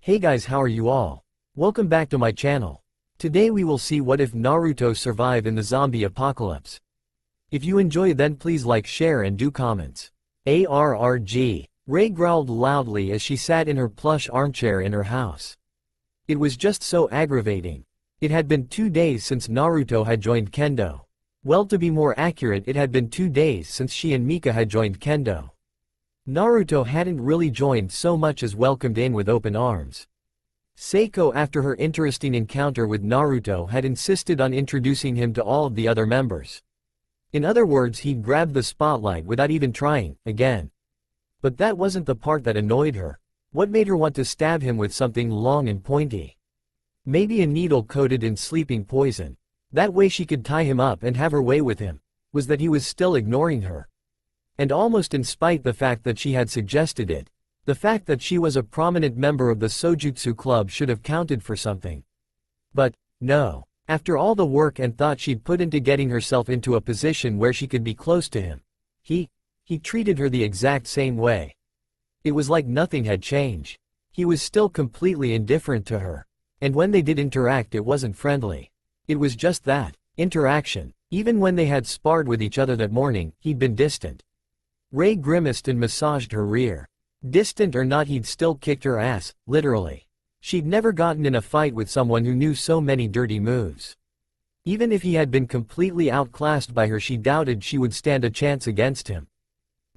Hey guys, how are you all? Welcome back to my channel. Today we will see what if Naruto survive in the zombie apocalypse. If you enjoy, then please like, share and do comments. ARRG. Rei growled loudly as she sat in her plush armchair in her house. It was just so aggravating. It had been 2 days since Naruto had joined Kendo. Well, to be more accurate, it had been 2 days since she and Mika had joined Kendo. Naruto hadn't really joined so much as welcomed in with open arms. Seiko, after her interesting encounter with Naruto, had insisted on introducing him to all of the other members. In other words, he'd grabbed the spotlight without even trying, again. But that wasn't the part that annoyed her. What made her want to stab him with something long and pointy? Maybe a needle coated in sleeping poison. That way she could tie him up and have her way with him. Was that he was still ignoring her. And almost in spite the fact that she had suggested it, the fact that she was a prominent member of the Sojutsu club should have counted for something. But, no. After all the work and thought she'd put into getting herself into a position where she could be close to him, he treated her the exact same way. It was like nothing had changed. He was still completely indifferent to her. And when they did interact, it wasn't friendly. It was just that, interaction. Even when they had sparred with each other that morning, he'd been distant. Rei grimaced and massaged her rear. Distant or not, he'd still kicked her ass, literally. She'd never gotten in a fight with someone who knew so many dirty moves. Even if he had been completely outclassed by her, she doubted she would stand a chance against him.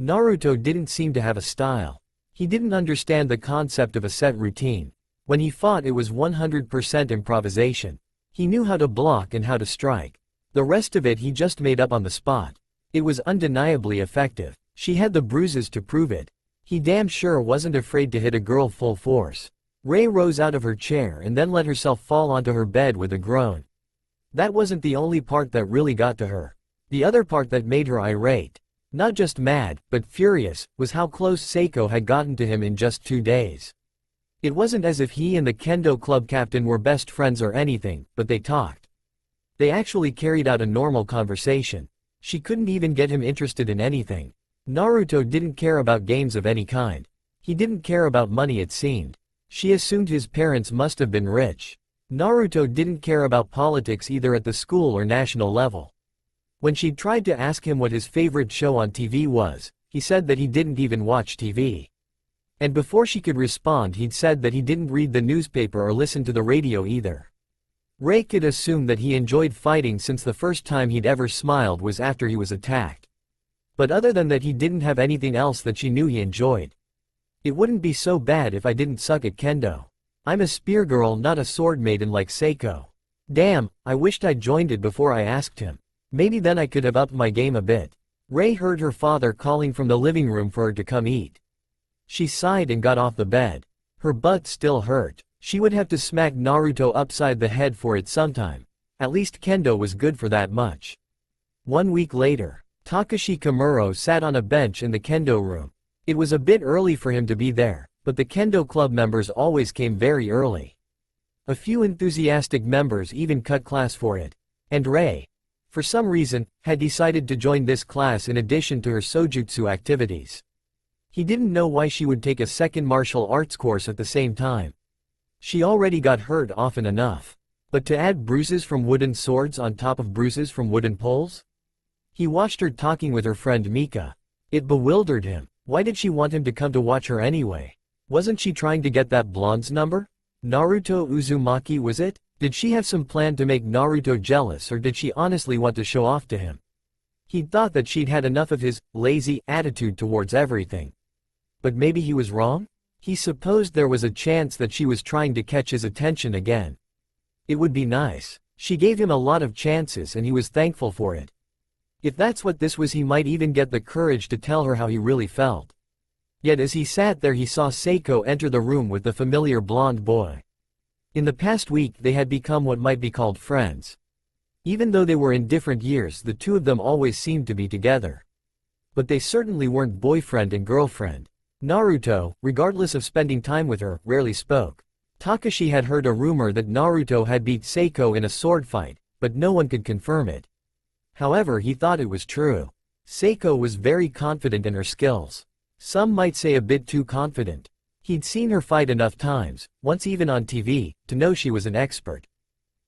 Naruto didn't seem to have a style. He didn't understand the concept of a set routine. When he fought, it was 100% improvisation. He knew how to block and how to strike. The rest of it he just made up on the spot. It was undeniably effective. She had the bruises to prove it. He damn sure wasn't afraid to hit a girl full force. Rei rose out of her chair and then let herself fall onto her bed with a groan. That wasn't the only part that really got to her. The other part that made her irate, not just mad, but furious, was how close Seiko had gotten to him in just 2 days. It wasn't as if he and the Kendo club captain were best friends or anything, but they talked. They actually carried out a normal conversation. She couldn't even get him interested in anything. Naruto didn't care about games of any kind. He didn't care about money, it seemed. She assumed his parents must have been rich. Naruto didn't care about politics either at the school or national level. When she tried to ask him what his favorite show on TV was, he said that he didn't even watch TV. And before she could respond, he'd said that he didn't read the newspaper or listen to the radio either. Rei could assume that he enjoyed fighting since the first time he'd ever smiled was after he was attacked. But other than that, he didn't have anything else that she knew he enjoyed. It wouldn't be so bad if I didn't suck at Kendo. I'm a spear girl, not a sword maiden like Seiko. Damn, I wished I'd joined it before I asked him. Maybe then I could have upped my game a bit. Rei heard her father calling from the living room for her to come eat. She sighed and got off the bed. Her butt still hurt. She would have to smack Naruto upside the head for it sometime. At least Kendo was good for that much. 1 week later, Takashi Komuro sat on a bench in the Kendo room. It was a bit early for him to be there, but the Kendo club members always came very early. A few enthusiastic members even cut class for it. And Rei, for some reason, had decided to join this class in addition to her Sojutsu activities. He didn't know why she would take a second martial arts course at the same time. She already got hurt often enough. But to add bruises from wooden swords on top of bruises from wooden poles? He watched her talking with her friend Mika. It bewildered him. Why did she want him to come to watch her anyway? Wasn't she trying to get that blonde's number? Naruto Uzumaki, was it? Did she have some plan to make Naruto jealous, or did she honestly want to show off to him? He'd thought that she'd had enough of his lazy attitude towards everything. But maybe he was wrong? He supposed there was a chance that she was trying to catch his attention again. It would be nice. She gave him a lot of chances and he was thankful for it. If that's what this was, he might even get the courage to tell her how he really felt. Yet as he sat there, he saw Seiko enter the room with the familiar blonde boy. In the past week they had become what might be called friends. Even though they were in different years, the two of them always seemed to be together. But they certainly weren't boyfriend and girlfriend. Naruto, regardless of spending time with her, rarely spoke. Takashi had heard a rumor that Naruto had beat Seiko in a sword fight, but no one could confirm it. However, he thought it was true. Seiko was very confident in her skills. Some might say a bit too confident. He'd seen her fight enough times, once even on TV, to know she was an expert.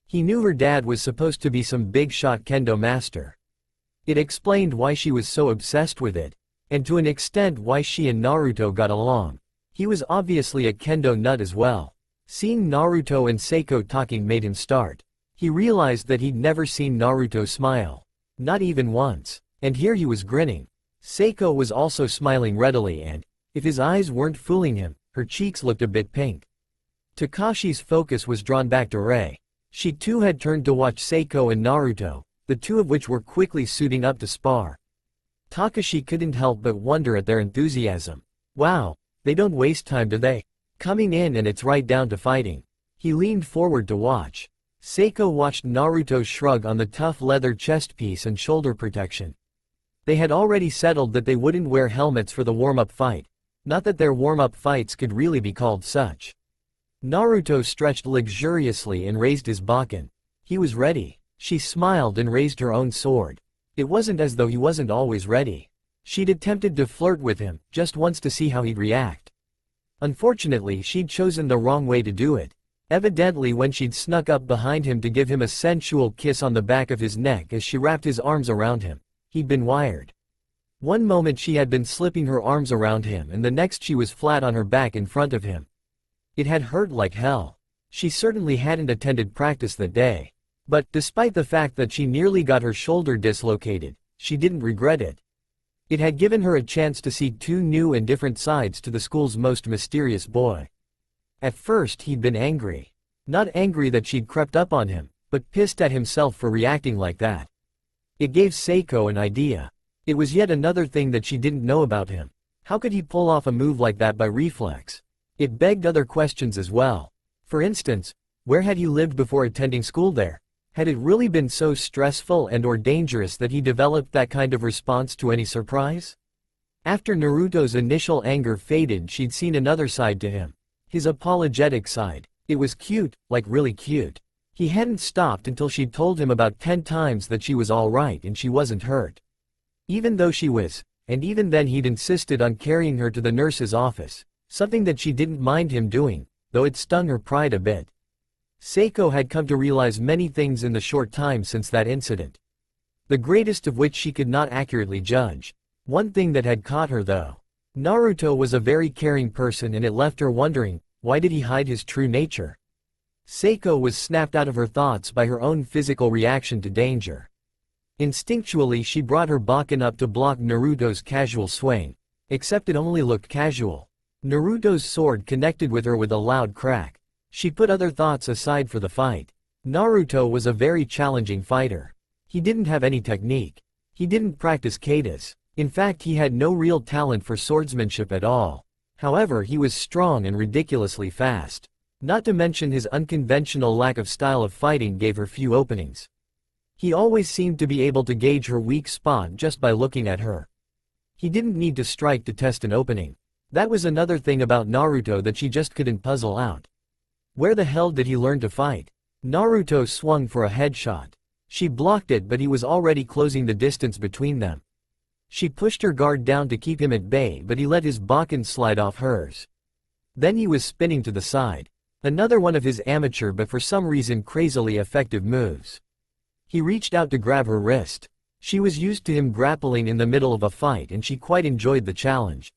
He knew her dad was supposed to be some big-shot kendo master. It explained why she was so obsessed with it, and to an extent why she and Naruto got along. He was obviously a kendo nut as well. Seeing Naruto and Seiko talking made him start. He realized that he'd never seen Naruto smile. Not even once. And here he was grinning. Seiko was also smiling readily and, if his eyes weren't fooling him, her cheeks looked a bit pink. Takashi's focus was drawn back to Rei. She too had turned to watch Seiko and Naruto, the two of which were quickly suiting up to spar. Takashi couldn't help but wonder at their enthusiasm. Wow, they don't waste time, do they? Coming in and it's right down to fighting. He leaned forward to watch. Seiko watched Naruto shrug on the tough leather chest piece and shoulder protection. They had already settled that they wouldn't wear helmets for the warm-up fight. Not that their warm-up fights could really be called such. Naruto stretched luxuriously and raised his bakken. He was ready. She smiled and raised her own sword. It wasn't as though he wasn't always ready. She'd attempted to flirt with him, just once to see how he'd react. Unfortunately, she'd chosen the wrong way to do it. Evidently when she'd snuck up behind him to give him a sensual kiss on the back of his neck as she wrapped his arms around him. He'd been wired. One moment she had been slipping her arms around him and the next she was flat on her back in front of him. It had hurt like hell. She certainly hadn't attended practice that day. But, despite the fact that she nearly got her shoulder dislocated, she didn't regret it. It had given her a chance to see two new and different sides to the school's most mysterious boy. At first he'd been angry. Not angry that she'd crept up on him, but pissed at himself for reacting like that. It gave Seiko an idea. It was yet another thing that she didn't know about him. How could he pull off a move like that by reflex? It begged other questions as well. For instance, where had he lived before attending school there? Had it really been so stressful and/or dangerous that he developed that kind of response to any surprise? After Naruto's initial anger faded, she'd seen another side to him. His apologetic side. It was cute, like really cute. He hadn't stopped until she'd told him about 10 times that she was alright and she wasn't hurt. Even though she was, and even then he'd insisted on carrying her to the nurse's office, something that she didn't mind him doing, though it stung her pride a bit. Seiko had come to realize many things in the short time since that incident. The greatest of which she could not accurately judge. One thing that had caught her though. Naruto was a very caring person and it left her wondering, why did he hide his true nature? Seiko was snapped out of her thoughts by her own physical reaction to danger. Instinctually she brought her bakken up to block Naruto's casual swing. Except it only looked casual. Naruto's sword connected with her with a loud crack. She put other thoughts aside for the fight. Naruto was a very challenging fighter. He didn't have any technique. He didn't practice katas. In fact, he had no real talent for swordsmanship at all. However, he was strong and ridiculously fast. Not to mention his unconventional lack of style of fighting gave her few openings. He always seemed to be able to gauge her weak spot just by looking at her. He didn't need to strike to test an opening. That was another thing about Naruto that she just couldn't puzzle out. Where the hell did he learn to fight? Naruto swung for a headshot. She blocked it, but he was already closing the distance between them. She pushed her guard down to keep him at bay, but he let his bakken slide off hers. Then he was spinning to the side. Another one of his amateur but for some reason crazily effective moves. He reached out to grab her wrist. She was used to him grappling in the middle of a fight and she quite enjoyed the challenge.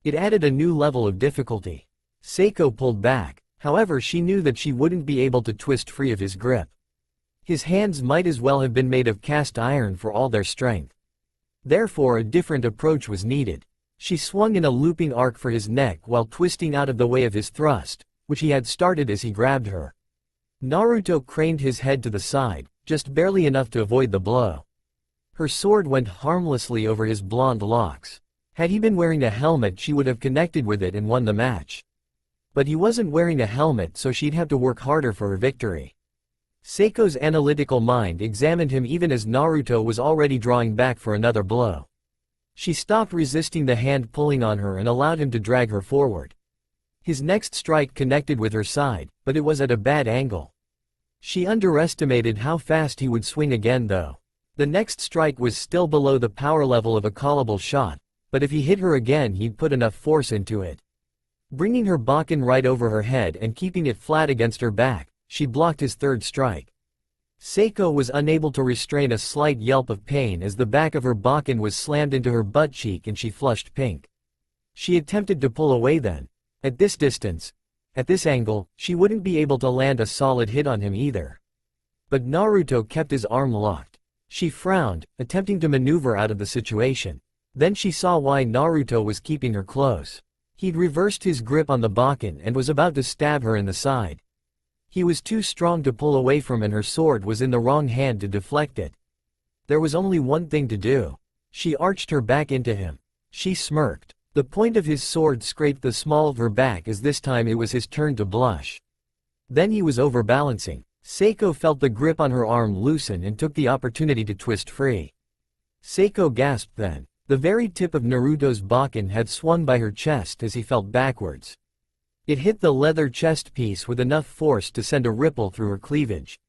It added a new level of difficulty. Seiko pulled back. However, she knew that she wouldn't be able to twist free of his grip. His hands might as well have been made of cast iron for all their strength. Therefore a different approach was needed. She swung in a looping arc for his neck while twisting out of the way of his thrust, which he had started as he grabbed her. Naruto craned his head to the side, just barely enough to avoid the blow. Her sword went harmlessly over his blonde locks. Had he been wearing a helmet, she would have connected with it and won the match. But he wasn't wearing a helmet, so she'd have to work harder for her victory. Seiko's analytical mind examined him even as Naruto was already drawing back for another blow. She stopped resisting the hand pulling on her and allowed him to drag her forward. His next strike connected with her side, but it was at a bad angle. She underestimated how fast he would swing again though. The next strike was still below the power level of a callable shot, but if he hit her again he'd put enough force into it. Bringing her Bakken right over her head and keeping it flat against her back, she blocked his third strike. Seiko was unable to restrain a slight yelp of pain as the back of her Bakken was slammed into her butt cheek and she flushed pink. She attempted to pull away then. At this distance, at this angle, she wouldn't be able to land a solid hit on him either. But Naruto kept his arm locked. She frowned, attempting to maneuver out of the situation. Then she saw why Naruto was keeping her close. He'd reversed his grip on the Bakken and was about to stab her in the side. He was too strong to pull away from and her sword was in the wrong hand to deflect it. There was only one thing to do. She arched her back into him. She smirked. The point of his sword scraped the small of her back as this time it was his turn to blush. Then he was overbalancing. Seiko felt the grip on her arm loosen and took the opportunity to twist free. Seiko gasped then. The very tip of Naruto's Bakken had swung by her chest as he felt backwards. It hit the leather chest piece with enough force to send a ripple through her cleavage.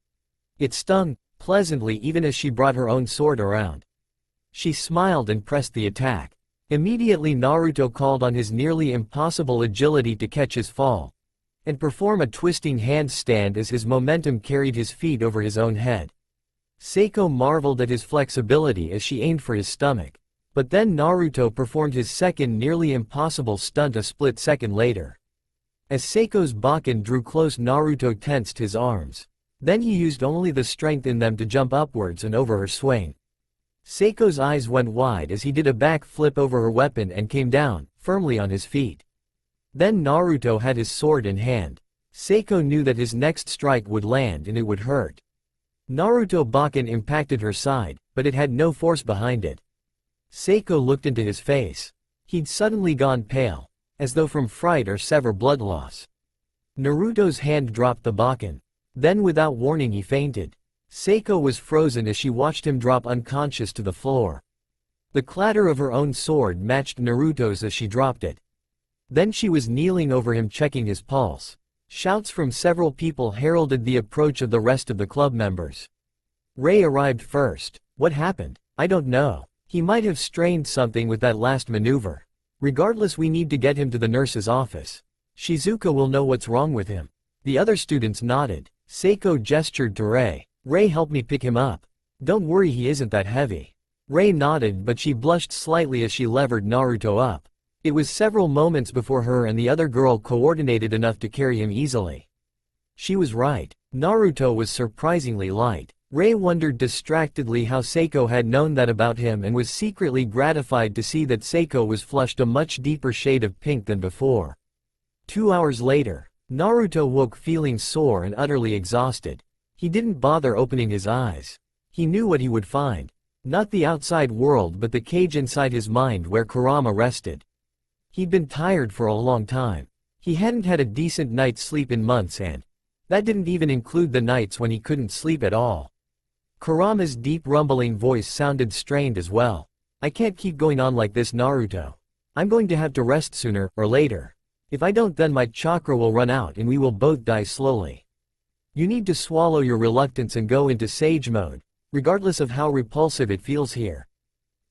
It stung, pleasantly even as she brought her own sword around. She smiled and pressed the attack. Immediately Naruto called on his nearly impossible agility to catch his fall and perform a twisting handstand as his momentum carried his feet over his own head. Seiko marveled at his flexibility as she aimed for his stomach. But then Naruto performed his second nearly impossible stunt a split second later. As Seiko's Bakken drew close, Naruto tensed his arms. Then he used only the strength in them to jump upwards and over her swing. Seiko's eyes went wide as he did a back flip over her weapon and came down, firmly on his feet. Then Naruto had his sword in hand. Seiko knew that his next strike would land and it would hurt. Naruto Bakken impacted her side, but it had no force behind it. Seiko looked into his face. He'd suddenly gone pale, as though from fright or severe blood loss. Naruto's hand dropped the Bakken. Then without warning he fainted. Seiko was frozen as she watched him drop unconscious to the floor. The clatter of her own sword matched Naruto's as she dropped it. Then she was kneeling over him checking his pulse. Shouts from several people heralded the approach of the rest of the club members. Ray arrived first. What happened? I don't know. He might have strained something with that last maneuver. Regardless, we need to get him to the nurse's office. Shizuka will know what's wrong with him. The other students nodded. Seiko gestured to Ray. Ray, help me pick him up. Don't worry, he isn't that heavy. Ray nodded, but she blushed slightly as she levered Naruto up. It was several moments before her and the other girl coordinated enough to carry him easily. She was right. Naruto was surprisingly light. Ray wondered distractedly how Seiko had known that about him and was secretly gratified to see that Seiko was flushed a much deeper shade of pink than before. 2 hours later, Naruto woke feeling sore and utterly exhausted. He didn't bother opening his eyes. He knew what he would find. Not the outside world but the cage inside his mind where Kurama rested. He'd been tired for a long time. He hadn't had a decent night's sleep in months, and that didn't even include the nights when he couldn't sleep at all. Kurama's deep rumbling voice sounded strained as well. I can't keep going on like this, Naruto. I'm going to have to rest sooner or later. If I don't, then my chakra will run out and we will both die slowly. You need to swallow your reluctance and go into sage mode, regardless of how repulsive it feels here.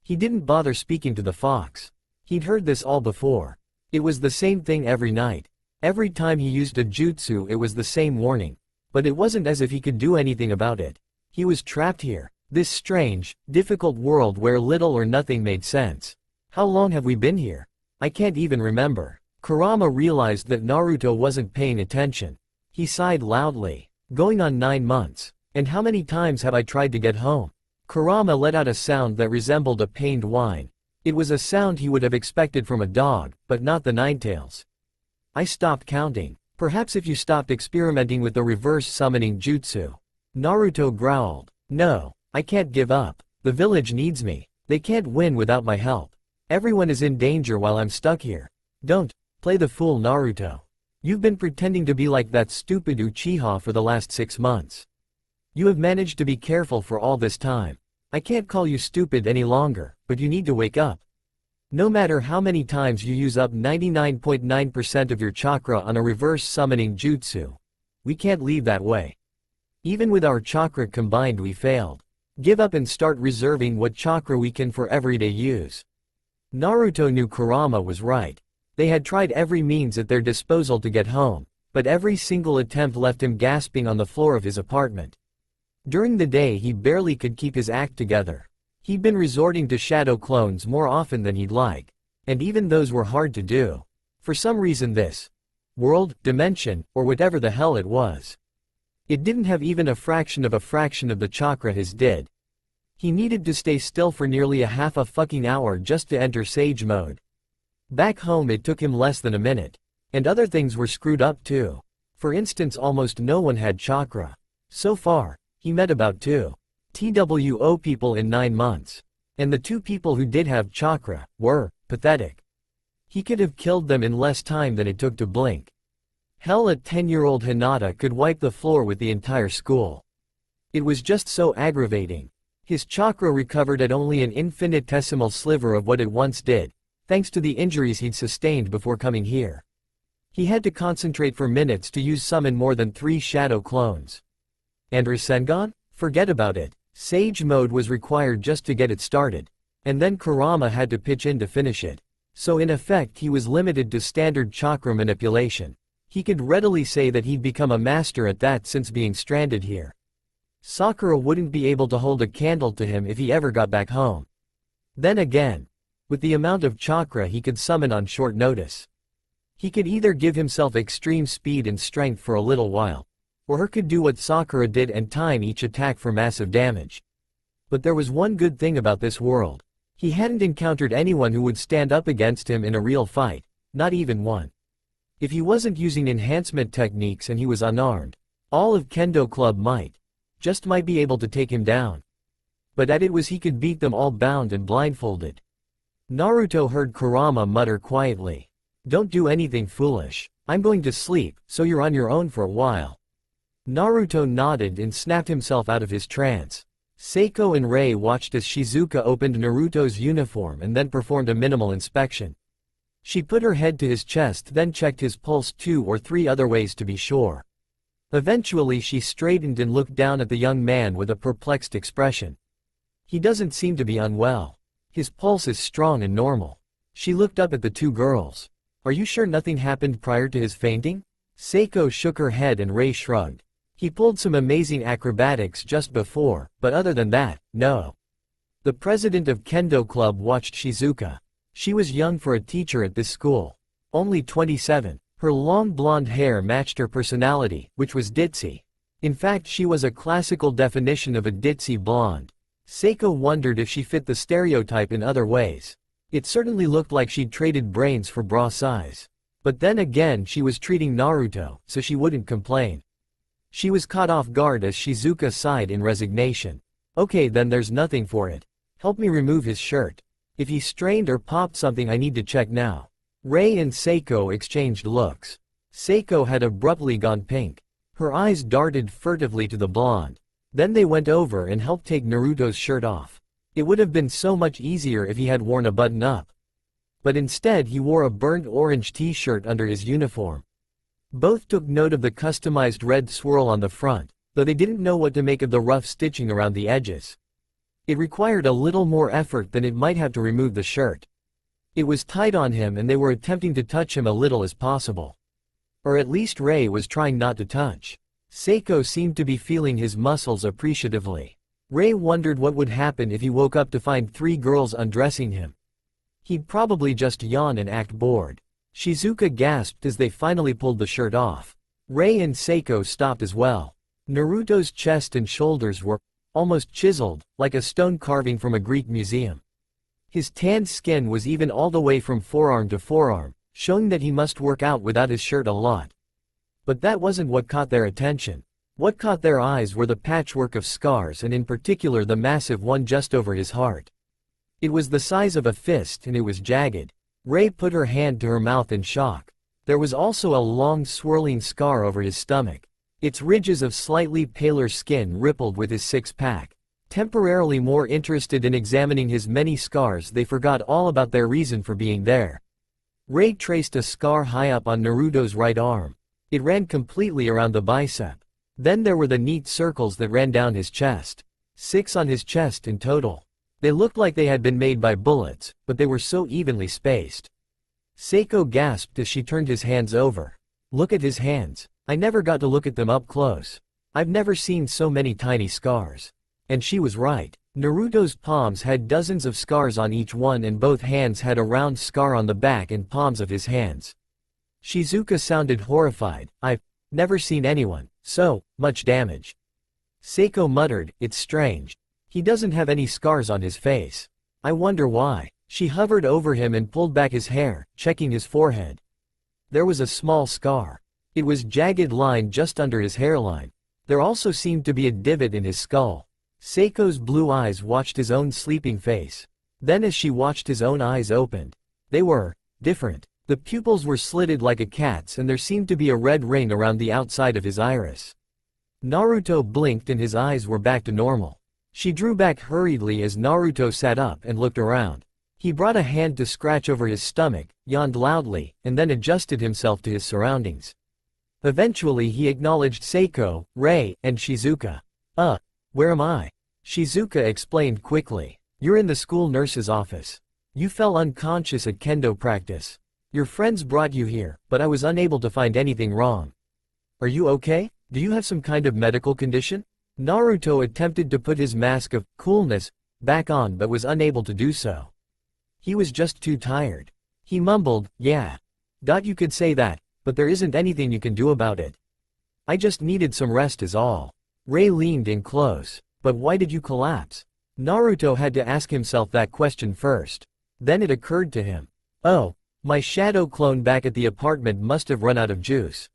He didn't bother speaking to the fox. He'd heard this all before. It was the same thing every night. Every time he used a jutsu it was the same warning. But it wasn't as if he could do anything about it. He was trapped here. This strange, difficult world where little or nothing made sense. How long have we been here? I can't even remember. Kurama realized that Naruto wasn't paying attention. He sighed loudly. Going on 9 months. And how many times have I tried to get home? Kurama let out a sound that resembled a pained whine. It was a sound he would have expected from a dog, but not the Ninetales. I stopped counting. Perhaps if you stopped experimenting with the reverse summoning jutsu. Naruto growled. No, I can't give up. The village needs me. They can't win without my help. Everyone is in danger while I'm stuck here. Don't play the fool, Naruto. You've been pretending to be like that stupid Uchiha for the last 6 months. You have managed to be careful for all this time. I can't call you stupid any longer, but you need to wake up. No matter how many times you use up 99.9% of your chakra on a reverse summoning jutsu. We can't leave that way. Even with our chakra combined we failed. Give up and start reserving what chakra we can for everyday use. Naruto knew Kurama was right. They had tried every means at their disposal to get home, but every single attempt left him gasping on the floor of his apartment. During the day he barely could keep his act together. He'd been resorting to shadow clones more often than he'd like, and even those were hard to do. For some reason this world, dimension, or whatever the hell it was, it didn't have even a fraction of the chakra his did. He needed to stay still for nearly a half a fucking hour just to enter Sage mode. Back home it took him less than a minute. And other things were screwed up too. For instance, almost no one had chakra. So far, he met about 2 TWO people in 9 months. And the 2 people who did have chakra were pathetic. He could have killed them in less time than it took to blink. Hell, a 10-year-old Hinata could wipe the floor with the entire school. It was just so aggravating. His chakra recovered at only an infinitesimal sliver of what it once did, thanks to the injuries he'd sustained before coming here. He had to concentrate for minutes to summon more than 3 shadow clones. And Rasengan? Forget about it. Sage mode was required just to get it started. And then Kurama had to pitch in to finish it. So in effect he was limited to standard chakra manipulation. He could readily say that he'd become a master at that since being stranded here. Sakura wouldn't be able to hold a candle to him if he ever got back home. Then again, with the amount of chakra he could summon on short notice, he could either give himself extreme speed and strength for a little while, or he could do what Sakura did and time each attack for massive damage. But there was one good thing about this world. He hadn't encountered anyone who would stand up against him in a real fight, not even one. If he wasn't using enhancement techniques and he was unarmed, all of Kendo Club might be able to take him down. But at it was he could beat them all bound and blindfolded. Naruto heard Kurama mutter quietly, "Don't do anything foolish. I'm going to sleep, so you're on your own for a while." Naruto nodded and snapped himself out of his trance. Seiko and Rei watched as Shizuka opened Naruto's uniform and then performed a minimal inspection. She put her head to his chest, then checked his pulse 2 or 3 other ways to be sure. Eventually she straightened and looked down at the young man with a perplexed expression. He doesn't seem to be unwell. His pulse is strong and normal. She looked up at the 2 girls. Are you sure nothing happened prior to his fainting? Seiko shook her head and Rei shrugged. He pulled some amazing acrobatics just before, but other than that, no. The president of Kendo Club watched Shizuka. She was young for a teacher at this school. Only 27. Her long blonde hair matched her personality, which was ditzy. In fact, she was a classical definition of a ditzy blonde. Seiko wondered if she fit the stereotype in other ways. It certainly looked like she'd traded brains for bra size. But then again, she was treating Naruto, so she wouldn't complain. She was caught off guard as Shizuka sighed in resignation. Okay, then there's nothing for it. Help me remove his shirt. If he strained or popped something, I need to check now. Rei and Seiko exchanged looks. Seiko had abruptly gone pink. Her eyes darted furtively to the blonde. Then they went over and helped take Naruto's shirt off. It would have been so much easier if he had worn a button-up. But instead he wore a burnt orange t-shirt under his uniform. Both took note of the customized red swirl on the front, though they didn't know what to make of the rough stitching around the edges. It required a little more effort than it might have to remove the shirt. It was tight on him and they were attempting to touch him a little as possible. Or at least Rei was trying not to touch. Seiko seemed to be feeling his muscles appreciatively. Rei wondered what would happen if he woke up to find 3 girls undressing him. He'd probably just yawn and act bored. Shizuka gasped as they finally pulled the shirt off. Rei and Seiko stopped as well. Naruto's chest and shoulders were almost chiseled, like a stone carving from a Greek museum. His tanned skin was even all the way from forearm to forearm, showing that he must work out without his shirt a lot. But that wasn't what caught their attention. What caught their eyes were the patchwork of scars, and in particular the massive one just over his heart. It was the size of a fist and it was jagged. Rei put her hand to her mouth in shock. There was also a long swirling scar over his stomach. Its ridges of slightly paler skin rippled with his six-pack. Temporarily more interested in examining his many scars, they forgot all about their reason for being there. Rei traced a scar high up on Naruto's right arm. It ran completely around the bicep. Then there were the neat circles that ran down his chest. 6 on his chest in total. They looked like they had been made by bullets, but they were so evenly spaced. Seiko gasped as she turned his hands over. Look at his hands. I never got to look at them up close. I've never seen so many tiny scars. And she was right. Naruto's palms had dozens of scars on each one, and both hands had a round scar on the back and palms of his hands. Shizuka sounded horrified. I've never seen anyone so much damage. Seiko muttered, it's strange. He doesn't have any scars on his face. I wonder why. She hovered over him and pulled back his hair, checking his forehead. There was a small scar. It was jagged line just under his hairline. There also seemed to be a divot in his skull. Seiko's blue eyes watched his own sleeping face. Then as she watched his own eyes opened, they were different. The pupils were slitted like a cat's, and there seemed to be a red ring around the outside of his iris. Naruto blinked and his eyes were back to normal. She drew back hurriedly as Naruto sat up and looked around. He brought a hand to scratch over his stomach, yawned loudly, and then adjusted himself to his surroundings. Eventually he acknowledged Seiko, Rei, and Shizuka. Where am I? Shizuka explained quickly. You're in the school nurse's office. You fell unconscious at kendo practice. Your friends brought you here, but I was unable to find anything wrong. Are you okay? Do you have some kind of medical condition? Naruto attempted to put his mask of coolness back on but was unable to do so. He was just too tired. He mumbled, yeah. You could say that, but there isn't anything you can do about it. I just needed some rest is all. Rei leaned in close. But why did you collapse? Naruto had to ask himself that question first. Then it occurred to him. Oh, my shadow clone back at the apartment must have run out of juice.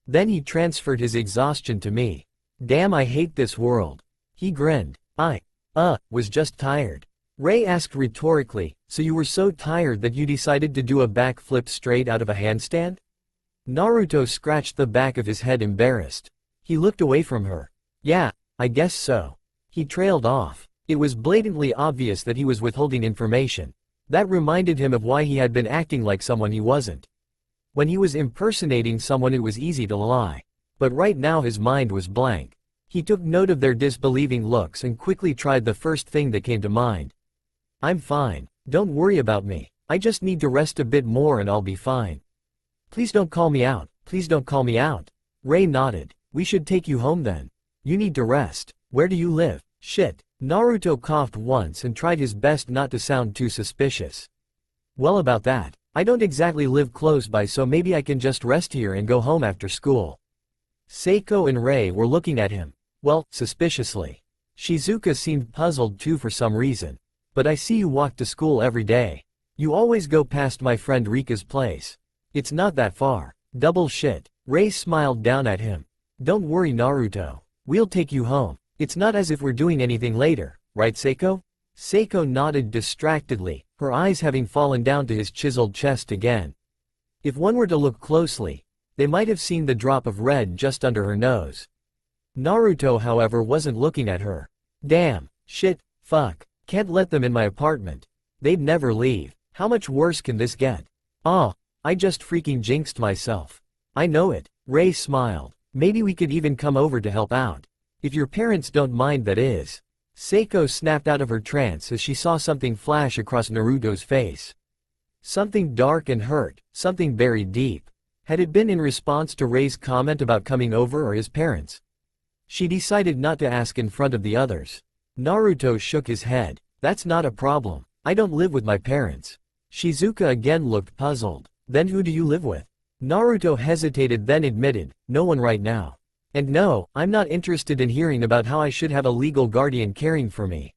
Then he transferred his exhaustion to me. Damn, I hate this world. He grinned. I was just tired. Rei asked rhetorically, so you were so tired that you decided to do a backflip straight out of a handstand? Naruto scratched the back of his head embarrassed. He looked away from her. Yeah, I guess so. He trailed off. It was blatantly obvious that he was withholding information. That reminded him of why he had been acting like someone he wasn't. When he was impersonating someone it was easy to lie. But right now his mind was blank. He took note of their disbelieving looks and quickly tried the first thing that came to mind. I'm fine. Don't worry about me. I just need to rest a bit more and I'll be fine. Please don't call me out. Please don't call me out. Rei nodded. We should take you home then. You need to rest. Where do you live? Shit. Naruto coughed once and tried his best not to sound too suspicious. Well, about that. I don't exactly live close by, so maybe I can just rest here and go home after school. Seiko and Rei were looking at him. Well, suspiciously. Shizuka seemed puzzled too for some reason. But I see you walk to school every day. You always go past my friend Rika's place. It's not that far. Double shit. Rei smiled down at him. Don't worry, Naruto. We'll take you home. It's not as if we're doing anything later, right Seiko? Seiko nodded distractedly, her eyes having fallen down to his chiseled chest again. If one were to look closely, they might have seen the drop of red just under her nose. Naruto, however, wasn't looking at her. Damn. Shit. Fuck. Can't let them in my apartment. They'd never leave. How much worse can this get? I just freaking jinxed myself. I know it. Rei smiled. Maybe we could even come over to help out. If your parents don't mind, that is. Seiko snapped out of her trance as she saw something flash across Naruto's face. Something dark and hurt, something buried deep. Had it been in response to Rei's comment about coming over or his parents? She decided not to ask in front of the others. Naruto shook his head. That's not a problem. I don't live with my parents. Shizuka again looked puzzled. Then who do you live with? Naruto hesitated, then admitted, no one right now. And no, I'm not interested in hearing about how I should have a legal guardian caring for me.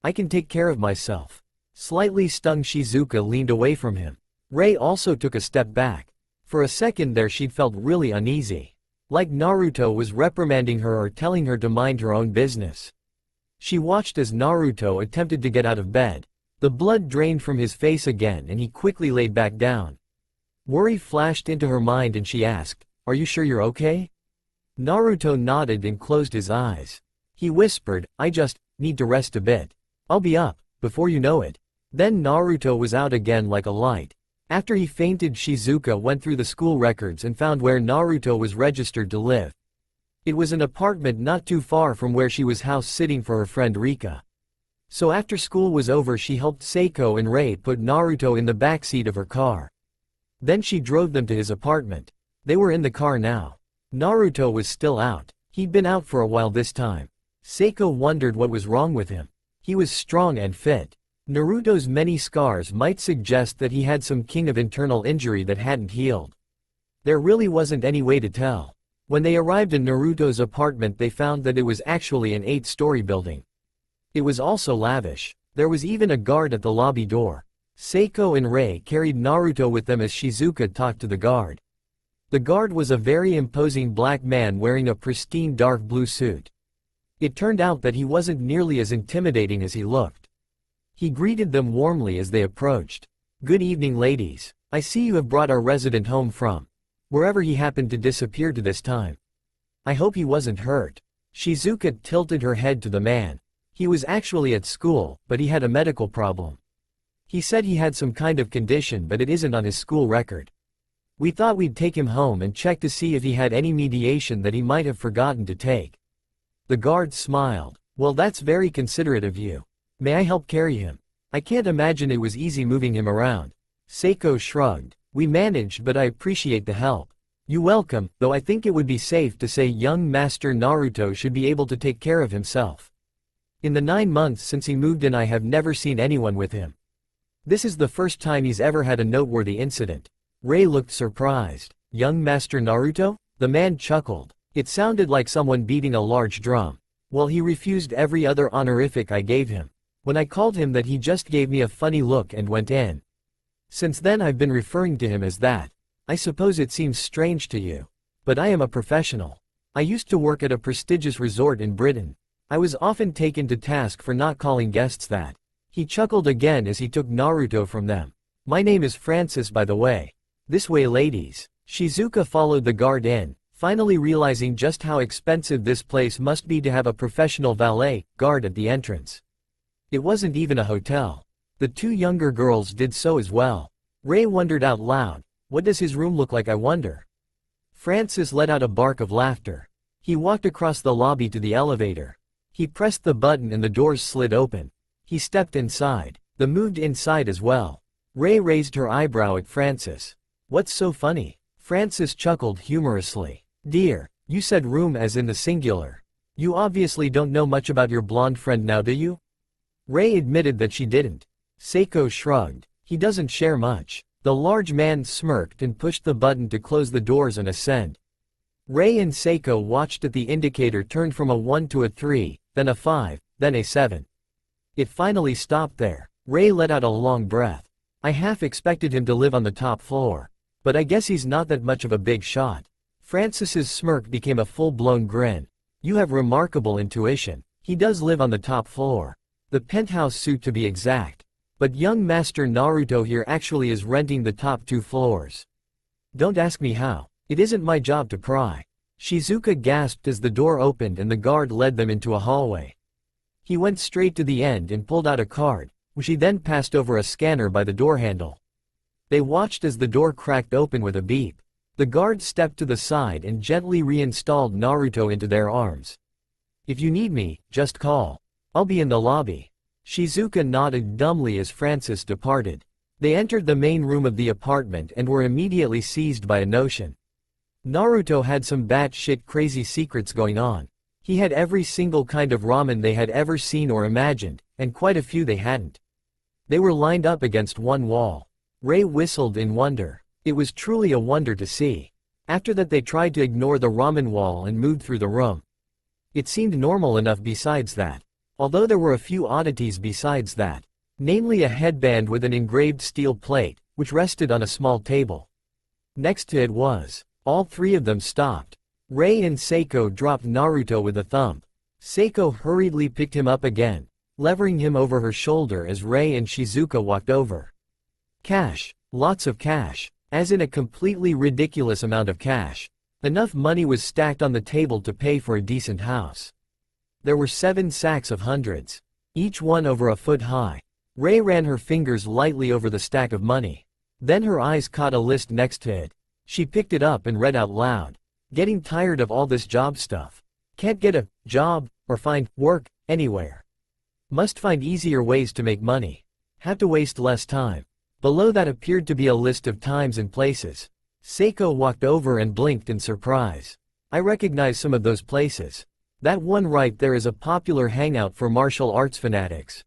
I can take care of myself. Slightly stung, Shizuka leaned away from him. Rei also took a step back. For a second there she'd felt really uneasy. Like Naruto was reprimanding her or telling her to mind her own business. She watched as Naruto attempted to get out of bed. The blood drained from his face again and he quickly laid back down. Worry flashed into her mind and she asked, "Are you sure you're okay?" Naruto nodded and closed his eyes. He whispered, "I just need to rest a bit. I'll be up before you know it." Then Naruto was out again like a light. After he fainted, Shizuka went through the school records and found where Naruto was registered to live. It was an apartment not too far from where she was house sitting for her friend Rika. So after school was over she helped Seiko and Rei put Naruto in the backseat of her car. Then she drove them to his apartment. They were in the car now. Naruto was still out. He'd been out for a while this time. Seiko wondered what was wrong with him. He was strong and fit. Naruto's many scars might suggest that he had some king of internal injury that hadn't healed. There really wasn't any way to tell. When they arrived in Naruto's apartment, they found that it was actually an 8-story building. It was also lavish. There was even a guard at the lobby door. Seiko and Rei carried Naruto with them as Shizuka talked to the guard. The guard was a very imposing black man wearing a pristine dark blue suit. It turned out that he wasn't nearly as intimidating as he looked. He greeted them warmly as they approached. "Good evening, ladies. I see you have brought our resident home from wherever he happened to disappear to this time. I hope he wasn't hurt." Shizuka tilted her head to the man. He was actually at school, but he had a medical problem. He said he had some kind of condition, but it isn't on his school record. We thought we'd take him home and check to see if he had any medication that he might have forgotten to take. The guard smiled. "Well, that's very considerate of you. May I help carry him? I can't imagine it was easy moving him around." Seiko shrugged. "We managed, but I appreciate the help." "You welcome, though I think it would be safe to say young Master Naruto should be able to take care of himself. In the 9 months since he moved in, I have never seen anyone with him. This is the first time he's ever had a noteworthy incident." Rei looked surprised. "Young Master Naruto?" The man chuckled. It sounded like someone beating a large drum. "Well, he refused every other honorific I gave him. When I called him that, he just gave me a funny look and went in. Since then I've been referring to him as that. I suppose it seems strange to you. But I am a professional. I used to work at a prestigious resort in Britain. I was often taken to task for not calling guests that." He chuckled again as he took Naruto from them. "My name is Francis, by the way. This way, ladies." Shizuka followed the guard in, finally realizing just how expensive this place must be to have a professional valet guard at the entrance. It wasn't even a hotel. The 2 younger girls did so as well. Rei wondered out loud, "What does his room look like, I wonder?" Francis let out a bark of laughter. He walked across the lobby to the elevator. He pressed the button and the doors slid open. He stepped inside. They moved inside as well. Rei raised her eyebrow at Francis. "What's so funny?" Francis chuckled humorously. "Dear, you said room as in the singular. You obviously don't know much about your blonde friend now, do you?" Rei admitted that she didn't. Seiko shrugged. "He doesn't share much." The large man smirked and pushed the button to close the doors and ascend. Rei and Seiko watched as the indicator turned from a 1 to a 3, then a 5, then a 7. It finally stopped there. Rei let out a long breath. "I half expected him to live on the top floor. But I guess he's not that much of a big shot." Francis's smirk became a full-blown grin. "You have remarkable intuition. He does live on the top floor. The penthouse suite to be exact. But young Master Naruto here actually is renting the top 2 floors. Don't ask me how. It isn't my job to pry." Shizuka gasped as the door opened and the guard led them into a hallway. He went straight to the end and pulled out a card, which he then passed over a scanner by the door handle. They watched as the door cracked open with a beep. The guard stepped to the side and gently reinstalled Naruto into their arms. "If you need me, just call. I'll be in the lobby." Shizuka nodded dumbly as Francis departed. They entered the main room of the apartment and were immediately seized by a notion. Naruto had some batshit crazy secrets going on. He had every single kind of ramen they had ever seen or imagined, and quite a few they hadn't. They were lined up against one wall. Rei whistled in wonder. It was truly a wonder to see. After that they tried to ignore the ramen wall and moved through the room. It seemed normal enough besides that. Although there were a few oddities besides that. Namely a headband with an engraved steel plate, which rested on a small table. Next to it was. All 3 of them stopped. Rei and Seiko dropped Naruto with a thump. Seiko hurriedly picked him up again, levering him over her shoulder as Rei and Shizuka walked over. Cash. Lots of cash. As in a completely ridiculous amount of cash. Enough money was stacked on the table to pay for a decent house. There were 7 sacks of hundreds, each one over a foot high. Rei ran her fingers lightly over the stack of money. Then her eyes caught a list next to it. She picked it up and read out loud. "Getting tired of all this job stuff. Can't get a job or find work anywhere. Must find easier ways to make money. Have to waste less time. Below that appeared to be a list of times and places. Seiko walked over and blinked in surprise. I recognize some of those places. That one right there is a popular hangout for martial arts fanatics.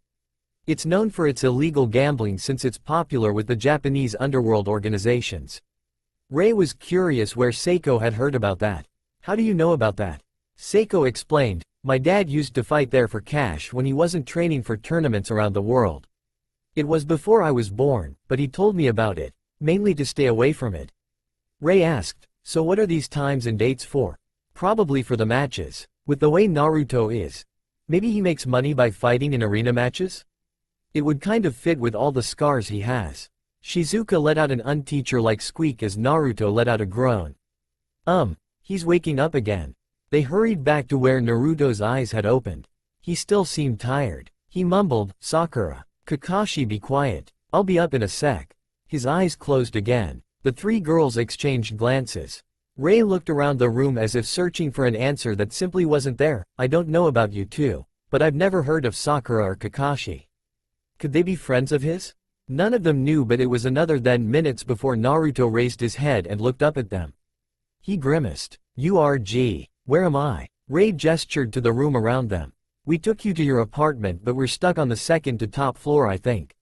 It's known for its illegal gambling since it's popular with the Japanese underworld organizations. Ray was curious where Seiko had heard about that. How do you know about that? Seiko explained, my dad used to fight there for cash when he wasn't training for tournaments around the world. It was before I was born, but he told me about it, mainly to stay away from it. Ray asked, so what are these times and dates for? Probably for the matches. With the way Naruto is. Maybe he makes money by fighting in arena matches? It would kind of fit with all the scars he has. Shizuka let out an unteacher-like squeak as Naruto let out a groan. He's waking up again. They hurried back to where Naruto's eyes had opened. He still seemed tired. He mumbled, Sakura. Kakashi, be quiet. I'll be up in a sec. His eyes closed again. The three girls exchanged glances. Ray looked around the room as if searching for an answer that simply wasn't there. I don't know about you two, but I've never heard of Sakura or Kakashi. Could they be friends of his? None of them knew, but it was another then minutes before Naruto raised his head and looked up at them. He grimaced. URG. Where am I? Ray gestured to the room around them. We took you to your apartment, but we're stuck on the second to top floor, I think.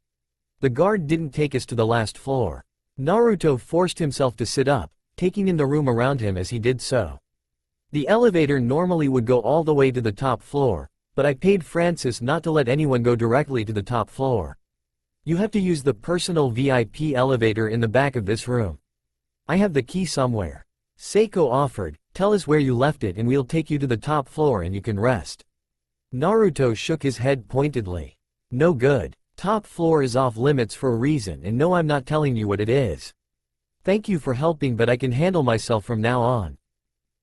The guard didn't take us to the last floor. Naruto forced himself to sit up, taking in the room around him as he did so. The elevator normally would go all the way to the top floor, but I paid Francis not to let anyone go directly to the top floor. You have to use the personal VIP elevator in the back of this room. I have the key somewhere. Seiko offered, tell us where you left it and we'll take you to the top floor and you can rest. Naruto shook his head pointedly. No good. Top floor is off limits for a reason, and no, I'm not telling you what it is. Thank you for helping, but I can handle myself from now on.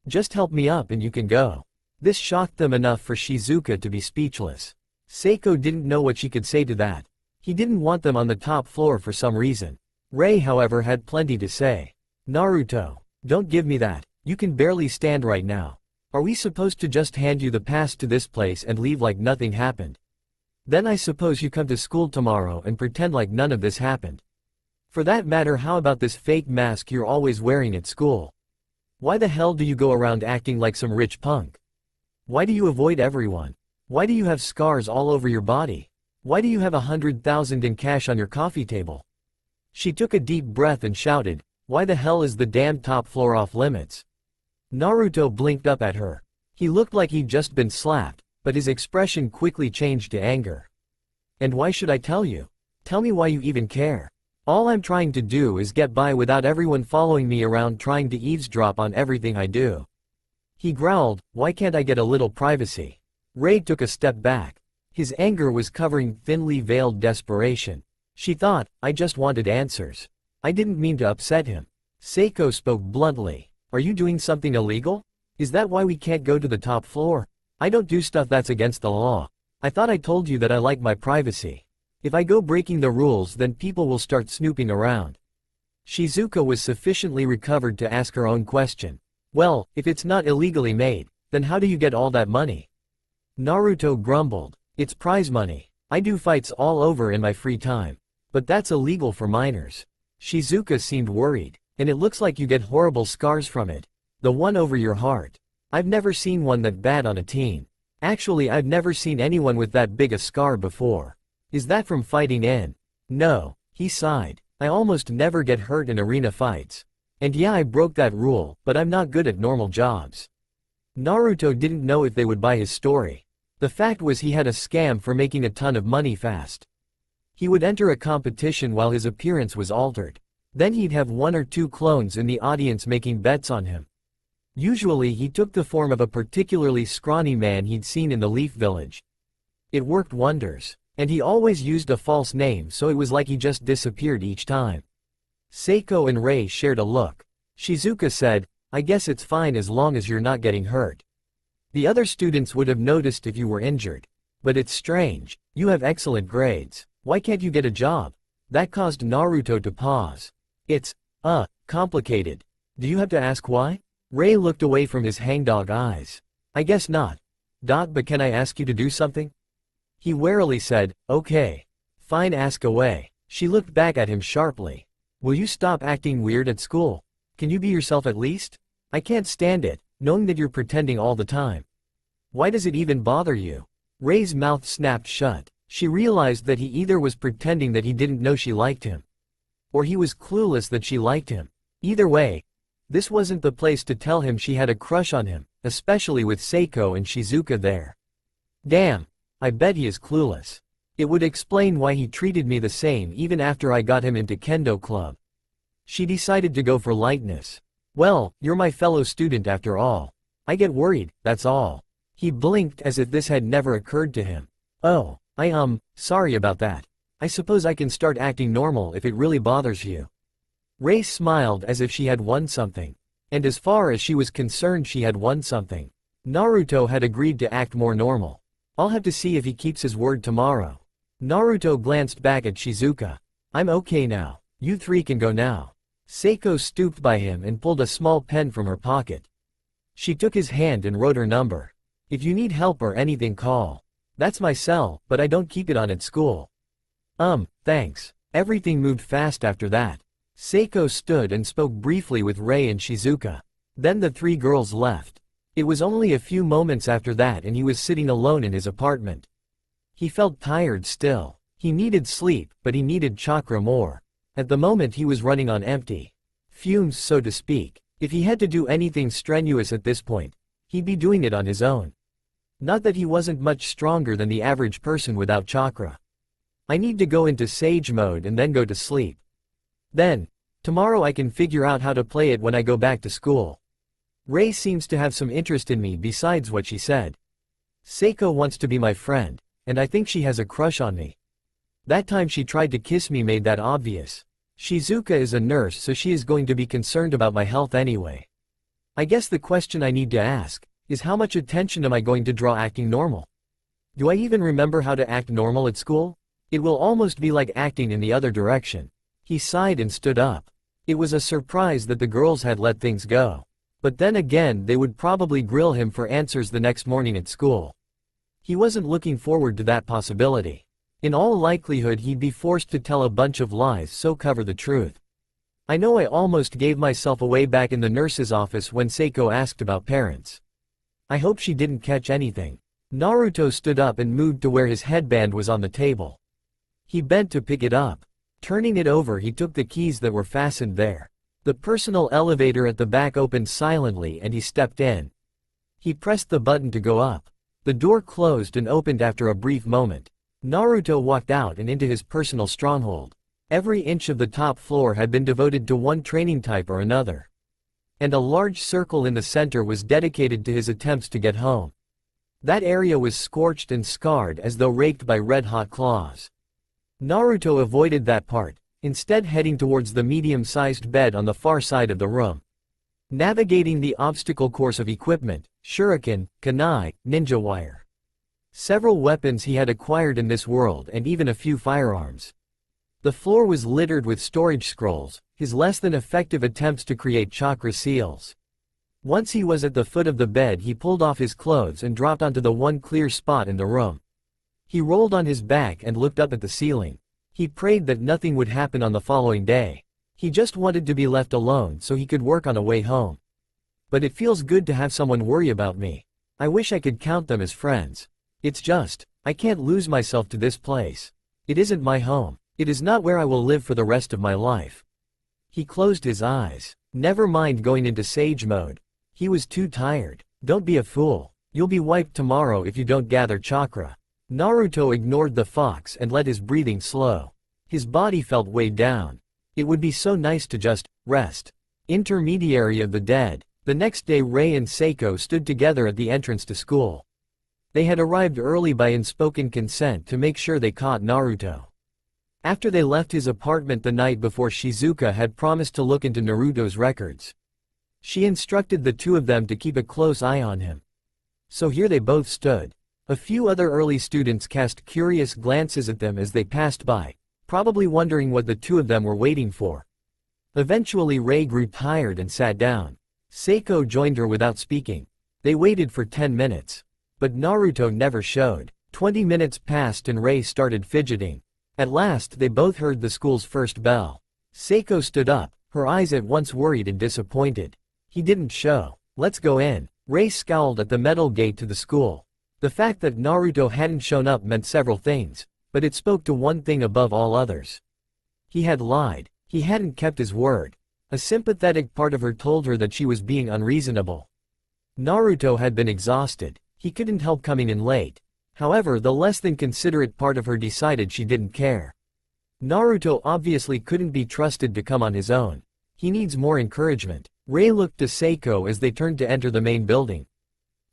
Just help me up and you can go. This shocked them enough for Shizuka to be speechless. Seiko didn't know what she could say to that. He didn't want them on the top floor for some reason. Ray, however, had plenty to say. Naruto, don't give me that. You can barely stand right now. Are we supposed to just hand you the pass to this place and leave like nothing happened? Then I suppose you come to school tomorrow and pretend like none of this happened. For that matter, how about this fake mask you're always wearing at school? Why the hell do you go around acting like some rich punk? Why do you avoid everyone? Why do you have scars all over your body? Why do you have 100,000 in cash on your coffee table? She took a deep breath and shouted, why the hell is the damn top floor off limits? Naruto blinked up at her. He looked like he'd just been slapped, but his expression quickly changed to anger. And why should I tell you? Tell me why you even care. All I'm trying to do is get by without everyone following me around trying to eavesdrop on everything I do. He growled, why can't I get a little privacy? Ray took a step back. His anger was covering thinly veiled desperation. She thought, I just wanted answers. I didn't mean to upset him. Seiko spoke bluntly. Are you doing something illegal? Is that why we can't go to the top floor? I don't do stuff that's against the law. I thought I told you that I like my privacy. If I go breaking the rules, then people will start snooping around. Shizuka was sufficiently recovered to ask her own question. Well, if it's not illegally made, then how do you get all that money? Naruto grumbled. It's prize money. I do fights all over in my free time. But that's illegal for minors. Shizuka seemed worried. And it looks like you get horrible scars from it. The one over your heart. I've never seen one that bad on a teen. Actually, I've never seen anyone with that big a scar before. Is that from fighting in? No, he sighed. I almost never get hurt in arena fights. And yeah, I broke that rule, but I'm not good at normal jobs. Naruto didn't know if they would buy his story. The fact was he had a scam for making a ton of money fast. He would enter a competition while his appearance was altered. Then he'd have one or two clones in the audience making bets on him. Usually he took the form of a particularly scrawny man he'd seen in the Leaf Village. It worked wonders. And he always used a false name, so it was like he just disappeared each time. Seiko and Ray shared a look. Shizuka said, I guess it's fine as long as you're not getting hurt. The other students would have noticed if you were injured. But it's strange. You have excellent grades. Why can't you get a job? That caused Naruto to pause. It's, complicated. Do you have to ask why? Ray looked away from his hangdog eyes. I guess not. But can I ask you to do something? He warily said, okay. Fine, ask away. She looked back at him sharply. Will you stop acting weird at school? Can you be yourself at least? I can't stand it, knowing that you're pretending all the time. Why does it even bother you? Ray's mouth snapped shut. She realized that he either was pretending that he didn't know she liked him, or he was clueless that she liked him. Either way, this wasn't the place to tell him she had a crush on him, especially with Seiko and Shizuka there. Damn, I bet he is clueless. It would explain why he treated me the same even after I got him into Kendo Club. She decided to go for lightness. Well, you're my fellow student after all. I get worried, that's all. He blinked as if this had never occurred to him. Oh, sorry about that. I suppose I can start acting normal if it really bothers you. Ray smiled as if she had won something. And as far as she was concerned, she had won something. Naruto had agreed to act more normal. I'll have to see if he keeps his word tomorrow. Naruto glanced back at Shizuka. I'm okay now. You three can go now. Seiko stooped by him and pulled a small pen from her pocket. She took his hand and wrote her number. If you need help or anything, call. That's my cell, but I don't keep it on at school. Thanks. Everything moved fast after that. Seiko stood and spoke briefly with Ray and Shizuka. Then the three girls left. It was only a few moments after that and he was sitting alone in his apartment. He felt tired still. He needed sleep, but he needed chakra more. At the moment he was running on empty fumes, so to speak. If he had to do anything strenuous at this point, he'd be doing it on his own. Not that he wasn't much stronger than the average person without chakra. I need to go into sage mode and then go to sleep. Then, tomorrow I can figure out how to play it when I go back to school. Ray seems to have some interest in me besides what she said. Seiko wants to be my friend, and I think she has a crush on me. That time she tried to kiss me made that obvious. Shizuka is a nurse, so she is going to be concerned about my health anyway. I guess the question I need to ask is how much attention am I going to draw acting normal? Do I even remember how to act normal at school? It will almost be like acting in the other direction. He sighed and stood up. It was a surprise that the girls had let things go. But then again, they would probably grill him for answers the next morning at school. He wasn't looking forward to that possibility. In all likelihood he'd be forced to tell a bunch of lies, so cover the truth. I know I almost gave myself away back in the nurse's office when Seiko asked about parents. I hope she didn't catch anything. Naruto stood up and moved to where his headband was on the table. He bent to pick it up. Turning it over, he took the keys that were fastened there. The personal elevator at the back opened silently and he stepped in. He pressed the button to go up. The door closed and opened after a brief moment. Naruto walked out and into his personal stronghold. Every inch of the top floor had been devoted to one training type or another. And a large circle in the center was dedicated to his attempts to get home. That area was scorched and scarred as though raked by red-hot claws. Naruto avoided that part, instead heading towards the medium-sized bed on the far side of the room. Navigating the obstacle course of equipment, shuriken, kunai, ninja wire. Several weapons he had acquired in this world and even a few firearms. The floor was littered with storage scrolls, his less than effective attempts to create chakra seals. Once he was at the foot of the bed, he pulled off his clothes and dropped onto the one clear spot in the room. He rolled on his back and looked up at the ceiling. He prayed that nothing would happen on the following day. He just wanted to be left alone so he could work on a way home. But it feels good to have someone worry about me. I wish I could count them as friends. It's just, I can't lose myself to this place. It isn't my home. It is not where I will live for the rest of my life. He closed his eyes. Never mind going into sage mode. He was too tired. Don't be a fool. You'll be wiped tomorrow if you don't gather chakra. Naruto ignored the fox and let his breathing slow. His body felt weighed down. It would be so nice to just rest. Intermediary of the dead. The next day Ray and Seiko stood together at the entrance to school. They had arrived early by unspoken consent to make sure they caught Naruto. After they left his apartment the night before, Shizuka had promised to look into Naruto's records. She instructed the two of them to keep a close eye on him. So here they both stood. A few other early students cast curious glances at them as they passed by, probably wondering what the two of them were waiting for. Eventually Ray grew tired and sat down. Seiko joined her without speaking. They waited for 10 minutes. But Naruto never showed. 20 minutes passed and Ray started fidgeting. At last they both heard the school's first bell. Seiko stood up, her eyes at once worried and disappointed. He didn't show. Let's go in. Rei scowled at the metal gate to the school. The fact that Naruto hadn't shown up meant several things, but it spoke to one thing above all others. He had lied. He hadn't kept his word. A sympathetic part of her told her that she was being unreasonable. Naruto had been exhausted. He couldn't help coming in late. However, the less than considerate part of her decided she didn't care. Naruto obviously couldn't be trusted to come on his own. He needs more encouragement. Rei looked to Seiko as they turned to enter the main building.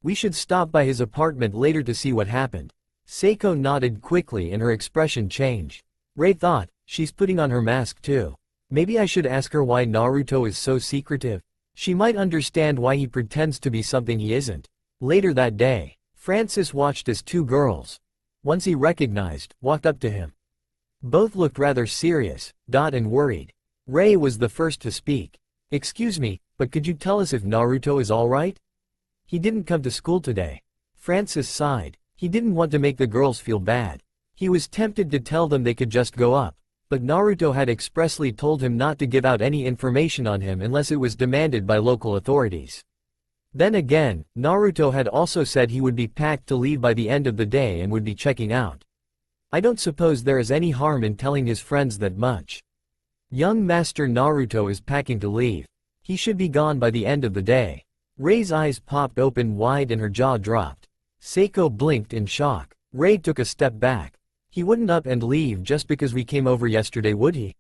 We should stop by his apartment later to see what happened. Seiko nodded quickly and her expression changed. Rei thought, she's putting on her mask too. Maybe I should ask her why Naruto is so secretive. She might understand why he pretends to be something he isn't. Later that day, Francis watched as two girls, ones he recognized, walked up to him. Both looked rather serious, and worried. Rei was the first to speak. Excuse me, but could you tell us if Naruto is alright? He didn't come to school today. Francis sighed. He didn't want to make the girls feel bad. He was tempted to tell them they could just go up, but Naruto had expressly told him not to give out any information on him unless it was demanded by local authorities. Then again, Naruto had also said he would be packed to leave by the end of the day and would be checking out. I don't suppose there is any harm in telling his friends that much. Young Master Naruto is packing to leave. He should be gone by the end of the day. Rei's eyes popped open wide and her jaw dropped. Seiko blinked in shock. Rei took a step back. He wouldn't up and leave just because we came over yesterday, would he?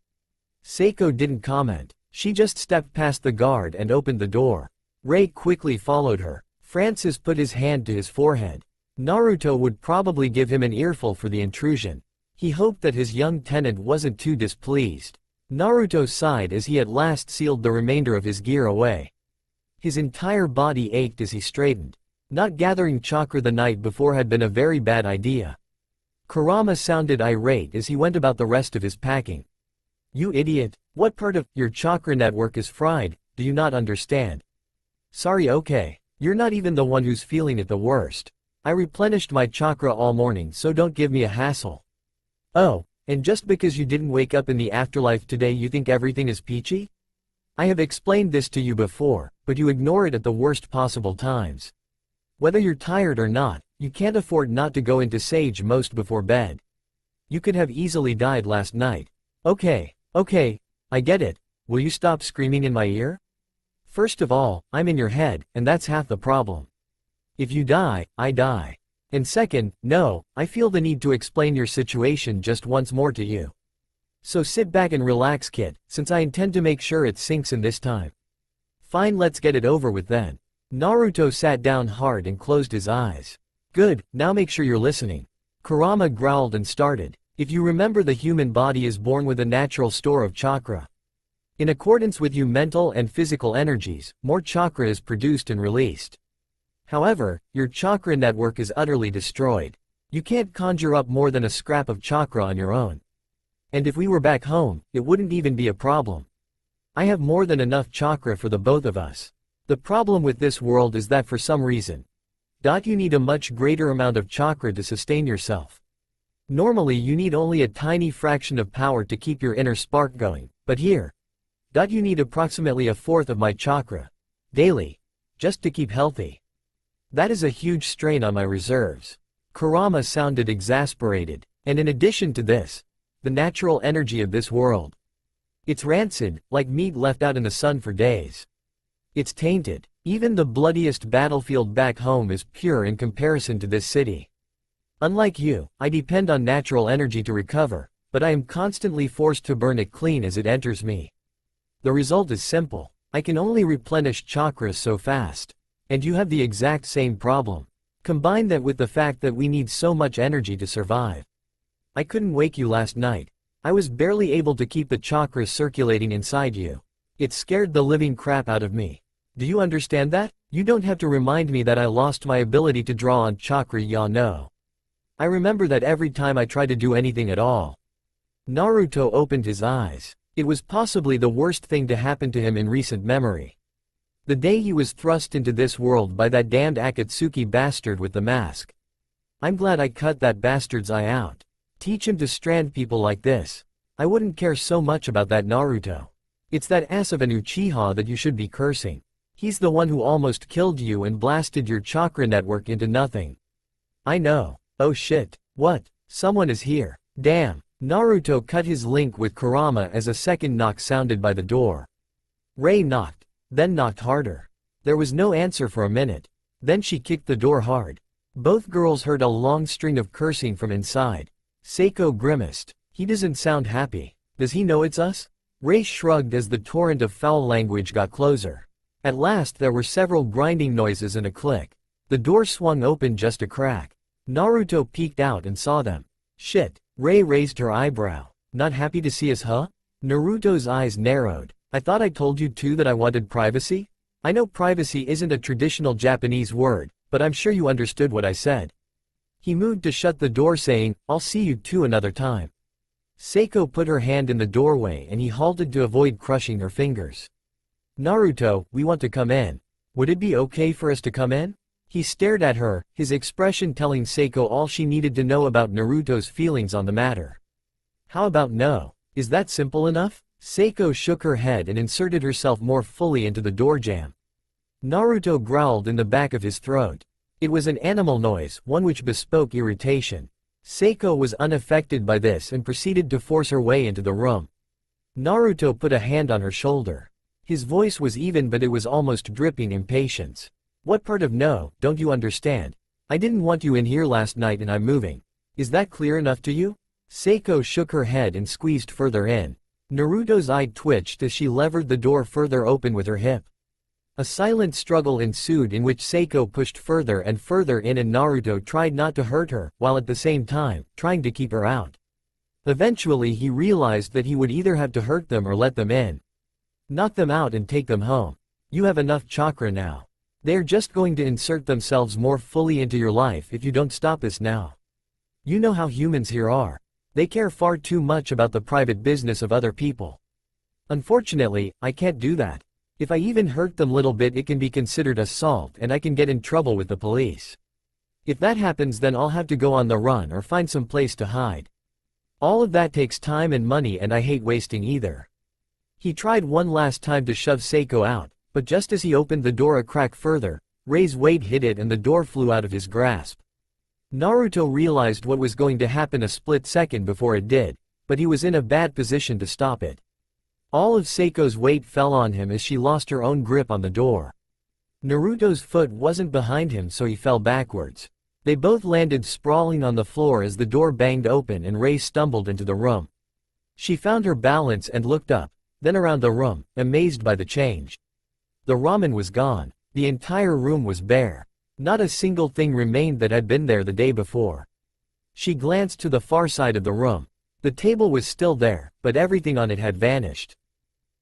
Seiko didn't comment. She just stepped past the guard and opened the door. Rei quickly followed her. Francis put his hand to his forehead. Naruto would probably give him an earful for the intrusion. He hoped that his young tenant wasn't too displeased. Naruto sighed as he at last sealed the remainder of his gear away. His entire body ached as he straightened. Not gathering chakra the night before had been a very bad idea. Kurama sounded irate as he went about the rest of his packing. You idiot, what part of your chakra network is fried, do you not understand? Sorry, okay. You're not even the one who's feeling it the worst. I replenished my chakra all morning, so don't give me a hassle. Oh, and just because you didn't wake up in the afterlife today you think everything is peachy? I have explained this to you before, but you ignore it at the worst possible times. Whether you're tired or not, you can't afford not to go into Sage Most before bed. You could have easily died last night. Okay, I get it. Will you stop screaming in my ear? First of all, I'm in your head, and that's half the problem. If you die, I die. And second, no, I feel the need to explain your situation just once more to you. So sit back and relax, kid, since I intend to make sure it sinks in this time. Fine, let's get it over with then. Naruto sat down hard and closed his eyes. Good, now make sure you're listening. Kurama growled and started. If you remember, the human body is born with a natural store of chakra. In accordance with your mental and physical energies, more chakra is produced and released. However, your chakra network is utterly destroyed. You can't conjure up more than a scrap of chakra on your own. And if we were back home, it wouldn't even be a problem. I have more than enough chakra for the both of us. The problem with this world is that for some reason, you need a much greater amount of chakra to sustain yourself. Normally you need only a tiny fraction of power to keep your inner spark going, but here, you need approximately a fourth of my chakra, daily, just to keep healthy. That is a huge strain on my reserves. Kurama sounded exasperated, and in addition to this, the natural energy of this world. It's rancid, like meat left out in the sun for days. It's tainted. Even the bloodiest battlefield back home is pure in comparison to this city. Unlike you, I depend on natural energy to recover, but I am constantly forced to burn it clean as it enters me. The result is simple. I can only replenish chakras so fast. And you have the exact same problem. Combine that with the fact that we need so much energy to survive. I couldn't wake you last night. I was barely able to keep the chakras circulating inside you. It scared the living crap out of me. Do you understand that? You don't have to remind me that I lost my ability to draw on chakra, ya know. I remember that every time I try to do anything at all. Naruto opened his eyes. It was possibly the worst thing to happen to him in recent memory. The day he was thrust into this world by that damned Akatsuki bastard with the mask. I'm glad I cut that bastard's eye out. Teach him to strand people like this. I wouldn't care so much about that Naruto. It's that ass of an Uchiha that you should be cursing. He's the one who almost killed you and blasted your chakra network into nothing. I know. Oh shit. What? Someone is here. Damn. Naruto cut his link with Kurama as a second knock sounded by the door. Rei knocked, then knocked harder. There was no answer for a minute. Then she kicked the door hard. Both girls heard a long string of cursing from inside. Seiko grimaced. He doesn't sound happy. Does he know it's us? Rei shrugged as the torrent of foul language got closer. At last there were several grinding noises and a click. The door swung open just a crack. Naruto peeked out and saw them. Shit. Rei raised her eyebrow. Not happy to see us, huh? Naruto's eyes narrowed. I thought I told you too that I wanted privacy? I know privacy isn't a traditional Japanese word, but I'm sure you understood what I said. He moved to shut the door saying, I'll see you two another time. Seiko put her hand in the doorway and he halted to avoid crushing her fingers. Naruto, we want to come in. Would it be okay for us to come in? He stared at her, his expression telling Seiko all she needed to know about Naruto's feelings on the matter. How about no? Is that simple enough? Seiko shook her head and inserted herself more fully into the door jamb. Naruto growled in the back of his throat. It was an animal noise, one which bespoke irritation. Seiko was unaffected by this and proceeded to force her way into the room. Naruto put a hand on her shoulder. His voice was even but it was almost dripping impatience. What part of no, don't you understand? I didn't want you in here last night and I'm moving. Is that clear enough to you? Seiko shook her head and squeezed further in. Naruto's eye twitched as she levered the door further open with her hip. A silent struggle ensued in which Seiko pushed further and further in and Naruto tried not to hurt her, while at the same time, trying to keep her out. Eventually he realized that he would either have to hurt them or let them in. Knock them out and take them home. You have enough chakra now. They're just going to insert themselves more fully into your life if you don't stop this now. You know how humans here are. They care far too much about the private business of other people. Unfortunately, I can't do that. If I even hurt them little bit it can be considered assault and I can get in trouble with the police. If that happens then I'll have to go on the run or find some place to hide. All of that takes time and money and I hate wasting either. He tried one last time to shove Seiko out, but just as he opened the door a crack further, Rei's weight hit it and the door flew out of his grasp. Naruto realized what was going to happen a split second before it did, but he was in a bad position to stop it. All of Seiko's weight fell on him as she lost her own grip on the door. Naruto's foot wasn't behind him so he fell backwards. They both landed sprawling on the floor as the door banged open and Rei stumbled into the room. She found her balance and looked up, then around the room, amazed by the change. The ramen was gone. The entire room was bare. Not a single thing remained that had been there the day before. She glanced to the far side of the room. The table was still there, but everything on it had vanished.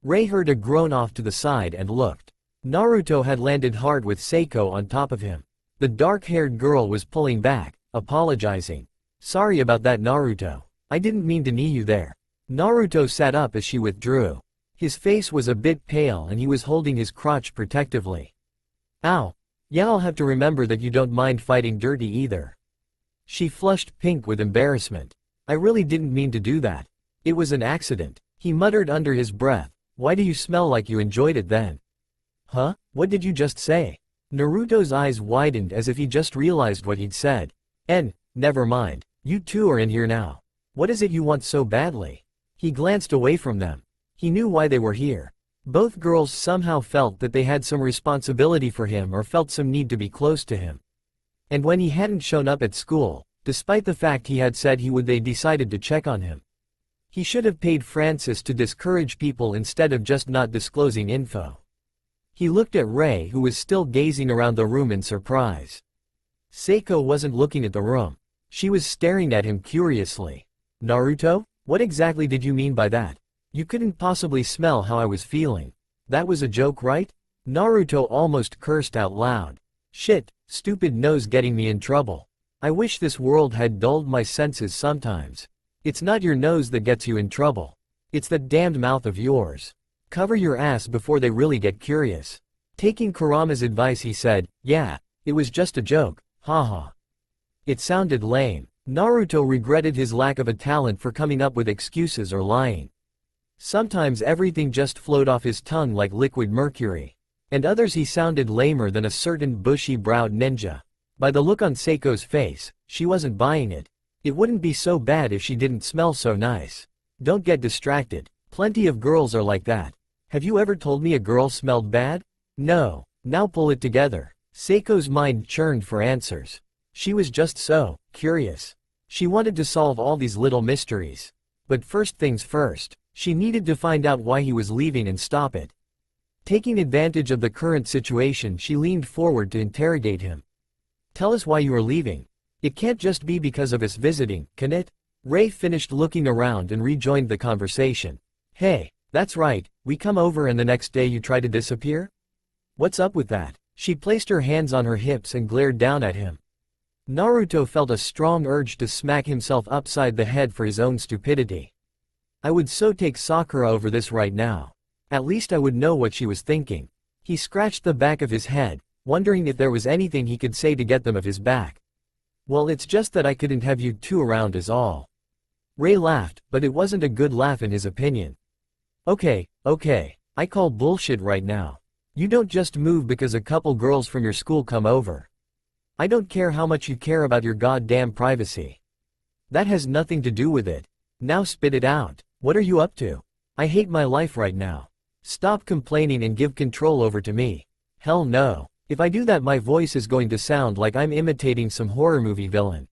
Rei heard a groan off to the side and looked. Naruto had landed hard with Seiko on top of him. The dark-haired girl was pulling back, apologizing. Sorry about that Naruto. I didn't mean to knee you there. Naruto sat up as she withdrew. His face was a bit pale and he was holding his crotch protectively. Ow. Yeah, I'll have to remember that you don't mind fighting dirty either. She flushed pink with embarrassment. I really didn't mean to do that. It was an accident. He muttered under his breath. Why do you smell like you enjoyed it then? Huh? What did you just say? Naruto's eyes widened as if he just realized what he'd said. Never mind. You two are in here now. What is it you want so badly? He glanced away from them. He knew why they were here. Both girls somehow felt that they had some responsibility for him or felt some need to be close to him. And when he hadn't shown up at school, despite the fact he had said he would, they decided to check on him. He should have paid Francis to discourage people instead of just not disclosing info. He looked at Rei, who was still gazing around the room in surprise. Seiko wasn't looking at the room. She was staring at him curiously. Naruto? What exactly did you mean by that? You couldn't possibly smell how I was feeling. That was a joke, right? Naruto almost cursed out loud. Shit, stupid nose getting me in trouble. I wish this world had dulled my senses sometimes. It's not your nose that gets you in trouble. It's that damned mouth of yours. Cover your ass before they really get curious. Taking Kurama's advice he said, yeah, it was just a joke, haha. It sounded lame. Naruto regretted his lack of a talent for coming up with excuses or lying. Sometimes everything just flowed off his tongue like liquid mercury. And others he sounded lamer than a certain bushy-browed ninja. By the look on Seiko's face, she wasn't buying it. It wouldn't be so bad if she didn't smell so nice. Don't get distracted. Plenty of girls are like that. Have you ever told me a girl smelled bad? No. Now pull it together. Seiko's mind churned for answers. She was just so curious. She wanted to solve all these little mysteries. But first things first, she needed to find out why he was leaving and stop it. Taking advantage of the current situation, she leaned forward to interrogate him. Tell us why you are leaving. It can't just be because of us visiting, can it? Ray finished looking around and rejoined the conversation. Hey, that's right, we come over and the next day you try to disappear? What's up with that? She placed her hands on her hips and glared down at him. Naruto felt a strong urge to smack himself upside the head for his own stupidity. I would so take Sakura over this right now. At least I would know what she was thinking. He scratched the back of his head, wondering if there was anything he could say to get them off his back. Well, it's just that I couldn't have you two around is all. Ray laughed, but it wasn't a good laugh in his opinion. Okay, I call bullshit right now. You don't just move because a couple girls from your school come over. I don't care how much you care about your goddamn privacy. That has nothing to do with it. Now spit it out. What are you up to? I hate my life right now. Stop complaining and give control over to me. Hell no. If I do that, my voice is going to sound like I'm imitating some horror movie villain.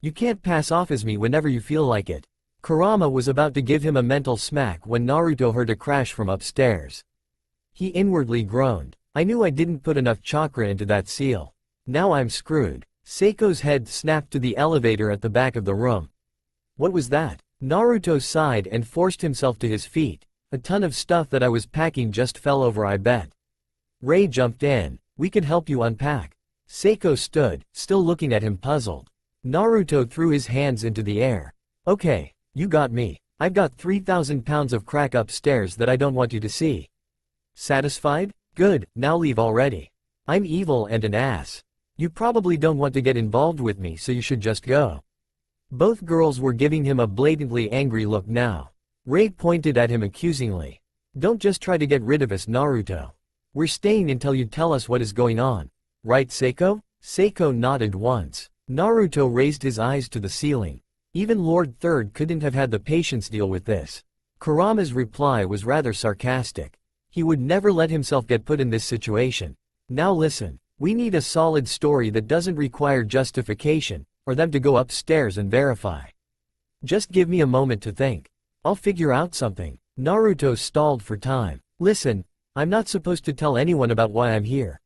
You can't pass off as me whenever you feel like it. Kurama was about to give him a mental smack when Naruto heard a crash from upstairs. He inwardly groaned. I knew I didn't put enough chakra into that seal. Now I'm screwed. Seiko's head snapped to the elevator at the back of the room. What was that? Naruto sighed and forced himself to his feet. A ton of stuff that I was packing just fell over, I bet. Ray jumped in. We can help you unpack. Seiko stood, still looking at him puzzled. Naruto threw his hands into the air. Okay, you got me. I've got 3,000 pounds of crack upstairs that I don't want you to see. Satisfied? Good, now leave already. I'm evil and an ass. You probably don't want to get involved with me, so you should just go. Both girls were giving him a blatantly angry look now. Ray pointed at him accusingly. Don't just try to get rid of us, Naruto. We're staying until you tell us what is going on. Right, Seiko? Seiko nodded once. Naruto raised his eyes to the ceiling. Even Lord Third couldn't have had the patience deal with this. Kurama's reply was rather sarcastic. He would never let himself get put in this situation. Now listen, we need a solid story that doesn't require justification, or them to go upstairs and verify. Just give me a moment to think. I'll figure out something. Naruto stalled for time. Listen, I'm not supposed to tell anyone about why I'm here.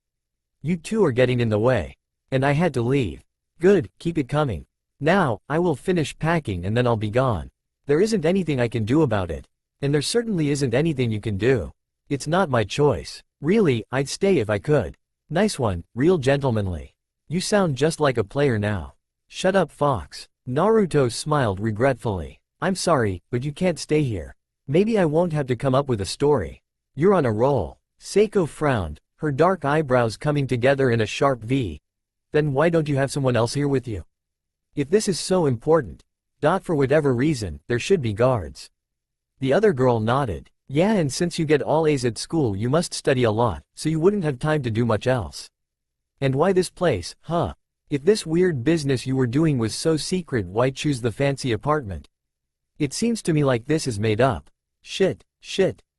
You two are getting in the way. And I had to leave. Good, keep it coming. Now, I will finish packing and then I'll be gone. There isn't anything I can do about it. And there certainly isn't anything you can do. It's not my choice. Really, I'd stay if I could. Nice one, real gentlemanly. You sound just like a player now. Shut up, Fox. Naruto smiled regretfully. I'm sorry, but you can't stay here. Maybe I won't have to come up with a story. You're on a roll. Seiko frowned, her dark eyebrows coming together in a sharp V. Then why don't you have someone else here with you? If this is so important, for whatever reason, there should be guards. The other girl nodded. Yeah, and since you get all A's at school you must study a lot, so you wouldn't have time to do much else. And why this place, huh? If this weird business you were doing was so secret, why choose the fancy apartment? It seems to me like this is made up. Shit.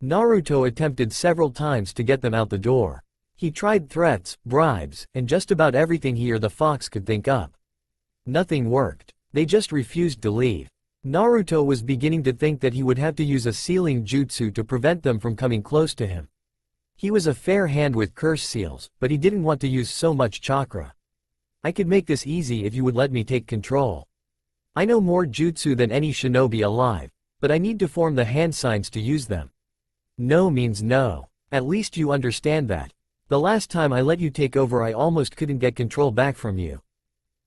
Naruto attempted several times to get them out the door. He tried threats, bribes, and just about everything he or the fox could think up. Nothing worked. They just refused to leave. Naruto was beginning to think that he would have to use a sealing jutsu to prevent them from coming close to him. He was a fair hand with curse seals, but he didn't want to use so much chakra. I could make this easy if you would let me take control. I know more jutsu than any shinobi alive, but I need to form the hand signs to use them. No means no. At least you understand that. The last time I let you take over I almost couldn't get control back from you.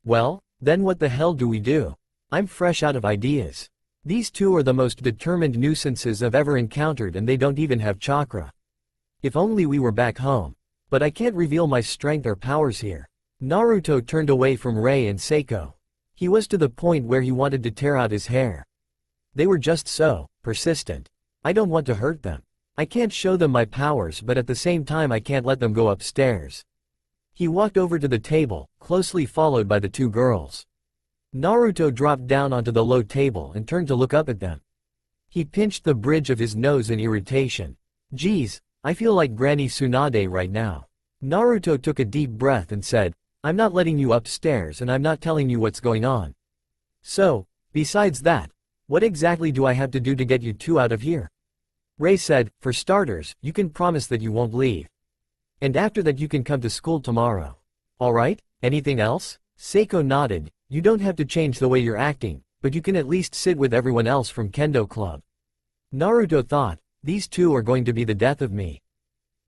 Well, then what the hell do we do? I'm fresh out of ideas. These two are the most determined nuisances I've ever encountered and they don't even have chakra. If only we were back home. But I can't reveal my strength or powers here. Naruto turned away from Ray and Seiko. He was to the point where he wanted to tear out his hair. They were just so persistent. I don't want to hurt them. I can't show them my powers, but at the same time I can't let them go upstairs. He walked over to the table, closely followed by the two girls. Naruto dropped down onto the low table and turned to look up at them. He pinched the bridge of his nose in irritation. Geez, I feel like Granny Tsunade right now. Naruto took a deep breath and said, I'm not letting you upstairs and I'm not telling you what's going on. So, besides that, what exactly do I have to do to get you two out of here? Ray said, for starters, you can promise that you won't leave. And after that you can come to school tomorrow. Alright, anything else? Seiko nodded, you don't have to change the way you're acting, but you can at least sit with everyone else from Kendo Club. Naruto thought, these two are going to be the death of me.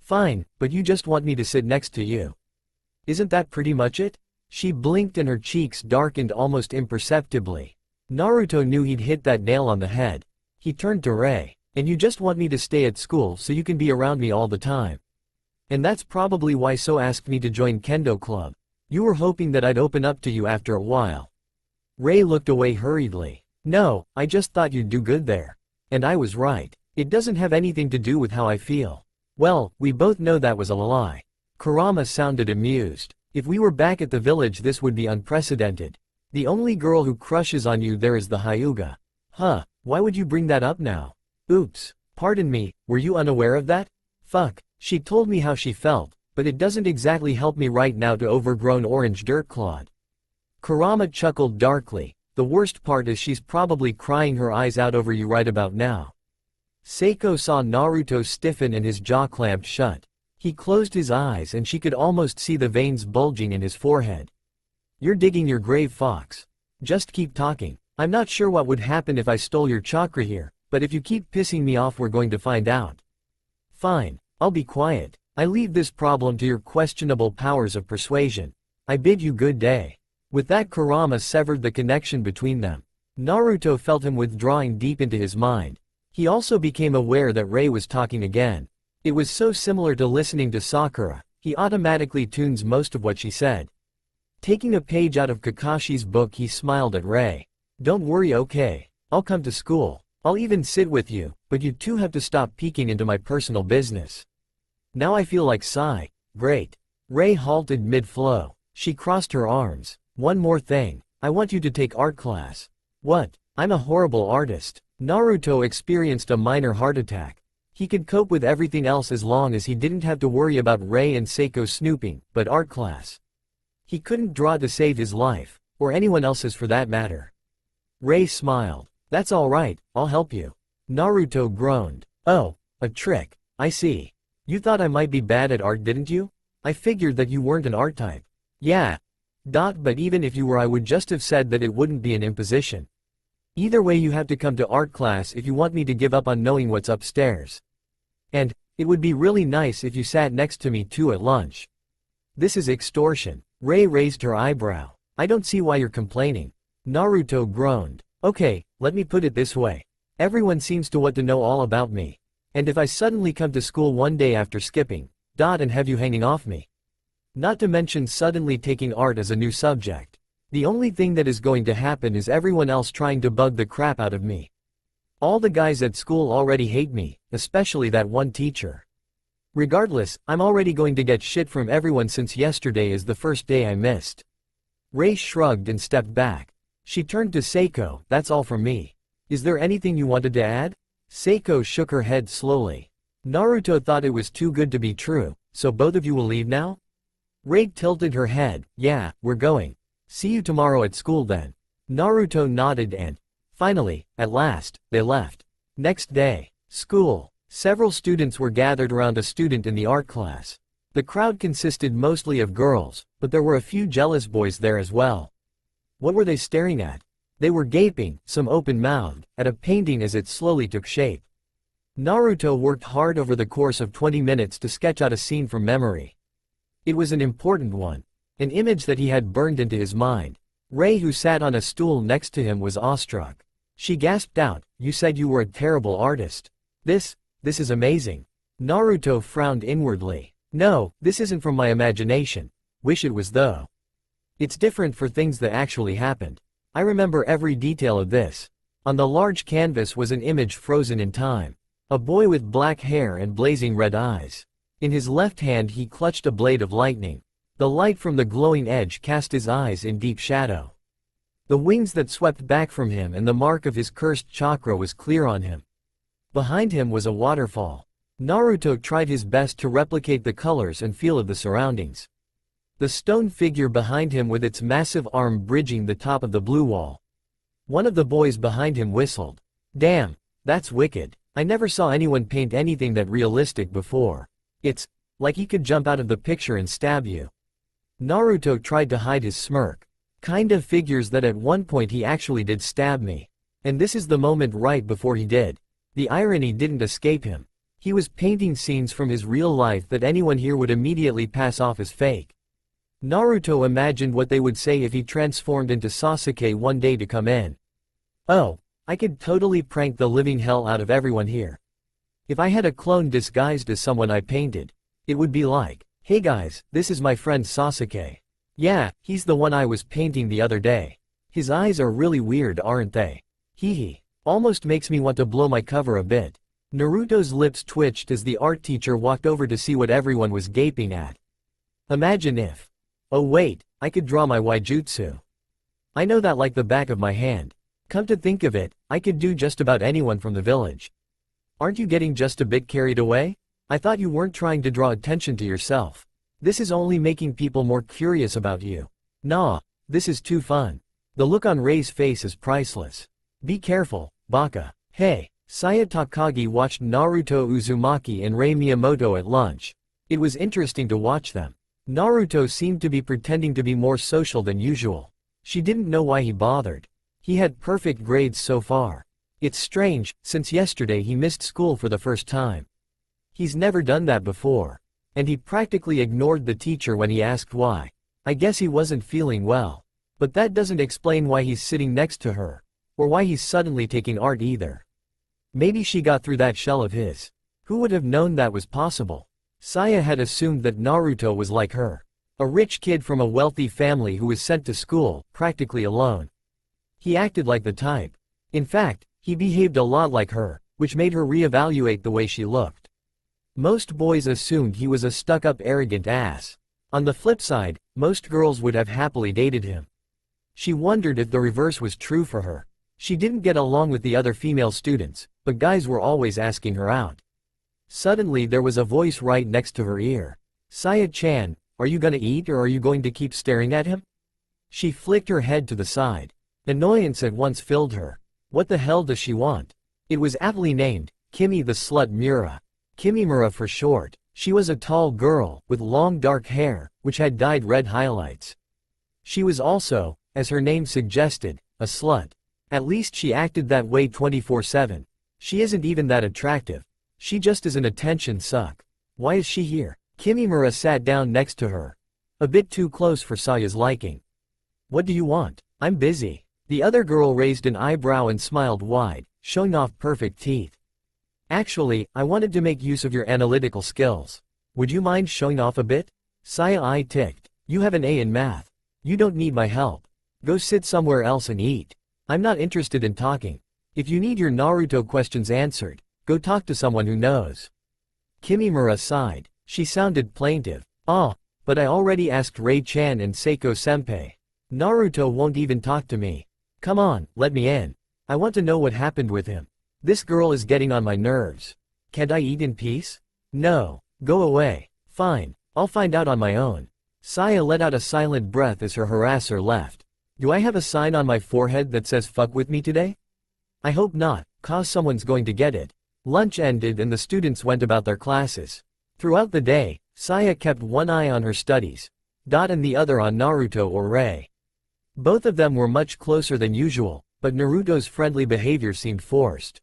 Fine, but you just want me to sit next to you. Isn't that pretty much it? She blinked and her cheeks darkened almost imperceptibly. Naruto knew he'd hit that nail on the head. He turned to Ray, and you just want me to stay at school so you can be around me all the time. And that's probably why So asked me to join Kendo Club. You were hoping that I'd open up to you after a while. Ray looked away hurriedly. No, I just thought you'd do good there. And I was right. It doesn't have anything to do with how I feel. Well, we both know that was a lie. Kurama sounded amused. If we were back at the village this would be unprecedented. The only girl who crushes on you there is the Hyuga. Huh, why would you bring that up now? Oops, pardon me, were you unaware of that? Fuck, she told me how she felt, but it doesn't exactly help me right now to overgrown orange dirt clod. Kurama chuckled darkly. The worst part is she's probably crying her eyes out over you right about now. Seiko saw Naruto stiffen and his jaw clamped shut. He closed his eyes and she could almost see the veins bulging in his forehead. You're digging your grave, Fox. Just keep talking. I'm not sure what would happen if I stole your chakra here, but if you keep pissing me off we're going to find out. Fine, I'll be quiet. I leave this problem to your questionable powers of persuasion. I bid you good day. With that Kurama severed the connection between them. Naruto felt him withdrawing deep into his mind. He also became aware that Ray was talking again. It was so similar to listening to Sakura, he automatically tunes most of what she said. Taking a page out of Kakashi's book he smiled at Ray. Don't worry, okay. I'll come to school. I'll even sit with you, but you two have to stop peeking into my personal business. Now I feel like Sai. Great. Ray halted mid-flow. She crossed her arms. One more thing. I want you to take art class. What? I'm a horrible artist. Naruto experienced a minor heart attack. He could cope with everything else as long as he didn't have to worry about Ray and Seiko snooping, but art class. He couldn't draw to save his life, or anyone else's for that matter. Ray smiled. That's alright, I'll help you. Naruto groaned. Oh, a trick. I see. You thought I might be bad at art, didn't you? I figured that you weren't an art type. Yeah. But even if you were I would just have said that it wouldn't be an imposition. Either way you have to come to art class if you want me to give up on knowing what's upstairs. And, it would be really nice if you sat next to me too at lunch. This is extortion. Ray raised her eyebrow. I don't see why you're complaining. Naruto groaned. Okay, let me put it this way. Everyone seems to want to know all about me. And if I suddenly come to school one day after skipping, and have you hanging off me. Not to mention suddenly taking art as a new subject. The only thing that is going to happen is everyone else trying to bug the crap out of me. All the guys at school already hate me, especially that one teacher. Regardless, I'm already going to get shit from everyone since yesterday is the first day I missed. Ray shrugged and stepped back. She turned to Seiko. That's all from me. Is there anything you wanted to add? Seiko shook her head slowly. Naruto thought it was too good to be true, so both of you will leave now? Ray tilted her head. Yeah, we're going. See you tomorrow at school then. Naruto nodded and, finally, at last, they left. Next day, school. Several students were gathered around a student in the art class. The crowd consisted mostly of girls, but there were a few jealous boys there as well. What were they staring at? They were gaping, some open-mouthed, at a painting as it slowly took shape. Naruto worked hard over the course of 20 minutes to sketch out a scene from memory. It was an important one. An image that he had burned into his mind. Ray, who sat on a stool next to him, was awestruck. She gasped out, "You said you were a terrible artist. This is amazing." Naruto frowned inwardly. "No, this isn't from my imagination. Wish it was though. It's different for things that actually happened. I remember every detail of this. On the large canvas was an image frozen in time. A boy with black hair and blazing red eyes. In his left hand he clutched a blade of lightning. The light from the glowing edge cast his eyes in deep shadow. The wings that swept back from him and the mark of his cursed chakra was clear on him. Behind him was a waterfall. Naruto tried his best to replicate the colors and feel of the surroundings. The stone figure behind him with its massive arm bridging the top of the blue wall. One of the boys behind him whistled. Damn, that's wicked. I never saw anyone paint anything that realistic before. It's like he could jump out of the picture and stab you. Naruto tried to hide his smirk. Kinda figures that at one point he actually did stab me. And this is the moment right before he did. The irony didn't escape him. He was painting scenes from his real life that anyone here would immediately pass off as fake. Naruto imagined what they would say if he transformed into Sasuke one day to come in. Oh, I could totally prank the living hell out of everyone here. If I had a clone disguised as someone I painted, it would be like, hey guys, this is my friend Sasuke. Yeah, he's the one I was painting the other day. His eyes are really weird, aren't they? Hee hee. Almost makes me want to blow my cover a bit. Naruto's lips twitched as the art teacher walked over to see what everyone was gaping at. Imagine if. Oh wait, I could draw my waijutsu. I know that like the back of my hand. Come to think of it, I could do just about anyone from the village. Aren't you getting just a bit carried away? I thought you weren't trying to draw attention to yourself. This is only making people more curious about you. Nah, this is too fun. The look on Rei's face is priceless. Be careful, Baka. Hey, Saya Takagi watched Naruto Uzumaki and Rei Miyamoto at lunch. It was interesting to watch them. Naruto seemed to be pretending to be more social than usual. She didn't know why he bothered. He had perfect grades so far. It's strange, since yesterday he missed school for the first time. He's never done that before. And he practically ignored the teacher when he asked why. I guess he wasn't feeling well. But that doesn't explain why he's sitting next to her. Or why he's suddenly taking art either. Maybe she got through that shell of his. Who would have known that was possible? Saya had assumed that Naruto was like her. A rich kid from a wealthy family who was sent to school, practically alone. He acted like the type. In fact, he behaved a lot like her, which made her reevaluate the way she looked. Most boys assumed he was a stuck-up arrogant ass. On the flip side, most girls would have happily dated him. She wondered if the reverse was true for her. She didn't get along with the other female students, but guys were always asking her out. Suddenly there was a voice right next to her ear. Saya-chan, are you gonna eat or are you going to keep staring at him? She flicked her head to the side. Annoyance at once filled her. What the hell does she want? It was aptly named, Kimi the Slut Mura. Kimimura for short. She was a tall girl, with long dark hair, which had dyed red highlights. She was also, as her name suggested, a slut. At least she acted that way 24/7. She isn't even that attractive. She just is an attention suck. Why is she here? Kimimura sat down next to her. A bit too close for Saya's liking. What do you want? I'm busy. The other girl raised an eyebrow and smiled wide, showing off perfect teeth. Actually, I wanted to make use of your analytical skills. Would you mind showing off a bit? Saya eye ticked. You have an A in math. You don't need my help. Go sit somewhere else and eat. I'm not interested in talking. If you need your Naruto questions answered, go talk to someone who knows. Kimimura sighed. She sounded plaintive. Ah, but I already asked Rei-chan and Seiko-senpai. Naruto won't even talk to me. Come on, let me in. I want to know what happened with him. This girl is getting on my nerves. Can't I eat in peace? No. Go away. Fine. I'll find out on my own. Saya let out a silent breath as her harasser left. Do I have a sign on my forehead that says fuck with me today? I hope not, cause someone's going to get it. Lunch ended and the students went about their classes. Throughout the day, Saya kept one eye on her studies. And the other on Naruto or Rei. Both of them were much closer than usual, but Naruto's friendly behavior seemed forced.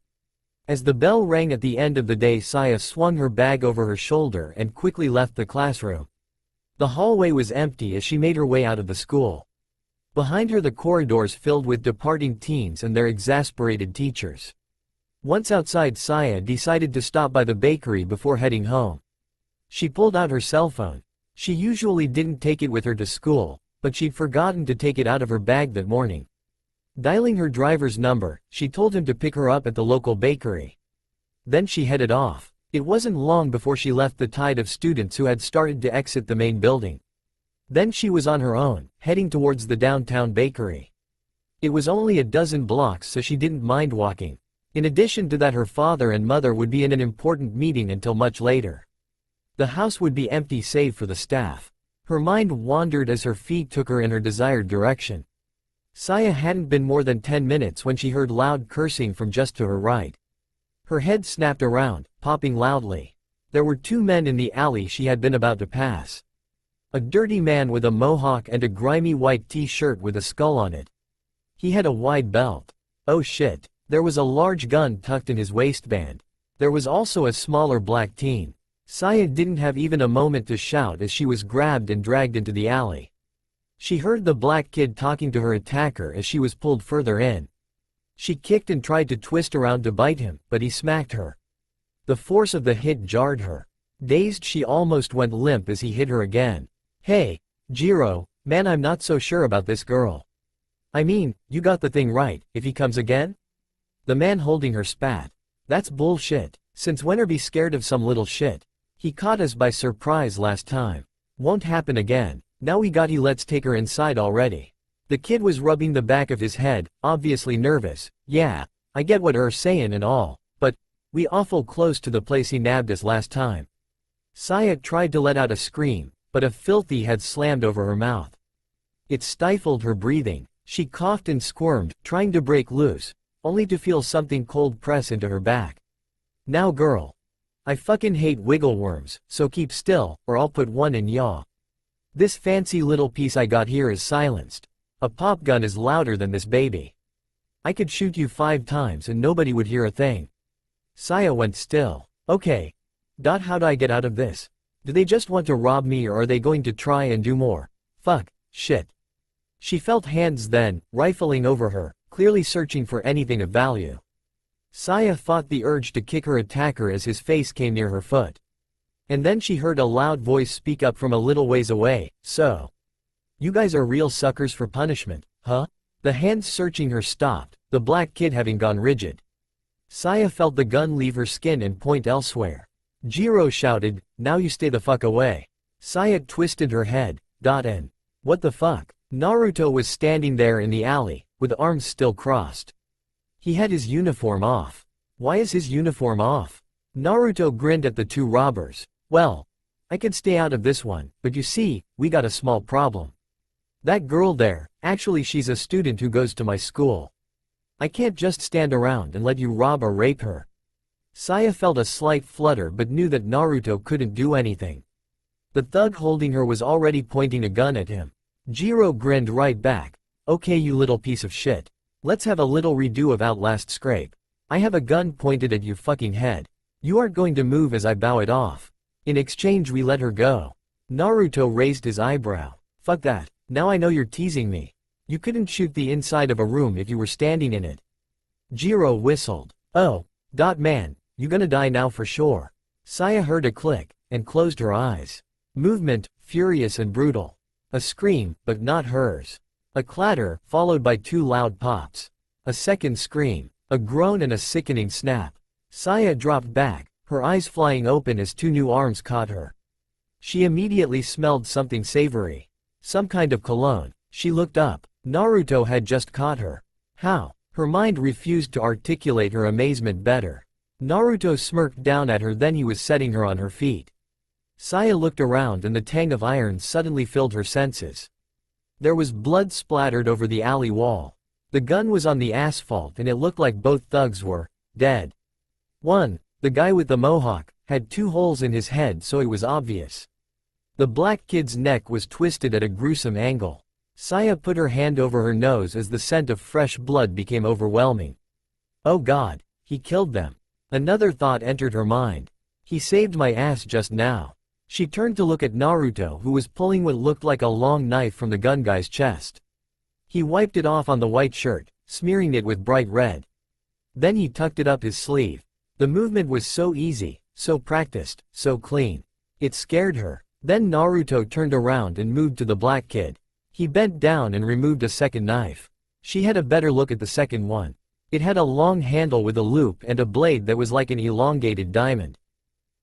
As the bell rang at the end of the day, Saya swung her bag over her shoulder and quickly left the classroom. The hallway was empty as she made her way out of the school. Behind her the corridors filled with departing teens and their exasperated teachers. Once outside, Saya decided to stop by the bakery before heading home. She pulled out her cell phone. She usually didn't take it with her to school, but she'd forgotten to take it out of her bag that morning. Dialing her driver's number, she told him to pick her up at the local bakery. Then she headed off. It wasn't long before she left the tide of students who had started to exit the main building. Then she was on her own, heading towards the downtown bakery. It was only a dozen blocks, so she didn't mind walking. In addition to that, her father and mother would be in an important meeting until much later. The house would be empty save for the staff. Her mind wandered as her feet took her in her desired direction. Saya hadn't been more than 10 minutes when she heard loud cursing from just to her right. Her head snapped around, popping loudly. There were two men in the alley she had been about to pass. A dirty man with a mohawk and a grimy white t-shirt with a skull on it. He had a wide belt. Oh shit. There was a large gun tucked in his waistband. There was also a smaller black teen. Saya didn't have even a moment to shout as she was grabbed and dragged into the alley. She heard the black kid talking to her attacker as she was pulled further in. She kicked and tried to twist around to bite him, but he smacked her. The force of the hit jarred her. Dazed, she almost went limp as he hit her again. Hey, Jiro, man, I'm not so sure about this girl. I mean, you got the thing right, if he comes again? The man holding her spat. That's bullshit. Since when are we scared of some little shit? He caught us by surprise last time. Won't happen again. Now we got he, let's take her inside already. The kid was rubbing the back of his head, obviously nervous. Yeah, I get what you're saying and all, but we awful close to the place he nabbed us last time. Saya tried to let out a scream, but a filthy had slammed over her mouth. It stifled her breathing. She coughed and squirmed, trying to break loose, only to feel something cold press into her back. Now girl. I fucking hate wiggle worms, so keep still, or I'll put one in yaw. This fancy little piece I got here is silenced. A pop gun is louder than this baby. I could shoot you 5 times and nobody would hear a thing. Saya went still. Okay. How'd I get out of this? Do they just want to rob me, or are they going to try and do more? Fuck. Shit. She felt hands then, rifling over her, clearly searching for anything of value. Saya fought the urge to kick her attacker as his face came near her foot. And then she heard a loud voice speak up from a little ways away. So, you guys are real suckers for punishment, huh? The hands searching her stopped, the black kid having gone rigid. Saya felt the gun leave her skin and point elsewhere. Jiro shouted, now you stay the fuck away. Saya twisted her head. And what the fuck? Naruto was standing there in the alley, with arms still crossed. He had his uniform off. Why is his uniform off? Naruto grinned at the two robbers. Well, I could stay out of this one, but you see, we got a small problem. That girl there, actually she's a student who goes to my school. I can't just stand around and let you rob or rape her. Saya felt a slight flutter but knew that Naruto couldn't do anything. The thug holding her was already pointing a gun at him. Jiro grinned right back. Okay, you little piece of shit. Let's have a little redo of Outlast Scrape. I have a gun pointed at you fucking head. You aren't going to move as I bow it off. In exchange we let her go. Naruto raised his eyebrow. Fuck that. Now I know you're teasing me. You couldn't shoot the inside of a room if you were standing in it. Jiro whistled. Oh. Man, you gonna die now for sure. Saya heard a click, and closed her eyes. Movement, furious and brutal. A scream, but not hers. A clatter, followed by 2 loud pops. A second scream. A groan and a sickening snap. Saya dropped back, her eyes flying open as 2 new arms caught her. She immediately smelled something savory. Some kind of cologne. She looked up. Naruto had just caught her. How? Her mind refused to articulate her amazement better. Naruto smirked down at her, then he was setting her on her feet. Saya looked around and the tang of iron suddenly filled her senses. There was blood splattered over the alley wall. The gun was on the asphalt and it looked like both thugs were dead. One, the guy with the mohawk, had 2 holes in his head, so it was obvious. The black kid's neck was twisted at a gruesome angle. Saya put her hand over her nose as the scent of fresh blood became overwhelming. Oh God, he killed them. Another thought entered her mind. He saved my ass just now. She turned to look at Naruto, who was pulling what looked like a long knife from the gun guy's chest. He wiped it off on the white shirt, smearing it with bright red. Then he tucked it up his sleeve. The movement was so easy, so practiced, so clean. It scared her. Then Naruto turned around and moved to the black kid. He bent down and removed a second knife. She had a better look at the second one. It had a long handle with a loop and a blade that was like an elongated diamond.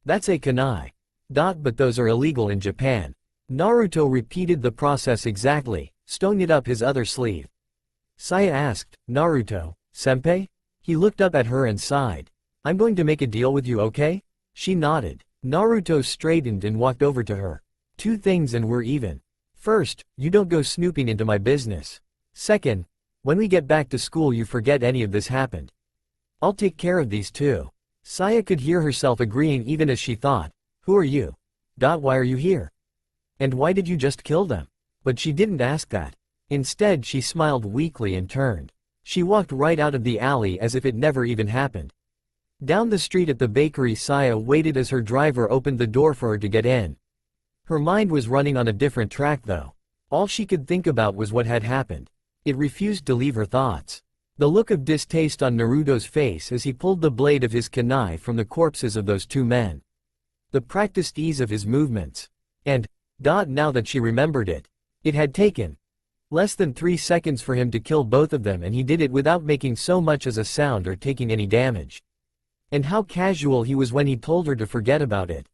That's a kunai. But those are illegal in Japan. Naruto repeated the process exactly, stowing it up his other sleeve. Saya asked, Naruto, senpai? He looked up at her and sighed. I'm going to make a deal with you, okay? She nodded. Naruto straightened and walked over to her. Two things and we're even. First, you don't go snooping into my business. Second, when we get back to school you forget any of this happened. I'll take care of these two. Saya could hear herself agreeing even as she thought, who are you? Why are you here? And why did you just kill them? But she didn't ask that. Instead she smiled weakly and turned. She walked right out of the alley as if it never even happened. Down the street at the bakery Saya waited as her driver opened the door for her to get in. Her mind was running on a different track though. All she could think about was what had happened. It refused to leave her thoughts. The look of distaste on Naruto's face as he pulled the blade of his kunai from the corpses of those two men. The practiced ease of his movements. And, now that she remembered it. It had taken less than 3 seconds for him to kill both of them and he did it without making so much as a sound or taking any damage. And how casual he was when he told her to forget about it.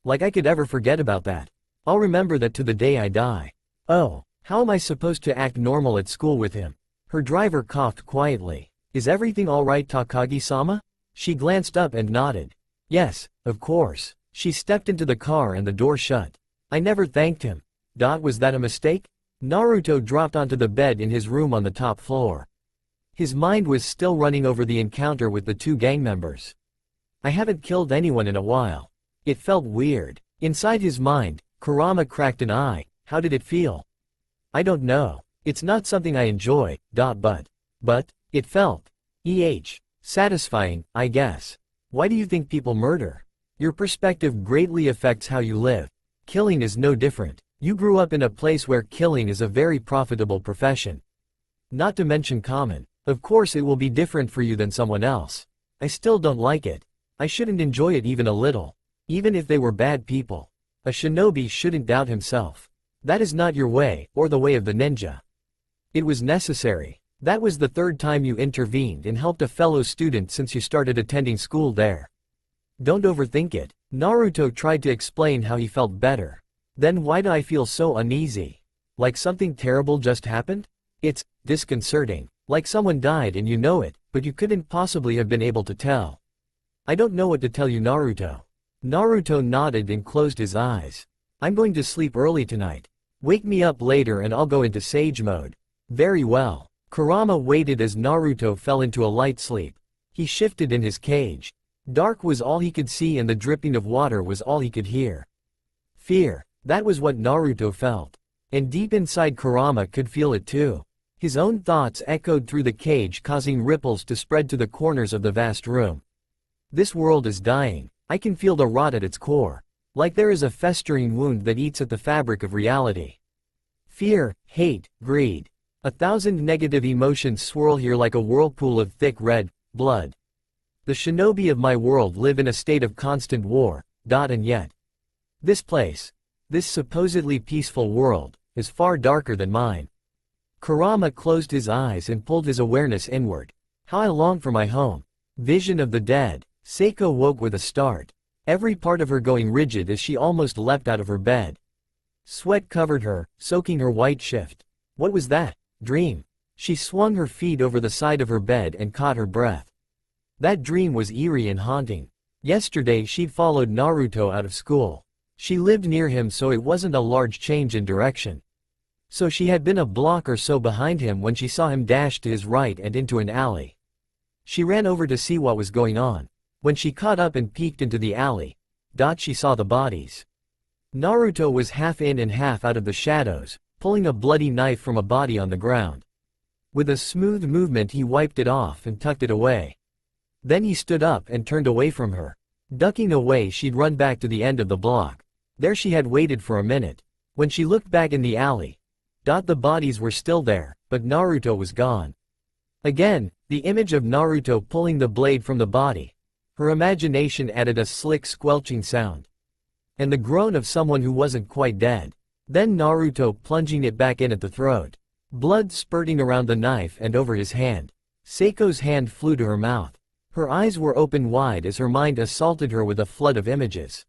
Like I could ever forget about that. I'll remember that to the day I die. Oh, how am I supposed to act normal at school with him? Her driver coughed quietly. Is everything alright, Takagi-sama? She glanced up and nodded. Yes, of course. She stepped into the car and the door shut. I never thanked him. Was that a mistake? Naruto dropped onto the bed in his room on the top floor. His mind was still running over the encounter with the two gang members. I haven't killed anyone in a while. It felt weird. Inside his mind, Kurama cracked an eye. How did it feel? I don't know. It's not something I enjoy, but it felt satisfying, I guess. Why do you think people murder? Your perspective greatly affects how you live. Killing is no different. You grew up in a place where killing is a very profitable profession. Not to mention common. Of course it will be different for you than someone else. I still don't like it. I shouldn't enjoy it even a little. Even if they were bad people. A shinobi shouldn't doubt himself. That is not your way, or the way of the ninja. It was necessary. That was the 3rd time you intervened and helped a fellow student since you started attending school there. Don't overthink it. Naruto tried to explain how he felt better. Then why do I feel so uneasy? Like something terrible just happened? It's disconcerting. Like someone died and you know it, but you couldn't possibly have been able to tell. I don't know what to tell you, Naruto. Naruto nodded and closed his eyes. I'm going to sleep early tonight. Wake me up later and I'll go into sage mode. Very well. Kurama waited as Naruto fell into a light sleep. He shifted in his cage. Dark was all he could see and the dripping of water was all he could hear. Fear. That was what Naruto felt. And deep inside Kurama could feel it too. His own thoughts echoed through the cage, causing ripples to spread to the corners of the vast room. This world is dying. I can feel the rot at its core. Like there is a festering wound that eats at the fabric of reality. Fear, hate, greed. 1,000 negative emotions swirl here like a whirlpool of thick red blood. The shinobi of my world live in a state of constant war, and yet. This place, this supposedly peaceful world, is far darker than mine. Kurama closed his eyes and pulled his awareness inward. How I long for my home. Vision of the dead. Seiko woke with a start. Every part of her going rigid as she almost leapt out of her bed. Sweat covered her, soaking her white shift. What was that? Dream. She swung her feet over the side of her bed and caught her breath. That dream was eerie and haunting. Yesterday she'd followed Naruto out of school. She lived near him, so it wasn't a large change in direction. So she had been a block or so behind him when she saw him dash to his right and into an alley. She ran over to see what was going on. When she caught up and peeked into the alley, she saw the bodies. Naruto was half in and half out of the shadows, pulling a bloody knife from a body on the ground. With a smooth movement he wiped it off and tucked it away. Then he stood up and turned away from her. Ducking away, she'd run back to the end of the block. There she had waited for a minute. When she looked back in the alley, the bodies were still there, but Naruto was gone. Again, the image of Naruto pulling the blade from the body. Her imagination added a slick squelching sound. And the groan of someone who wasn't quite dead. Then Naruto plunging it back in at the throat. blood spurting around the knife and over his hand. Seiko's hand flew to her mouth. Her eyes were open wide as her mind assaulted her with a flood of images.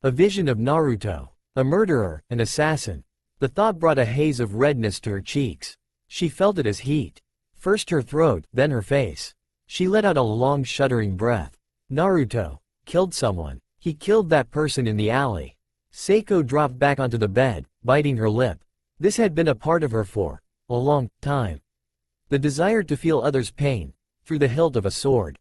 A vision of Naruto, a murderer, an assassin. The thought brought a haze of redness to her cheeks. She felt it as heat. First her throat, then her face. She let out a long shuddering breath. Naruto killed someone. He killed that person in the alley. Seiko dropped back onto the bed, biting her lip. This had been a part of her for a long time. The desire to feel others' pain, through the hilt of a sword.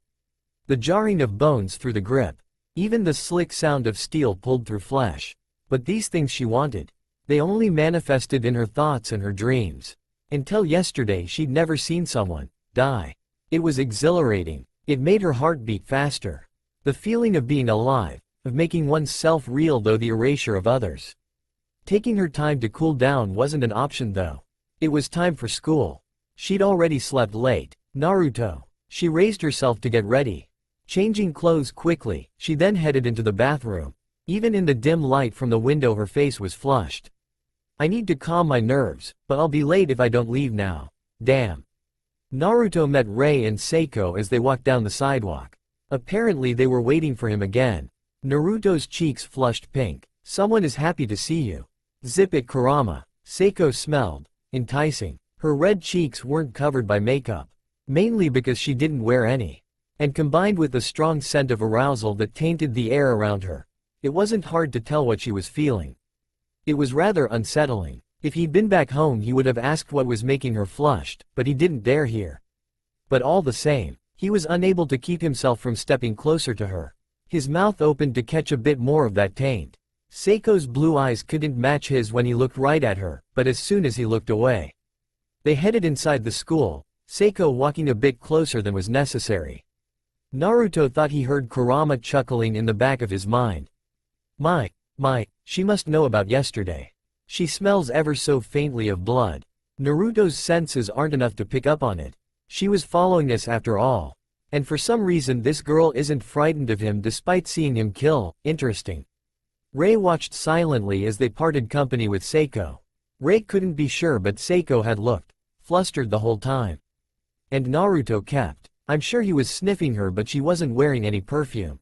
The jarring of bones through the grip. Even the slick sound of steel pulled through flesh. But these things she wanted. They only manifested in her thoughts and her dreams. Until yesterday she'd never seen someone die. It was exhilarating. It made her heart beat faster. The feeling of being alive, of making oneself real though the erasure of others. Taking her time to cool down wasn't an option though. It was time for school. She'd already slept late. Naruto. She raised herself to get ready. Changing clothes quickly, she then headed into the bathroom. Even in the dim light from the window her face was flushed. I need to calm my nerves, but I'll be late if I don't leave now. Damn. Naruto met Rei and Seiko as they walked down the sidewalk. Apparently they were waiting for him again. Naruto's cheeks flushed pink. Someone is happy to see you. Zip it, Kurama. Seiko smelled enticing. Her red cheeks weren't covered by makeup. Mainly because she didn't wear any. And combined with the strong scent of arousal that tainted the air around her, it wasn't hard to tell what she was feeling. It was rather unsettling. If he'd been back home he would have asked what was making her flushed, but he didn't dare here. But all the same, he was unable to keep himself from stepping closer to her. His mouth opened to catch a bit more of that taint. Seiko's blue eyes couldn't match his when he looked right at her, but as soon as he looked away. They headed inside the school, Seiko walking a bit closer than was necessary. Naruto thought he heard Kurama chuckling in the back of his mind. My, she must know about yesterday. She smells ever so faintly of blood. Naruto's senses aren't enough to pick up on it. She was following us after all. And for some reason this girl isn't frightened of him despite seeing him kill. Interesting. Rei watched silently as they parted company with Seiko. Rei couldn't be sure but Seiko had looked flustered the whole time. And Naruto kept. I'm sure he was sniffing her but she wasn't wearing any perfume.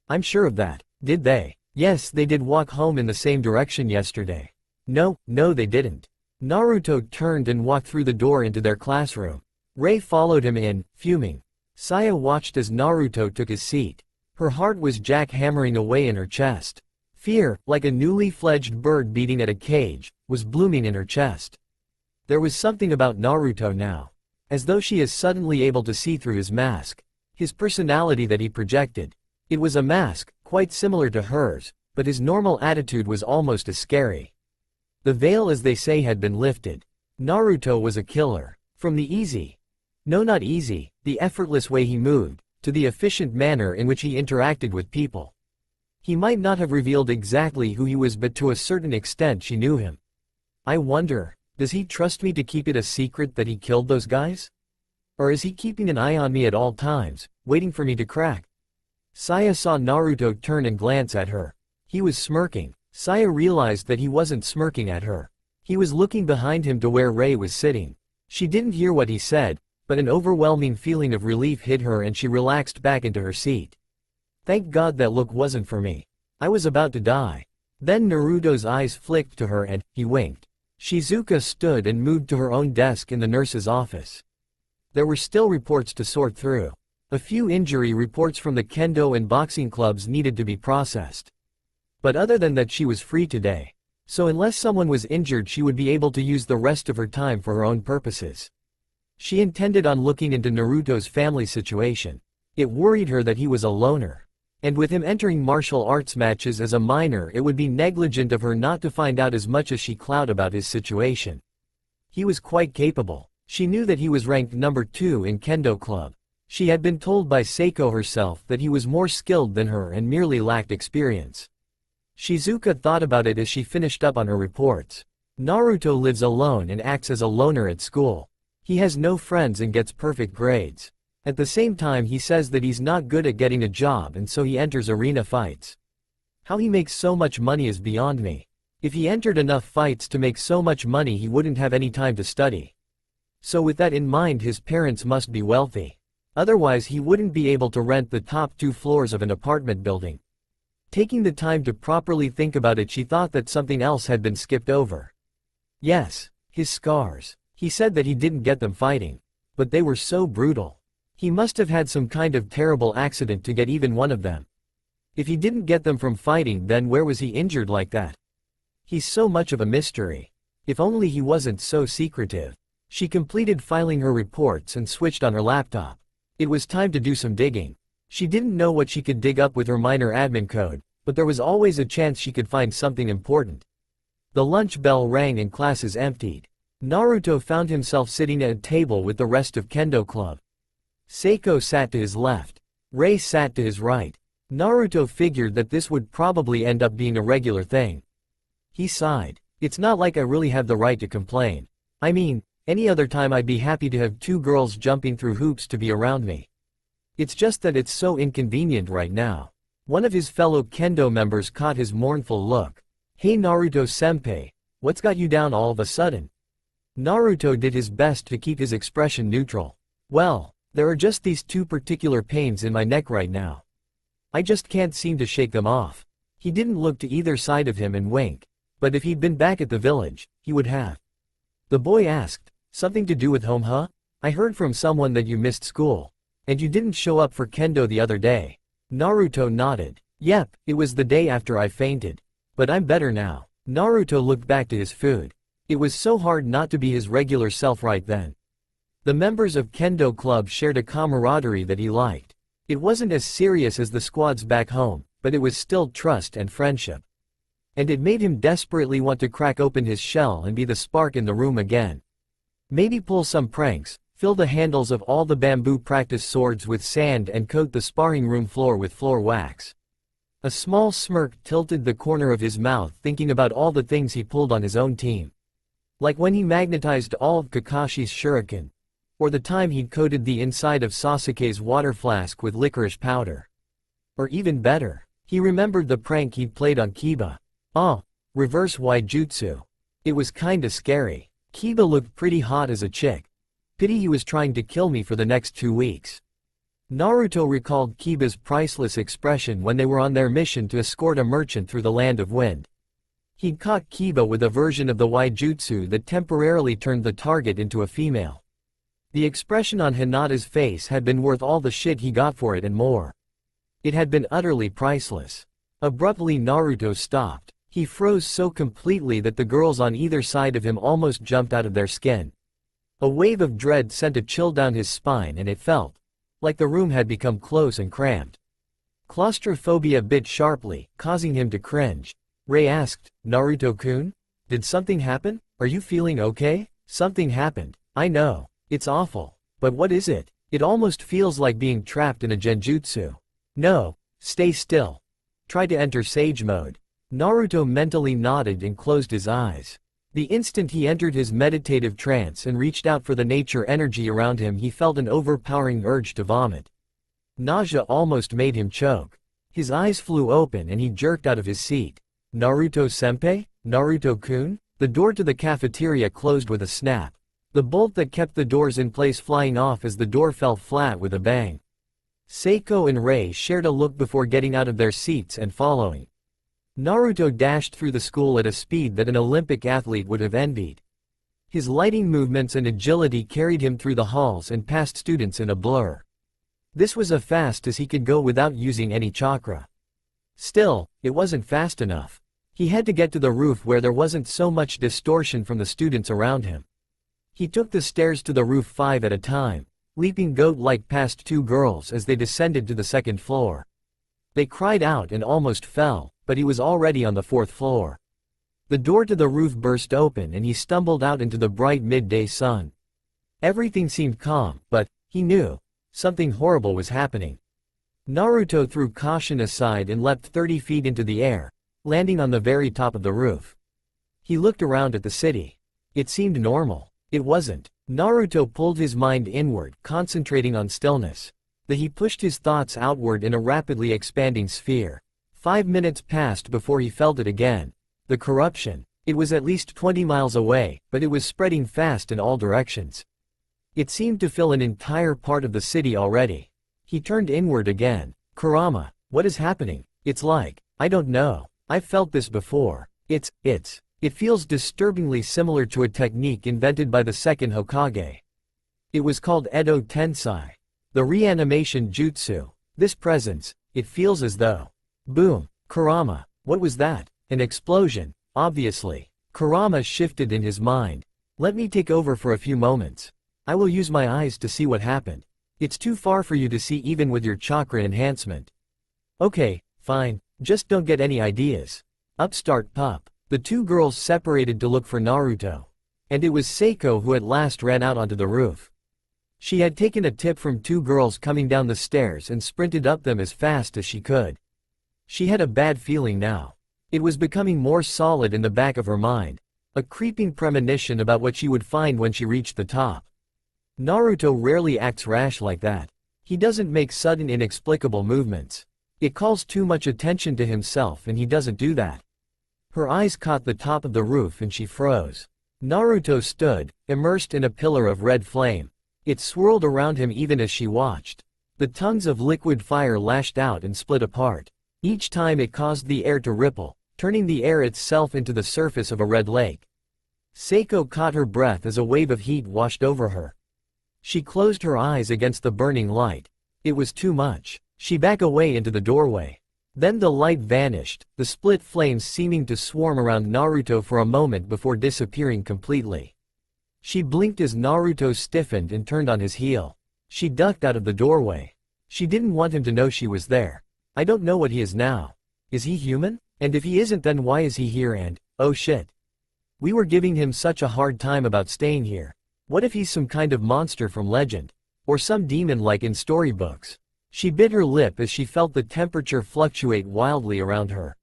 I'm sure of that. Did they? Yes, they did walk home in the same direction yesterday. No, they didn't. Naruto turned and walked through the door into their classroom. Rei followed him in, fuming. Saya watched as Naruto took his seat. Her heart was jackhammering away in her chest. Fear, like a newly fledged bird beating at a cage, was blooming in her chest. There was something about Naruto now. As though she is suddenly able to see through his mask. His personality that he projected. It was a mask, quite similar to hers, but his normal attitude was almost as scary. The veil, as they say, had been lifted. Naruto was a killer. From the easy, no, not easy, the effortless way he moved, to the efficient manner in which he interacted with people. He might not have revealed exactly who he was, but to a certain extent she knew him. I wonder, does he trust me to keep it a secret that he killed those guys? Or is he keeping an eye on me at all times, waiting for me to crack? Saya saw Naruto turn and glance at her. He was smirking. Saya realized that he wasn't smirking at her. He was looking behind him to where Rei was sitting. She didn't hear what he said, but an overwhelming feeling of relief hit her and she relaxed back into her seat. Thank God that look wasn't for me. I was about to die. Then Naruto's eyes flicked to her and he winked. Shizuka stood and moved to her own desk in the nurse's office. There were still reports to sort through. A few injury reports from the kendo and boxing clubs needed to be processed. But other than that she was free today. So unless someone was injured she would be able to use the rest of her time for her own purposes. She intended on looking into Naruto's family situation. It worried her that he was a loner. And with him entering martial arts matches as a minor it would be negligent of her not to find out as much as she could about his situation. He was quite capable. She knew that he was ranked number 2 in kendo club. She had been told by Seiko herself that he was more skilled than her and merely lacked experience. Shizuka thought about it as she finished up on her reports. Naruto lives alone and acts as a loner at school. He has no friends and gets perfect grades. At the same time he says that he's not good at getting a job and so he enters arena fights. How he makes so much money is beyond me. If he entered enough fights to make so much money, he wouldn't have any time to study. So with that in mind, his parents must be wealthy. Otherwise he wouldn't be able to rent the top 2 floors of an apartment building. Taking the time to properly think about it, she thought that something else had been skipped over. Yes, his scars. He said that he didn't get them fighting. But they were so brutal. He must have had some kind of terrible accident to get even one of them. If he didn't get them from fighting, then where was he injured like that? He's so much of a mystery. If only he wasn't so secretive. She completed filing her reports and switched on her laptop. It was time to do some digging. She didn't know what she could dig up with her minor admin code, but there was always a chance she could find something important. The lunch bell rang and classes emptied. Naruto found himself sitting at a table with the rest of Kendo Club. Seiko sat to his left. Rei sat to his right. Naruto figured that this would probably end up being a regular thing. He sighed. It's not like I really have the right to complain. I mean, any other time I'd be happy to have 2 girls jumping through hoops to be around me. It's just that it's so inconvenient right now. One of his fellow Kendo members caught his mournful look. Hey Naruto-senpai, what's got you down all of a sudden? Naruto did his best to keep his expression neutral. Well, there are just these 2 particular pains in my neck right now. I just can't seem to shake them off. He didn't look to either side of him and wink. But if he'd been back at the village, he would have. The boy asked, something to do with home, huh? I heard from someone that you missed school. And you didn't show up for Kendo the other day. Naruto nodded. Yep, it was the day after I fainted. But I'm better now. Naruto looked back to his food. It was so hard not to be his regular self right then. The members of Kendo Club shared a camaraderie that he liked. It wasn't as serious as the squads back home, but it was still trust and friendship. And it made him desperately want to crack open his shell and be the spark in the room again. Maybe pull some pranks. Fill the handles of all the bamboo practice swords with sand and coat the sparring room floor with floor wax. A small smirk tilted the corner of his mouth thinking about all the things he pulled on his own team. Like when he magnetized all of Kakashi's shuriken. Or the time he'd coated the inside of Sasuke's water flask with licorice powder. Or even better, he remembered the prank he'd played on Kiba. Reverse Waijutsu. It was kinda scary. Kiba looked pretty hot as a chick. Pity he was trying to kill me for the next 2 weeks. Naruto recalled Kiba's priceless expression when they were on their mission to escort a merchant through the land of wind. He'd caught Kiba with a version of the Waijutsu that temporarily turned the target into a female. The expression on Hinata's face had been worth all the shit he got for it and more. It had been utterly priceless. Abruptly Naruto stopped. He froze so completely that the girls on either side of him almost jumped out of their skin. A wave of dread sent a chill down his spine and it felt like the room had become close and cramped. Claustrophobia bit sharply, causing him to cringe. Rei asked, Naruto-kun? Did something happen? Are you feeling okay? Something happened. I know. It's awful. But what is it? It almost feels like being trapped in a genjutsu. No. Stay still. Try to enter sage mode. Naruto mentally nodded and closed his eyes. The instant he entered his meditative trance and reached out for the nature energy around him, he felt an overpowering urge to vomit. Nausea almost made him choke. His eyes flew open and he jerked out of his seat. Naruto-senpai? Naruto-kun? The door to the cafeteria closed with a snap. The bolt that kept the doors in place flying off as the door fell flat with a bang. Seiko and Rei shared a look before getting out of their seats and following. Naruto dashed through the school at a speed that an Olympic athlete would have envied. His lighting movements and agility carried him through the halls and past students in a blur. This was as fast as he could go without using any chakra. Still, it wasn't fast enough. He had to get to the roof where there wasn't so much distortion from the students around him. He took the stairs to the roof 5 at a time, leaping goat-like past 2 girls as they descended to the 2nd floor. They cried out and almost fell, but he was already on the 4th floor. The door to the roof burst open and he stumbled out into the bright midday sun. Everything seemed calm, but, he knew, something horrible was happening. Naruto threw caution aside and leapt 30 feet into the air, landing on the very top of the roof. He looked around at the city. It seemed normal. It wasn't. Naruto pulled his mind inward, concentrating on stillness. He pushed his thoughts outward in a rapidly expanding sphere. 5 minutes passed before he felt it again. The corruption. It was at least 20 miles away, but it was spreading fast in all directions. It seemed to fill an entire part of the city already. He turned inward again. Kurama, what is happening? It's like, I don't know. I've felt this before. It feels disturbingly similar to a technique invented by the second Hokage. It was called Edo Tensai. The reanimation jutsu. This presence, it feels as though. Boom. Kurama, what was that? An explosion, obviously. Kurama shifted in his mind. Let me take over for a few moments. I will use my eyes to see what happened. It's too far for you to see even with your chakra enhancement. Okay, fine, just don't get any ideas. Upstart pup. The two girls separated to look for Naruto. And it was Seiko who at last ran out onto the roof. She had taken a tip from two girls coming down the stairs and sprinted up them as fast as she could. She had a bad feeling now. It was becoming more solid in the back of her mind. A creeping premonition about what she would find when she reached the top. Naruto rarely acts rash like that. He doesn't make sudden inexplicable movements. It calls too much attention to himself and he doesn't do that. Her eyes caught the top of the roof and she froze. Naruto stood, immersed in a pillar of red flame. It swirled around him even as she watched. The tongues of liquid fire lashed out and split apart. Each time it caused the air to ripple, turning the air itself into the surface of a red lake. Seiko caught her breath as a wave of heat washed over her. She closed her eyes against the burning light. It was too much. She backed away into the doorway. Then the light vanished, the split flames seeming to swarm around Naruto for a moment before disappearing completely. She blinked as Naruto stiffened and turned on his heel. She ducked out of the doorway. She didn't want him to know she was there. I don't know what he is now. Is he human? And if he isn't, then why is he here and, oh shit. We were giving him such a hard time about staying here. What if he's some kind of monster from legend? Or some demon like in storybooks? She bit her lip as she felt the temperature fluctuate wildly around her.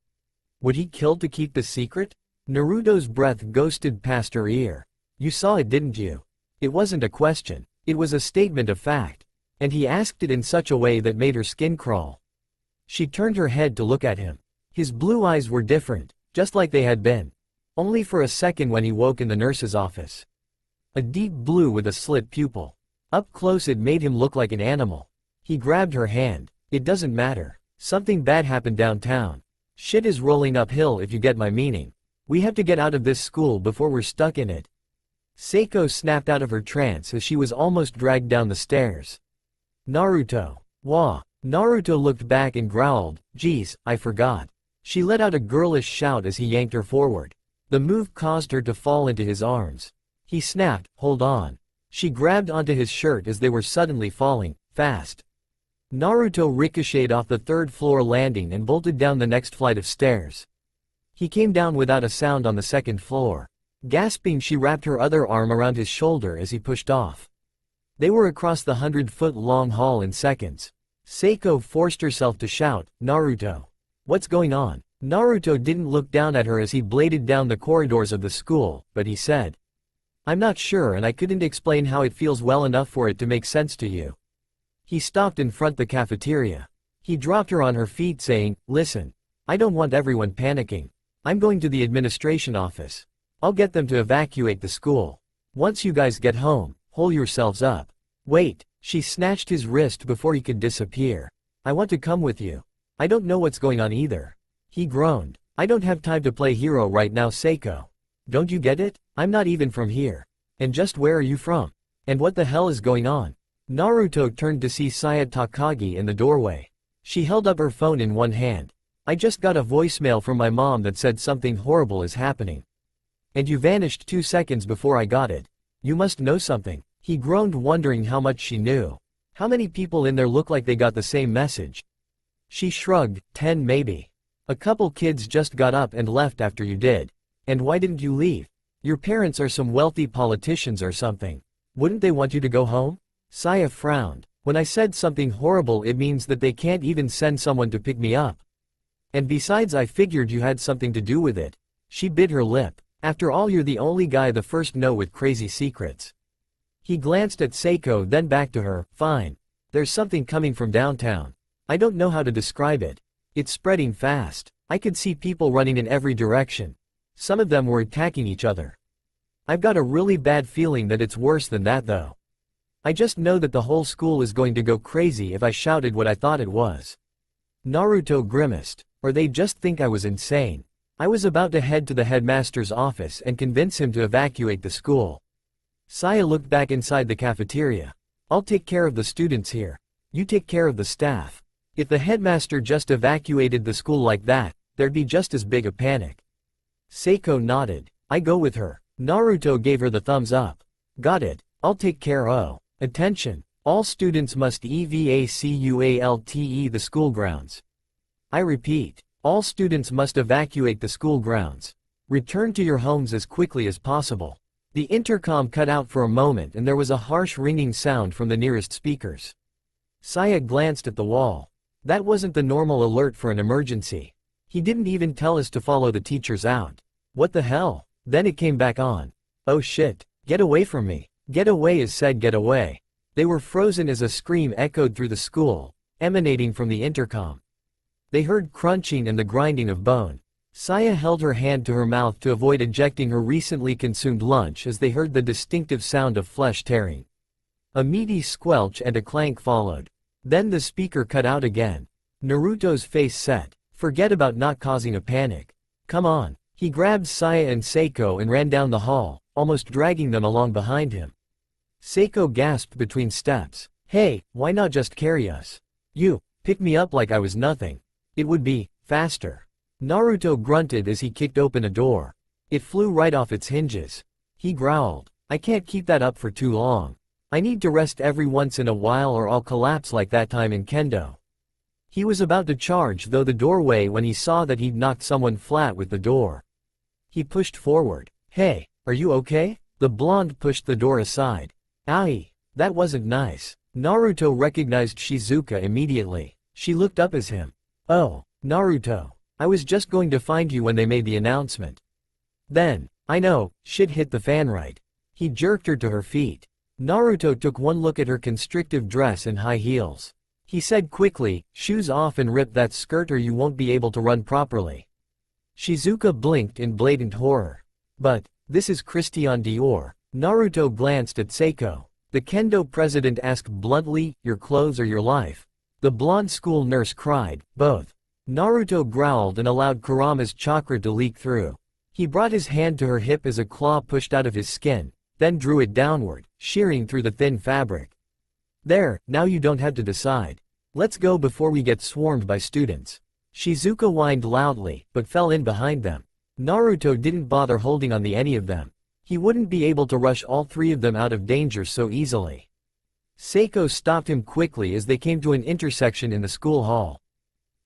Would he kill to keep the secret? Naruto's breath ghosted past her ear. You saw it, didn't you? It wasn't a question. It was a statement of fact. And he asked it in such a way that made her skin crawl. She turned her head to look at him. His blue eyes were different, just like they had been. Only for a second when he woke in the nurse's office. A deep blue with a slit pupil. Up close it made him look like an animal. He grabbed her hand. It doesn't matter. Something bad happened downtown. Shit is rolling uphill if you get my meaning. We have to get out of this school before we're stuck in it. Seiko snapped out of her trance as she was almost dragged down the stairs. Naruto. Wah. Naruto looked back and growled, geez, I forgot. She let out a girlish shout as he yanked her forward. The move caused her to fall into his arms. He snapped, hold on. She grabbed onto his shirt as they were suddenly falling, fast. Naruto ricocheted off the third-floor landing and bolted down the next flight of stairs. He came down without a sound on the second floor. Gasping, she wrapped her other arm around his shoulder as he pushed off. They were across the 100-foot-long hall in seconds. Seiko forced herself to shout, Naruto. What's going on? Naruto didn't look down at her as he bladed down the corridors of the school, but he said, I'm not sure and I couldn't explain how it feels well enough for it to make sense to you. He stopped in front the cafeteria. He dropped her on her feet saying, listen, I don't want everyone panicking. I'm going to the administration office. I'll get them to evacuate the school. Once you guys get home, hole yourselves up. Wait, she snatched his wrist before he could disappear. I want to come with you. I don't know what's going on either. He groaned. I don't have time to play hero right now, Seiko. Don't you get it? I'm not even from here. And just where are you from? And what the hell is going on? Naruto turned to see Saya Takagi in the doorway. She held up her phone in one hand. I just got a voicemail from my mom that said something horrible is happening. And you vanished 2 seconds before I got it. You must know something. He groaned, wondering how much she knew. How many people in there look like they got the same message? She shrugged, 10 maybe. A couple kids just got up and left after you did. And why didn't you leave? Your parents are some wealthy politicians or something. Wouldn't they want you to go home? Saya frowned. When I said something horrible, it means that they can't even send someone to pick me up. And besides, I figured you had something to do with it. She bit her lip. After all, you're the only guy the first know with crazy secrets. He glanced at Seiko, then back to her. Fine. There's something coming from downtown. I don't know how to describe it. It's spreading fast. I could see people running in every direction. Some of them were attacking each other. I've got a really bad feeling that it's worse than that though. I just know that the whole school is going to go crazy if I shouted what I thought it was. Naruto grimaced. Or they'd just think I was insane. I was about to head to the headmaster's office and convince him to evacuate the school. Saya looked back inside the cafeteria. I'll take care of the students here. You take care of the staff. If the headmaster just evacuated the school like that, there'd be just as big a panic. Seiko nodded. I go with her. Naruto gave her the thumbs up. Got it. I'll take care. Oh. Attention. All students must evacuate the school grounds. I repeat. All students must evacuate the school grounds. Return to your homes as quickly as possible. The intercom cut out for a moment and there was a harsh ringing sound from the nearest speakers. Saya glanced at the wall. That wasn't the normal alert for an emergency. He didn't even tell us to follow the teachers out. What the hell? Then it came back on. Oh shit. Get away from me. Get away said get away. They were frozen as a scream echoed through the school, emanating from the intercom. They heard crunching and the grinding of bone. Saya held her hand to her mouth to avoid ejecting her recently consumed lunch as they heard the distinctive sound of flesh tearing. A meaty squelch and a clank followed. Then the speaker cut out again. Naruto's face set. Forget about not causing a panic. Come on. He grabbed Saya and Seiko and ran down the hall, almost dragging them along behind him. Seiko gasped between steps. Hey, why not just carry us? You, pick me up like I was nothing. It would be faster. Naruto grunted as he kicked open a door. It flew right off its hinges. He growled. I can't keep that up for too long. I need to rest every once in a while or I'll collapse like that time in Kendo. He was about to charge through the doorway when he saw that he'd knocked someone flat with the door. He pushed forward. Hey, are you okay? The blonde pushed the door aside. Owie, that wasn't nice. Naruto recognized Shizuka immediately. She looked up at him. Oh, Naruto. I was just going to find you when they made the announcement. Then, I know, shit hit the fan right. He jerked her to her feet. Naruto took one look at her constrictive dress and high heels. He said quickly, shoes off and rip that skirt or you won't be able to run properly. Shizuka blinked in blatant horror. But, this is Christian Dior. Naruto glanced at Seiko. The Kendo president asked bluntly, your clothes or your life? The blonde school nurse cried, both. Naruto growled and allowed Kurama's chakra to leak through. He brought his hand to her hip as a claw pushed out of his skin, then drew it downward, shearing through the thin fabric. There, now you don't have to decide. Let's go before we get swarmed by students. Shizuka whined loudly, but fell in behind them. Naruto didn't bother holding on to any of them. He wouldn't be able to rush all three of them out of danger so easily. Seiko stopped him quickly as they came to an intersection in the school hall.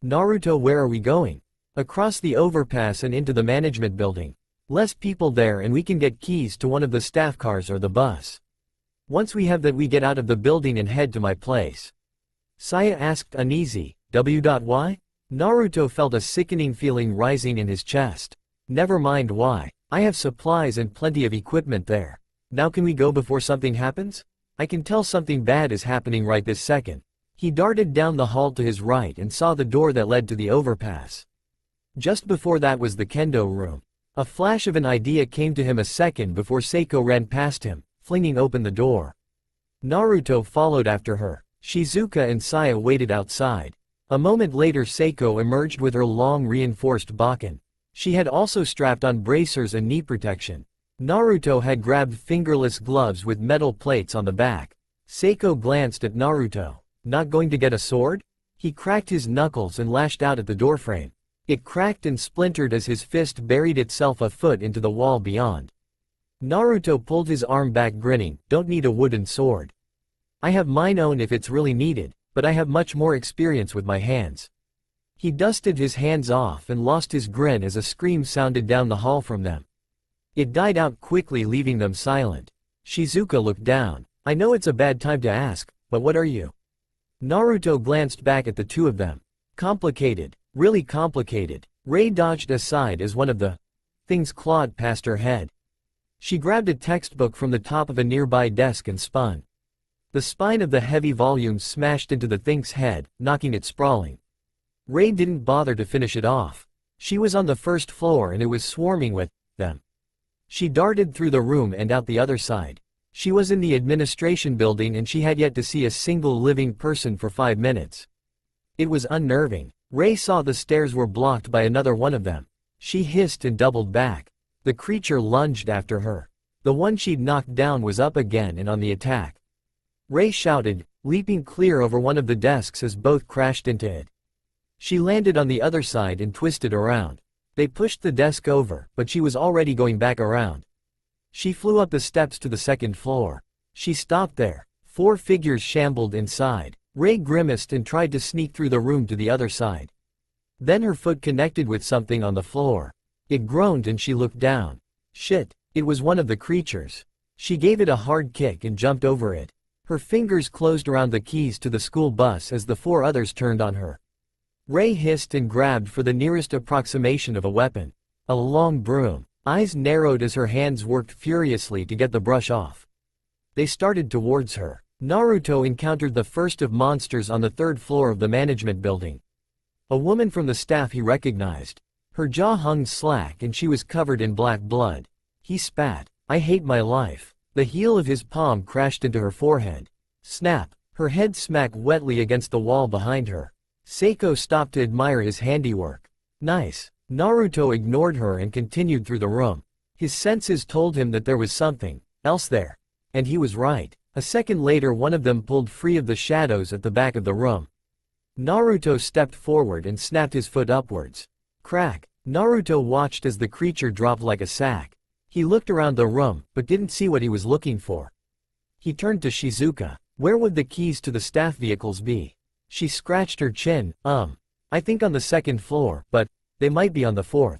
Naruto, where are we going? Across the overpass and into the management building. Less people there and we can get keys to one of the staff cars or the bus. Once we have that we get out of the building and head to my place. Saya asked uneasy, why? Naruto felt a sickening feeling rising in his chest. Never mind why. I have supplies and plenty of equipment there. Now can we go before something happens? I can tell something bad is happening right this second. He darted down the hall to his right and saw the door that led to the overpass. Just before that was the Kendo room. A flash of an idea came to him a second before Seiko ran past him, flinging open the door. Naruto followed after her. Shizuka and Saya waited outside. A moment later Seiko emerged with her long reinforced bakken. She had also strapped on bracers and knee protection. Naruto had grabbed fingerless gloves with metal plates on the back. Seiko glanced at Naruto. Not going to get a sword? He cracked his knuckles and lashed out at the doorframe. It cracked and splintered as his fist buried itself a foot into the wall beyond. Naruto pulled his arm back grinning, don't need a wooden sword. I have mine own if it's really needed, but I have much more experience with my hands. He dusted his hands off and lost his grin as a scream sounded down the hall from them. It died out quickly, leaving them silent. Shizuka looked down. I know it's a bad time to ask, but what are you? Naruto glanced back at the two of them. Complicated. Really complicated. Rei dodged aside as one of the things clawed past her head. She grabbed a textbook from the top of a nearby desk and spun. The spine of the heavy volume smashed into the thing's head, knocking it sprawling. Rei didn't bother to finish it off. She was on the first floor and it was swarming with them. She darted through the room and out the other side. She was in the administration building and she had yet to see a single living person for 5 minutes. It was unnerving. Ray saw the stairs were blocked by another one of them. She hissed and doubled back. The creature lunged after her. The one she'd knocked down was up again and on the attack. Ray shouted, leaping clear over one of the desks as both crashed into it. She landed on the other side and twisted around. They pushed the desk over, but she was already going back around. She flew up the steps to the second floor. She stopped there. 4 figures shambled inside. Ray grimaced and tried to sneak through the room to the other side. Then her foot connected with something on the floor. It groaned and she looked down. Shit, it was one of the creatures. She gave it a hard kick and jumped over it. Her fingers closed around the keys to the school bus as the 4 others turned on her. Ray hissed and grabbed for the nearest approximation of a weapon. A long broom. Eyes narrowed as her hands worked furiously to get the brush off. They started towards her. Naruto encountered the first of monsters on the 3rd floor of the management building. A woman from the staff he recognized. Her jaw hung slack and she was covered in black blood. He spat. I hate my life. The heel of his palm crashed into her forehead. Snap. Her head smacked wetly against the wall behind her. Seiko stopped to admire his handiwork. Nice. Naruto ignored her and continued through the room. His senses told him that there was something else there. And he was right. A second later one of them pulled free of the shadows at the back of the room. Naruto stepped forward and snapped his foot upwards. Crack. Naruto watched as the creature dropped like a sack. He looked around the room, but didn't see what he was looking for. He turned to Shizuka. Where would the keys to the staff vehicles be? She scratched her chin. I think on the 2nd floor, but they might be on the 4th.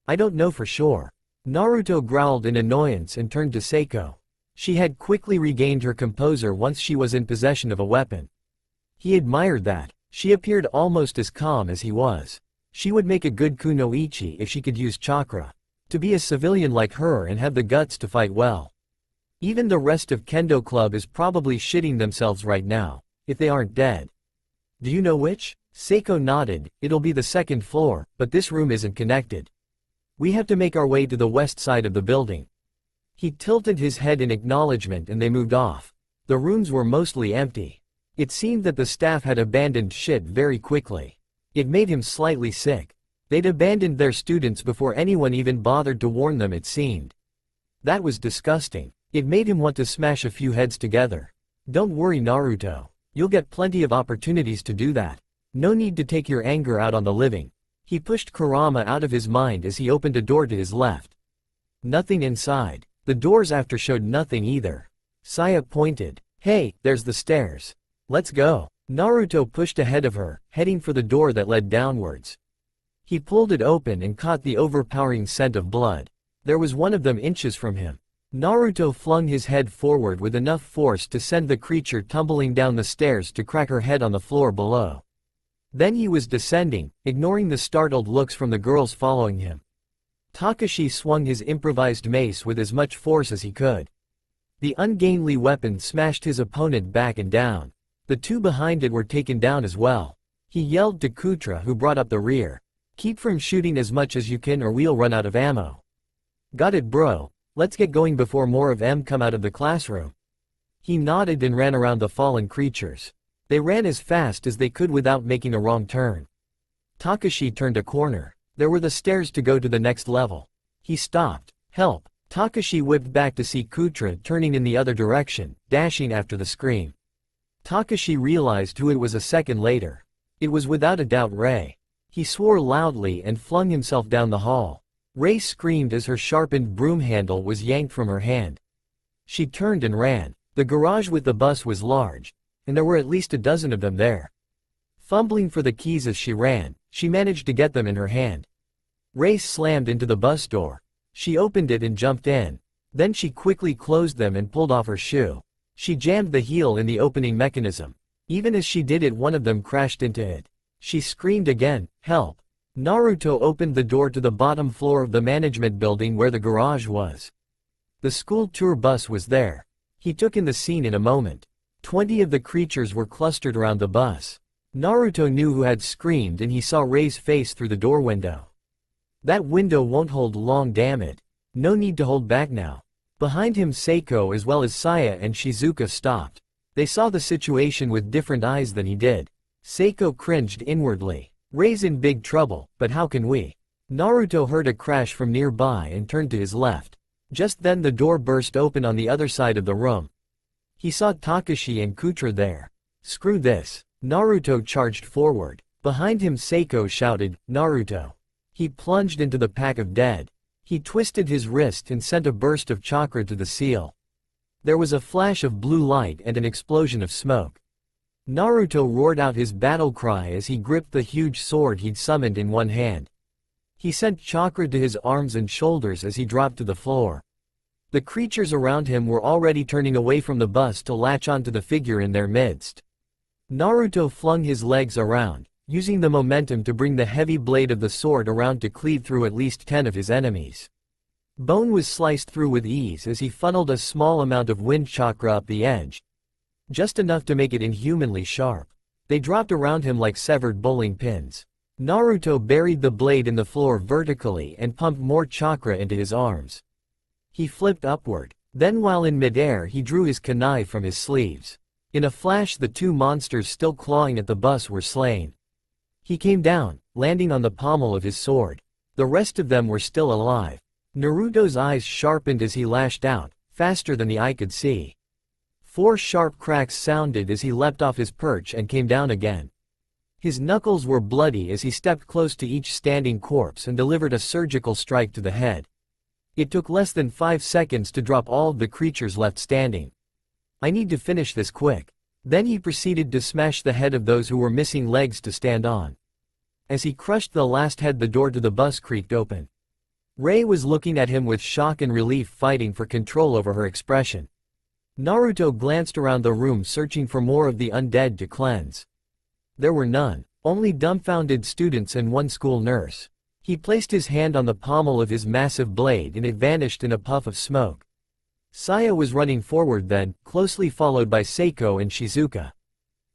I don't know for sure. Naruto growled in annoyance and turned to Seiko. She had quickly regained her composure once she was in possession of a weapon. He admired that. She appeared almost as calm as he was. She would make a good kunoichi if she could use chakra. To be a civilian like her and have the guts to fight well. Even the rest of Kendo Club is probably shitting themselves right now, if they aren't dead. Do you know which? Seiko nodded. It'll be the 2nd floor, but this room isn't connected. We have to make our way to the west side of the building. He tilted his head in acknowledgement and they moved off. The rooms were mostly empty. It seemed that the staff had abandoned shit very quickly. It made him slightly sick. They'd abandoned their students before anyone even bothered to warn them, it seemed. That was disgusting. It made him want to smash a few heads together. Don't worry, Naruto. You'll get plenty of opportunities to do that. No need to take your anger out on the living. He pushed Kurama out of his mind as he opened a door to his left. Nothing inside. The doors after showed nothing either. Saya pointed. Hey, there's the stairs. Let's go. Naruto pushed ahead of her, heading for the door that led downwards. He pulled it open and caught the overpowering scent of blood. There was one of them inches from him. Naruto flung his head forward with enough force to send the creature tumbling down the stairs to crack her head on the floor below. Then he was descending, ignoring the startled looks from the girls following him. Takashi swung his improvised mace with as much force as he could. The ungainly weapon smashed his opponent back and down. The 2 behind it were taken down as well. He yelled to Kutra, who brought up the rear. Keep from shooting as much as you can or we'll run out of ammo. Got it, bro. Let's get going before more of them come out of the classroom. He nodded and ran around the fallen creatures. They ran as fast as they could without making a wrong turn. Takashi turned a corner. There were the stairs to go to the next level. He stopped. Help! Takashi whipped back to see Kutra turning in the other direction, dashing after the scream. Takashi realized who it was a second later. It was without a doubt Ray. He swore loudly and flung himself down the hall. Ray screamed as her sharpened broom handle was yanked from her hand. She turned and ran. The garage with the bus was large, and there were at least a dozen of them there. Fumbling for the keys as she ran, she managed to get them in her hand. Ray slammed into the bus door. She opened it and jumped in. Then she quickly closed them and pulled off her shoe. She jammed the heel in the opening mechanism. Even as she did it, one of them crashed into it. She screamed again, help! Naruto opened the door to the bottom floor of the management building where the garage was. The school tour bus was there. He took in the scene in a moment. 20 of the creatures were clustered around the bus. Naruto knew who had screamed and he saw Rei's face through the door window. That window won't hold long, damn it. No need to hold back now. Behind him Seiko as well as Saya and Shizuka stopped. They saw the situation with different eyes than he did. Seiko cringed inwardly. Rei's in big trouble, but how can we? Naruto heard a crash from nearby and turned to his left. Just then the door burst open on the other side of the room. He saw Takashi and Kutra there. Screw this. Naruto charged forward. Behind him Seiko shouted, "Naruto!" He plunged into the pack of dead. He twisted his wrist and sent a burst of chakra to the seal. There was a flash of blue light and an explosion of smoke. Naruto roared out his battle cry as he gripped the huge sword he'd summoned in one hand. He sent chakra to his arms and shoulders as he dropped to the floor. The creatures around him were already turning away from the bus to latch onto the figure in their midst. Naruto flung his legs around, using the momentum to bring the heavy blade of the sword around to cleave through at least 10 of his enemies. Bone was sliced through with ease as he funneled a small amount of wind chakra up the edge. Just enough to make it inhumanly sharp. They dropped around him like severed bowling pins. Naruto buried the blade in the floor vertically and pumped more chakra into his arms. He flipped upward. Then while in midair he drew his kunai from his sleeves. In a flash the two monsters still clawing at the bus were slain. He came down, landing on the pommel of his sword. The rest of them were still alive. Naruto's eyes sharpened as he lashed out, faster than the eye could see. 4 sharp cracks sounded as he leapt off his perch and came down again. His knuckles were bloody as he stepped close to each standing corpse and delivered a surgical strike to the head. It took less than 5 seconds to drop all of the creatures left standing. I need to finish this quick. Then he proceeded to smash the head of those who were missing legs to stand on. As he crushed the last head, the door to the bus creaked open. Rei was looking at him with shock and relief, fighting for control over her expression. Naruto glanced around the room searching for more of the undead to cleanse. There were none, only dumbfounded students and one school nurse. He placed his hand on the pommel of his massive blade and it vanished in a puff of smoke. Saya was running forward then, closely followed by Seiko and Shizuka.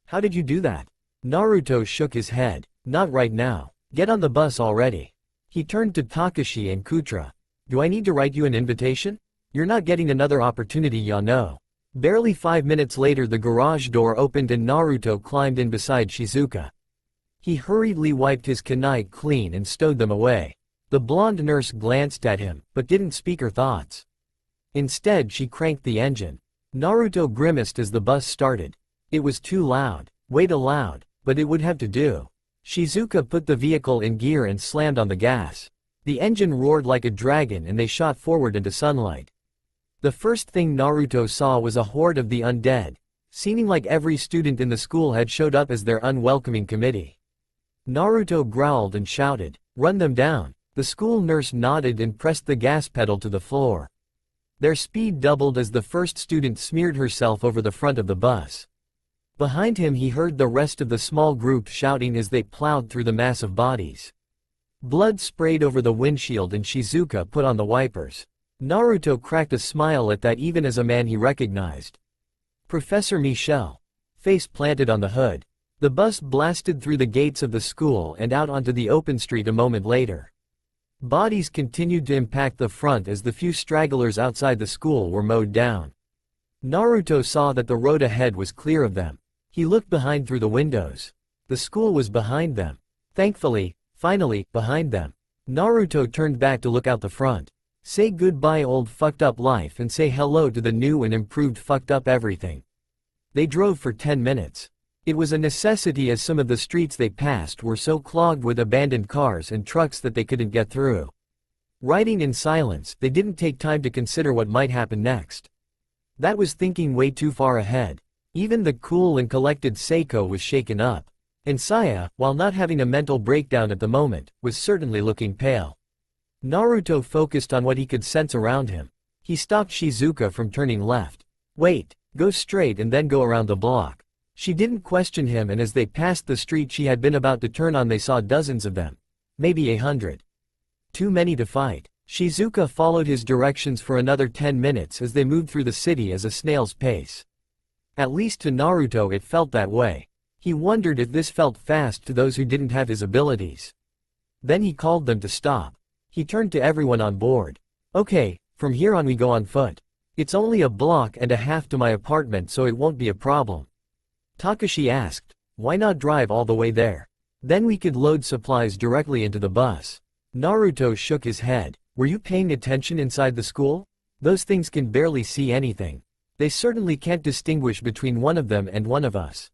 How did you do that? Naruto shook his head. Not right now. Get on the bus already. He turned to Takashi and Kutra. Do I need to write you an invitation? You're not getting another opportunity, ya know. Barely 5 minutes later the garage door opened and Naruto climbed in beside Shizuka. He hurriedly wiped his kunai clean and stowed them away. The blonde nurse glanced at him, but didn't speak her thoughts. Instead she cranked the engine. Naruto grimaced as the bus started. It was too loud. Way too loud, but it would have to do. Shizuka put the vehicle in gear and slammed on the gas. The engine roared like a dragon and they shot forward into sunlight. The first thing Naruto saw was a horde of the undead, seeming like every student in the school had showed up as their unwelcoming committee. Naruto growled and shouted, "Run them down." The school nurse nodded and pressed the gas pedal to the floor. Their speed doubled as the first student smeared herself over the front of the bus. Behind him he heard the rest of the small group shouting as they plowed through the mass of bodies. Blood sprayed over the windshield and Shizuka put on the wipers. Naruto cracked a smile at that, even as a man he recognized. Professor Michel. Face planted on the hood. The bus blasted through the gates of the school and out onto the open street a moment later. Bodies continued to impact the front as the few stragglers outside the school were mowed down. Naruto saw that the road ahead was clear of them. He looked behind through the windows. The school was behind them. Thankfully, finally, behind them. Naruto turned back to look out the front. Say goodbye old fucked up life and say hello to the new and improved fucked up everything. They drove for 10 minutes. It was a necessity as some of the streets they passed were so clogged with abandoned cars and trucks that they couldn't get through. Riding in silence, they didn't take time to consider what might happen next. That was thinking way too far ahead. Even the cool and collected Seiko was shaken up. And Saya, while not having a mental breakdown at the moment, was certainly looking pale. Naruto focused on what he could sense around him. He stopped Shizuka from turning left. Wait, go straight and then go around the block. She didn't question him, and as they passed the street she had been about to turn on they saw dozens of them. Maybe 100. Too many to fight. Shizuka followed his directions for another 10 minutes as they moved through the city as a snail's pace. At least to Naruto it felt that way. He wondered if this felt fast to those who didn't have his abilities. Then he called them to stop. He turned to everyone on board. Okay, from here on we go on foot. It's only a block and a half to my apartment, so it won't be a problem. Takashi asked, why not drive all the way there? Then we could load supplies directly into the bus. Naruto shook his head. Were you paying attention inside the school? Those things can barely see anything. They certainly can't distinguish between one of them and one of us.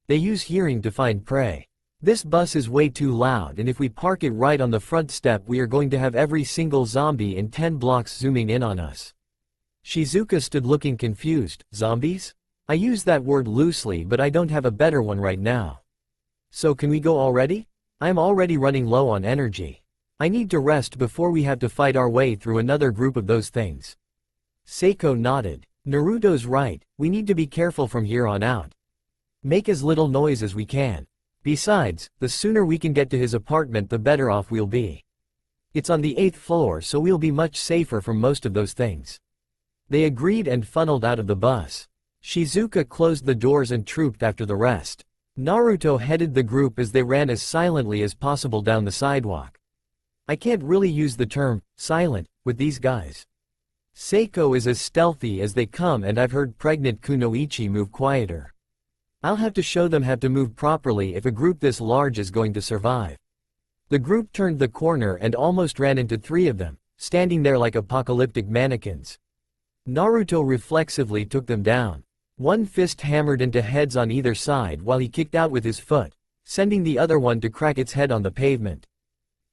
They use hearing to find prey. This bus is way too loud, and if we park it right on the front step we are going to have every single zombie in 10 blocks zooming in on us. Shizuka stood looking confused. Zombies? I use that word loosely, but I don't have a better one right now. So can we go already? I am already running low on energy. I need to rest before we have to fight our way through another group of those things. Seiko nodded. Naruto's right, we need to be careful from here on out. Make as little noise as we can. Besides, the sooner we can get to his apartment the better off we'll be. It's on the 8th floor, so we'll be much safer from most of those things. They agreed and funneled out of the bus. Shizuka closed the doors and trooped after the rest. Naruto headed the group as they ran as silently as possible down the sidewalk. I can't really use the term silent with these guys. Seiko is as stealthy as they come, and I've heard pregnant Kunoichi move quieter. I'll have to show them how to move properly if a group this large is going to survive. The group turned the corner and almost ran into 3 of them, standing there like apocalyptic mannequins. Naruto reflexively took them down. One fist hammered into heads on either side while he kicked out with his foot, sending the other one to crack its head on the pavement.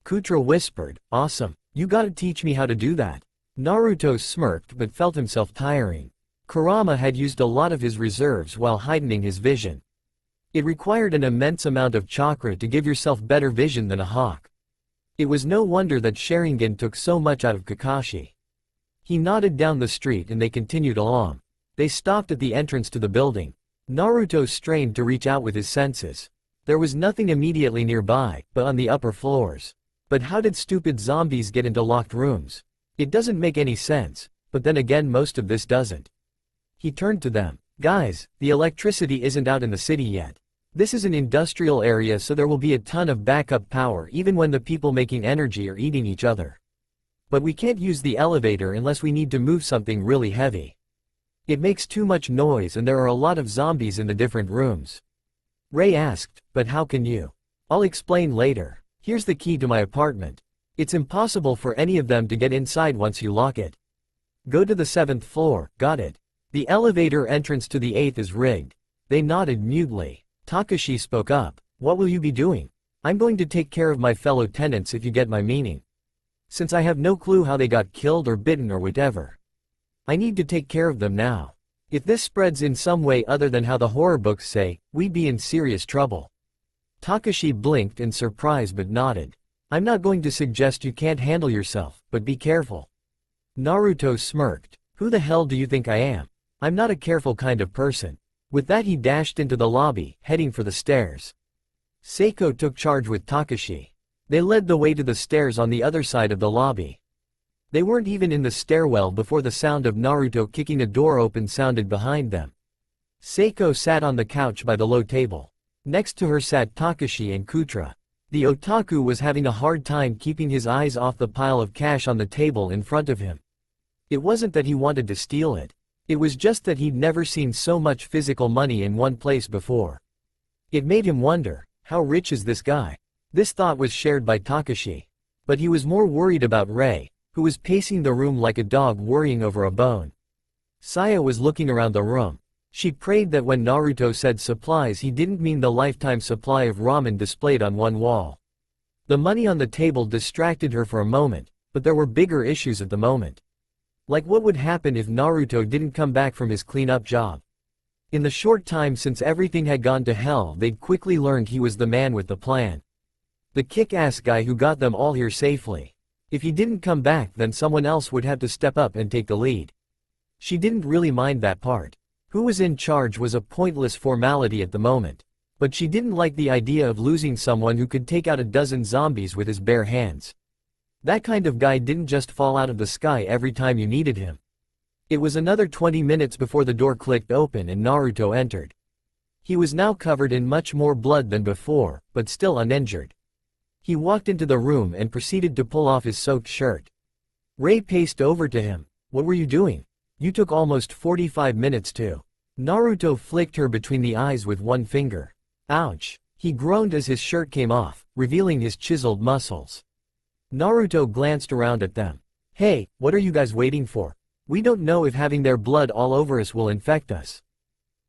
Kutra whispered, awesome, you gotta teach me how to do that. Naruto smirked but felt himself tiring. Kurama had used a lot of his reserves while heightening his vision. It required an immense amount of chakra to give yourself better vision than a hawk. It was no wonder that Sharingan took so much out of Kakashi. He nodded down the street and they continued along. They stopped at the entrance to the building. Naruto strained to reach out with his senses. There was nothing immediately nearby, but on the upper floors. But how did stupid zombies get into locked rooms? It doesn't make any sense, but then again most of this doesn't. He turned to them. Guys, the electricity isn't out in the city yet. This is an industrial area, so there will be a ton of backup power even when the people making energy are eating each other. But we can't use the elevator unless we need to move something really heavy. It makes too much noise and there are a lot of zombies in the different rooms. Ray asked, but how can you? I'll explain later. Here's the key to my apartment. It's impossible for any of them to get inside once you lock it. Go to the 7th floor, got it. The elevator entrance to the 8th is rigged. They nodded mutely. Takashi spoke up. What will you be doing? I'm going to take care of my fellow tenants if you get my meaning. Since I have no clue how they got killed or bitten or whatever. I need to take care of them now. If this spreads in some way other than how the horror books say, we'd be in serious trouble. Takashi blinked in surprise but nodded. I'm not going to suggest you can't handle yourself, but be careful. Naruto smirked. Who the hell do you think I am? I'm not a careful kind of person. With that he dashed into the lobby, heading for the stairs. Seiko took charge with Takashi. They led the way to the stairs on the other side of the lobby. They weren't even in the stairwell before the sound of Naruto kicking a door open sounded behind them. Seiko sat on the couch by the low table. Next to her sat Takashi and Kutra. The otaku was having a hard time keeping his eyes off the pile of cash on the table in front of him. It wasn't that he wanted to steal it. It was just that he'd never seen so much physical money in one place before. It made him wonder, how rich is this guy? This thought was shared by Takashi. But he was more worried about Ray, who was pacing the room like a dog worrying over a bone. Saya was looking around the room. She prayed that when Naruto said supplies he didn't mean the lifetime supply of ramen displayed on one wall. The money on the table distracted her for a moment, but there were bigger issues at the moment. Like what would happen if Naruto didn't come back from his cleanup job? In the short time since everything had gone to hell they'd quickly learned he was the man with the plan. The kick-ass guy who got them all here safely. If he didn't come back then someone else would have to step up and take the lead. She didn't really mind that part. Who was in charge was a pointless formality at the moment. But she didn't like the idea of losing someone who could take out a dozen zombies with his bare hands. That kind of guy didn't just fall out of the sky every time you needed him. It was another 20 minutes before the door clicked open and Naruto entered. He was now covered in much more blood than before, but still uninjured. He walked into the room and proceeded to pull off his soaked shirt. Ray paced over to him. What were you doing? You took almost 45 minutes to. Naruto flicked her between the eyes with one finger. Ouch. He groaned as his shirt came off, revealing his chiseled muscles. Naruto glanced around at them. Hey, what are you guys waiting for? We don't know if having their blood all over us will infect us.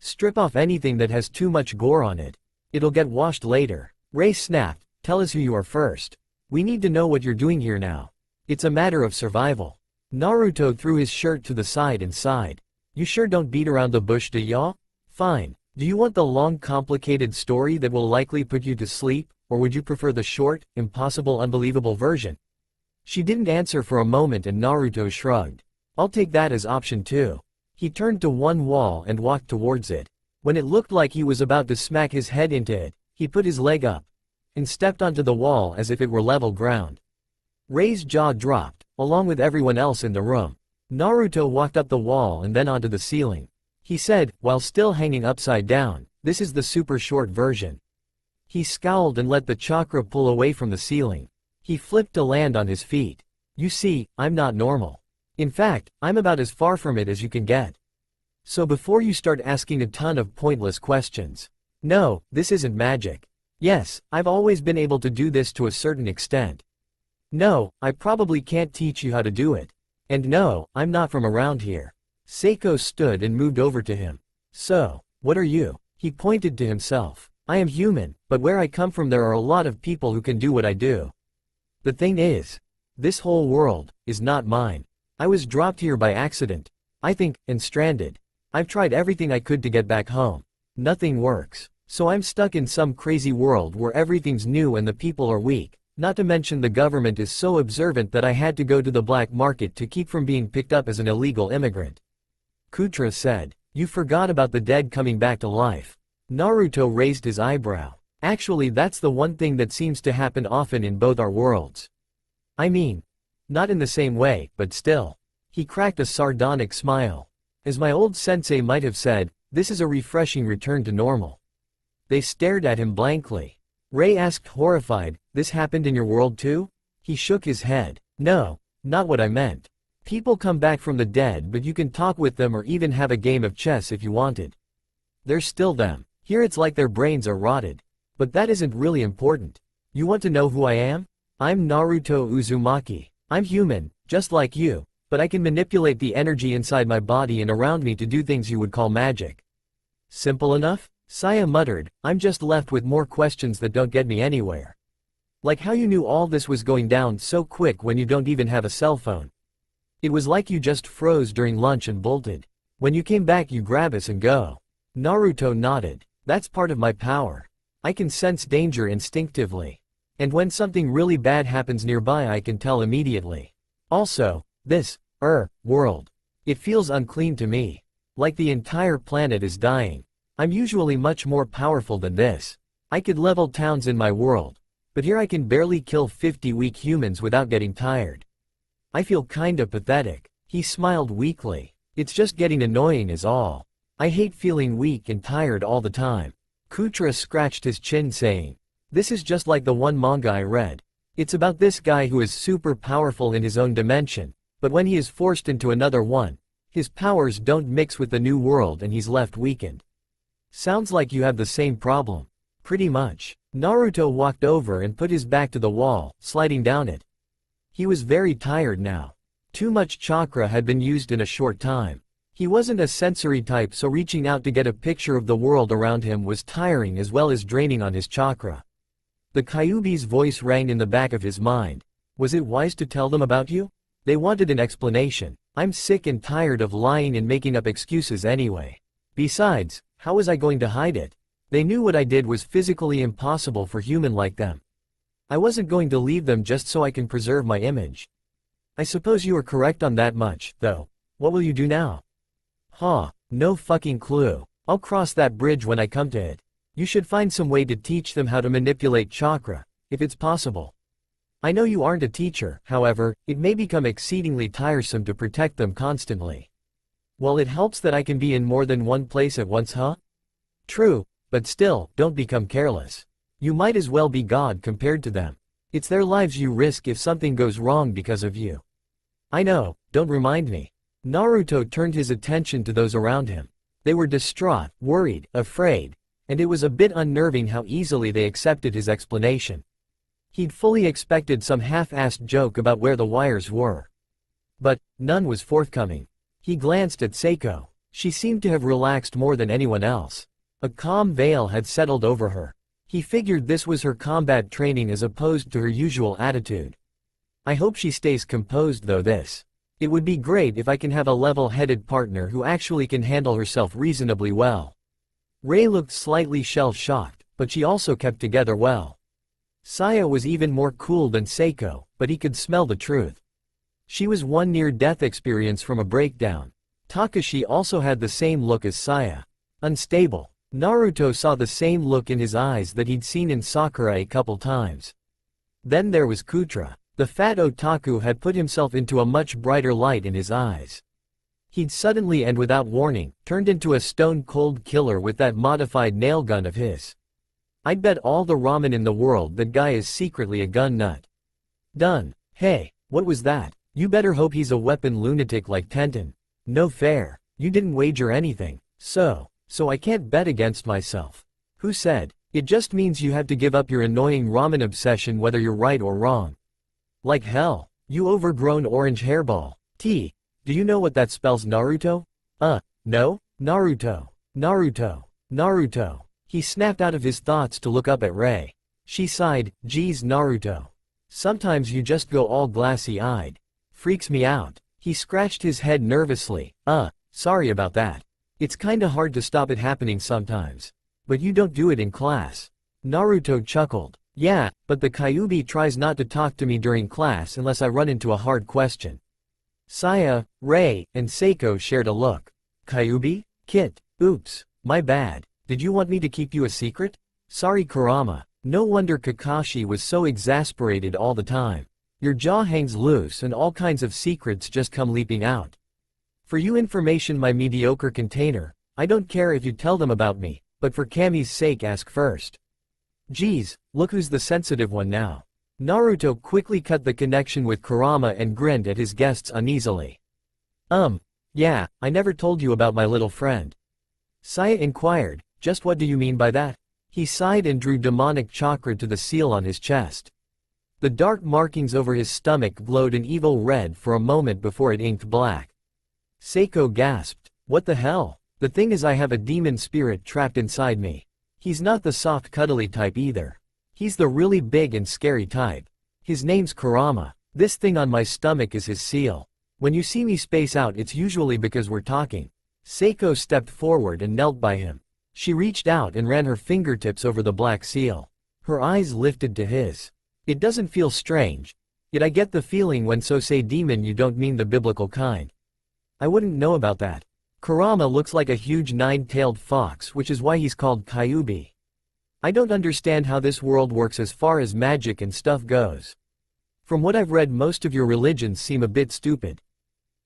Strip off anything that has too much gore on it. It'll get washed later. Ray snapped. Tell us who you are first. We need to know what you're doing here now. It's a matter of survival. Naruto threw his shirt to the side and sighed. You sure don't beat around the bush, do ya? Fine. Do you want the long, complicated story that will likely put you to sleep, or would you prefer the short, impossible, unbelievable version? She didn't answer for a moment and Naruto shrugged. I'll take that as option 2. He turned to one wall and walked towards it. When it looked like he was about to smack his head into it, he put his leg up and stepped onto the wall as if it were level ground. Ray's jaw dropped, along with everyone else in the room. Naruto walked up the wall and then onto the ceiling. He said, while still hanging upside down, this is the super short version. He scowled and let the chakra pull away from the ceiling. He flipped to land on his feet. You see, I'm not normal. In fact, I'm about as far from it as you can get. So before you start asking a ton of pointless questions. No, this isn't magic. Yes, I've always been able to do this to a certain extent. No, I probably can't teach you how to do it. And no, I'm not from around here. Seiko stood and moved over to him. So, what are you? He pointed to himself. I am human, but where I come from there are a lot of people who can do what I do. The thing is, this whole world is not mine. I was dropped here by accident, I think, and stranded. I've tried everything I could to get back home. Nothing works. So I'm stuck in some crazy world where everything's new and the people are weak. Not to mention the government is so observant that I had to go to the black market to keep from being picked up as an illegal immigrant. Kutra said, you forgot about the dead coming back to life. Naruto raised his eyebrow. Actually, that's the one thing that seems to happen often in both our worlds. I mean, not in the same way, but still. He cracked a sardonic smile. As my old sensei might have said, this is a refreshing return to normal. They stared at him blankly. Ray asked horrified, this happened in your world too? He shook his head. No, not what I meant. People come back from the dead, but you can talk with them or even have a game of chess if you wanted. They're still them. Here it's like their brains are rotted. But that isn't really important. You want to know who I am? I'm Naruto Uzumaki. I'm human, just like you, but I can manipulate the energy inside my body and around me to do things you would call magic. Simple enough? Saya muttered, I'm just left with more questions that don't get me anywhere. Like how you knew all this was going down so quick when you don't even have a cell phone. It was like you just froze during lunch and bolted. When you came back you grab us and go. Naruto nodded. That's part of my power. I can sense danger instinctively. And when something really bad happens nearby I can tell immediately. Also, this, world. It feels unclean to me. Like the entire planet is dying. I'm usually much more powerful than this. I could level towns in my world. But here I can barely kill 50 weak humans without getting tired. I feel kinda pathetic. He smiled weakly. It's just getting annoying is all. I hate feeling weak and tired all the time. Kutra scratched his chin saying, this is just like the one manga I read. It's about this guy who is super powerful in his own dimension, but when he is forced into another one, his powers don't mix with the new world and he's left weakened. Sounds like you have the same problem. Pretty much. Naruto walked over and put his back to the wall, sliding down it. He was very tired now. Too much chakra had been used in a short time. He wasn't a sensory type, so reaching out to get a picture of the world around him was tiring as well as draining on his chakra. The Kyuubi's voice rang in the back of his mind. Was it wise to tell them about you? They wanted an explanation. I'm sick and tired of lying and making up excuses anyway. Besides, how was I going to hide it? They knew what I did was physically impossible for human like them. I wasn't going to leave them just so I can preserve my image. I suppose you are correct on that much, though. What will you do now? Huh, no fucking clue. I'll cross that bridge when I come to it. You should find some way to teach them how to manipulate chakra, if it's possible. I know you aren't a teacher, however, it may become exceedingly tiresome to protect them constantly. Well, it helps that I can be in more than one place at once, huh? True, but still, don't become careless. You might as well be God compared to them. It's their lives you risk if something goes wrong because of you. I know, don't remind me. Naruto turned his attention to those around him. They were distraught, worried, afraid, and it was a bit unnerving how easily they accepted his explanation. He'd fully expected some half-assed joke about where the wires were. But none was forthcoming. He glanced at Seiko. She seemed to have relaxed more than anyone else. A calm veil had settled over her. He figured this was her combat training as opposed to her usual attitude. I hope she stays composed though this. It would be great if I can have a level-headed partner who actually can handle herself reasonably well. Rei looked slightly shell-shocked, but she also kept together well. Saya was even more cool than Seiko, but he could smell the truth. She was one near-death experience from a breakdown. Takashi also had the same look as Saya. Unstable. Naruto saw the same look in his eyes that he'd seen in Sakura a couple times. Then there was Kutra. The fat otaku had put himself into a much brighter light in his eyes. He'd suddenly and without warning, turned into a stone-cold killer with that modified nail gun of his. I'd bet all the ramen in the world that guy is secretly a gun nut. Done. Hey, what was that? You better hope he's a weapon lunatic like Tenten. No fair. You didn't wager anything. So I can't bet against myself. Who said? It just means you have to give up your annoying ramen obsession whether you're right or wrong. Like hell. You overgrown orange hairball. Do you know what that spells, Naruto? No? Naruto. Naruto. Naruto. He snapped out of his thoughts to look up at Rei. She sighed, geez Naruto. Sometimes you just go all glassy-eyed. Freaks me out. He scratched his head nervously. Sorry about that. It's kinda hard to stop it happening sometimes. But you don't do it in class. Naruto chuckled. Yeah, but the Kyuubi tries not to talk to me during class unless I run into a hard question. Saya, Rei, and Seiko shared a look. Kyuubi? Kit. Oops. My bad. Did you want me to keep you a secret? Sorry Kurama. No wonder Kakashi was so exasperated all the time. Your jaw hangs loose and all kinds of secrets just come leaping out. For you information my mediocre container, I don't care if you tell them about me, but for Kami's sake ask first. Geez, look who's the sensitive one now. Naruto quickly cut the connection with Kurama and grinned at his guests uneasily. Yeah, I never told you about my little friend. Saya inquired, just what do you mean by that? He sighed and drew demonic chakra to the seal on his chest. The dark markings over his stomach glowed an evil red for a moment before it inked black. Seiko gasped, what the hell? The thing is I have a demon spirit trapped inside me. He's not the soft cuddly type either. He's the really big and scary type. His name's Kurama. This thing on my stomach is his seal. When you see me space out it's usually because we're talking. Seiko stepped forward and knelt by him. She reached out and ran her fingertips over the black seal. Her eyes lifted to his. It doesn't feel strange. Yet I get the feeling when so say demon you don't mean the biblical kind. I wouldn't know about that. Kurama looks like a huge nine-tailed fox which is why he's called Kyuubi. I don't understand how this world works as far as magic and stuff goes. From what I've read most of your religions seem a bit stupid.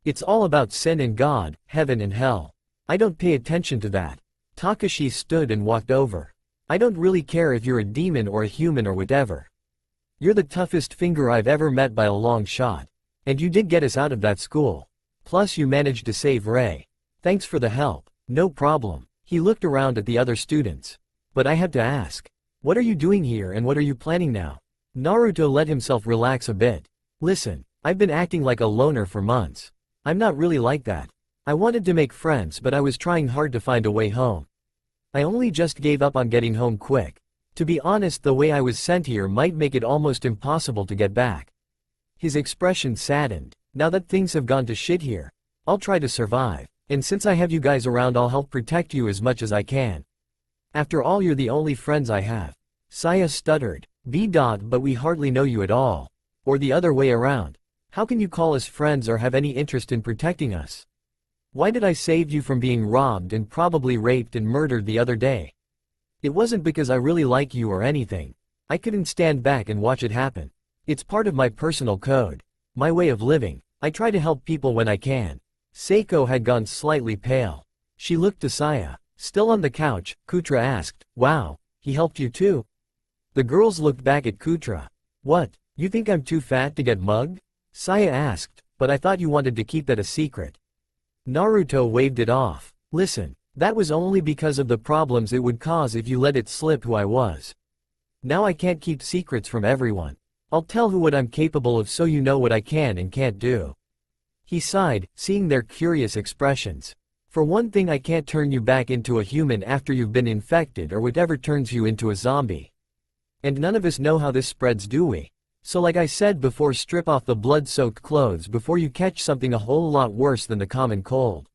It's all about sin and God, heaven and hell. I don't pay attention to that. Takashi stood and walked over. I don't really care if you're a demon or a human or whatever. You're the toughest finger I've ever met by a long shot. And you did get us out of that school. Plus you managed to save Rei. Thanks for the help. No problem. He looked around at the other students. But I have to ask. What are you doing here and what are you planning now? Naruto let himself relax a bit. Listen, I've been acting like a loner for months. I'm not really like that. I wanted to make friends but I was trying hard to find a way home. I only just gave up on getting home quick. To be honest, the way I was sent here might make it almost impossible to get back. His expression saddened. Now that things have gone to shit here, I'll try to survive. And since I have you guys around I'll help protect you as much as I can. After all you're the only friends I have. Saya stuttered. But we hardly know you at all. Or the other way around. How can you call us friends or have any interest in protecting us? Why did I save you from being robbed and probably raped and murdered the other day? It wasn't because I really like you or anything. I couldn't stand back and watch it happen. It's part of my personal code. My way of living. I try to help people when I can. Seiko had gone slightly pale. She looked to Saya. Still on the couch, Kutra asked, wow, he helped you too? The girls looked back at Kutra. What, you think I'm too fat to get mugged? Saya asked, but I thought you wanted to keep that a secret. Naruto waved it off. Listen, that was only because of the problems it would cause if you let it slip who I was. Now I can't keep secrets from everyone. I'll tell who what I'm capable of so you know what I can and can't do. He sighed, seeing their curious expressions. For one thing, I can't turn you back into a human after you've been infected or whatever turns you into a zombie. And none of us know how this spreads, do we? So like I said before, strip off the blood-soaked clothes before you catch something a whole lot worse than the common cold.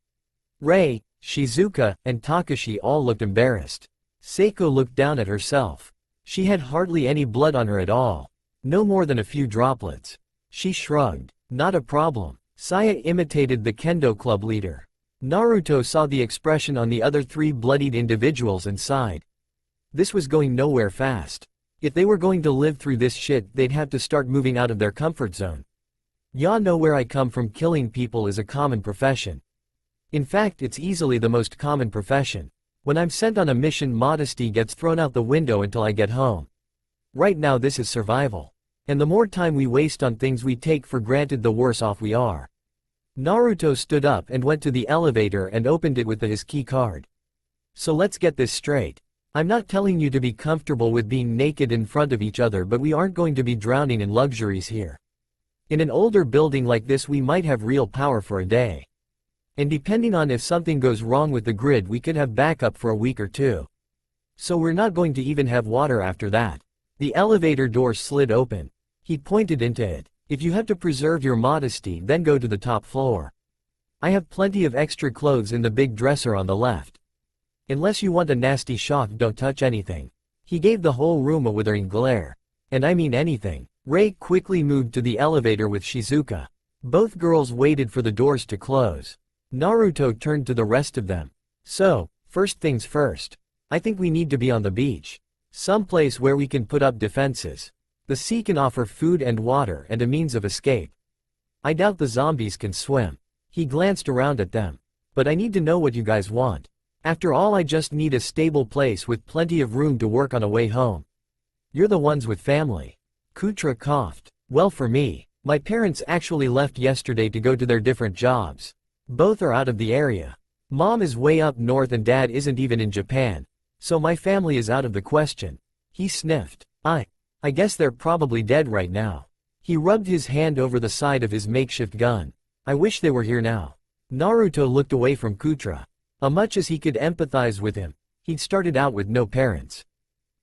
Rei, Shizuka, and Takashi all looked embarrassed. Seiko looked down at herself. She had hardly any blood on her at all. No more than a few droplets. She shrugged. Not a problem. Saya imitated the kendo club leader. Naruto saw the expression on the other three bloodied individuals and sighed. This was going nowhere fast. If they were going to live through this shit, they'd have to start moving out of their comfort zone. Ya know where I come from, killing people is a common profession. In fact, it's easily the most common profession. When I'm sent on a mission, modesty gets thrown out the window until I get home. Right now this is survival. And the more time we waste on things we take for granted, the worse off we are. Naruto stood up and went to the elevator and opened it with his key card. So let's get this straight. I'm not telling you to be comfortable with being naked in front of each other, but we aren't going to be drowning in luxuries here. In an older building like this we might have real power for a day. And depending on if something goes wrong with the grid, we could have backup for a week or two. So we're not going to even have water after that. The elevator door slid open. He pointed into it. If you have to preserve your modesty, then go to the top floor. I have plenty of extra clothes in the big dresser on the left. Unless you want a nasty shock, don't touch anything. He gave the whole room a withering glare. And I mean anything. Rei quickly moved to the elevator with Shizuka. Both girls waited for the doors to close. Naruto turned to the rest of them. So, first things first. I think we need to be on the beach. Someplace where we can put up defenses. The sea can offer food and water and a means of escape. I doubt the zombies can swim. He glanced around at them. But I need to know what you guys want. After all, I just need a stable place with plenty of room to work on a way home. You're the ones with family. Kutra coughed. Well, for me, my parents actually left yesterday to go to their different jobs. Both are out of the area. Mom is way up north and dad isn't even in Japan. So my family is out of the question. He sniffed. I guess they're probably dead right now. He rubbed his hand over the side of his makeshift gun. I wish they were here now. Naruto looked away from Kutra. Much as he could empathize with him, he'd started out with no parents.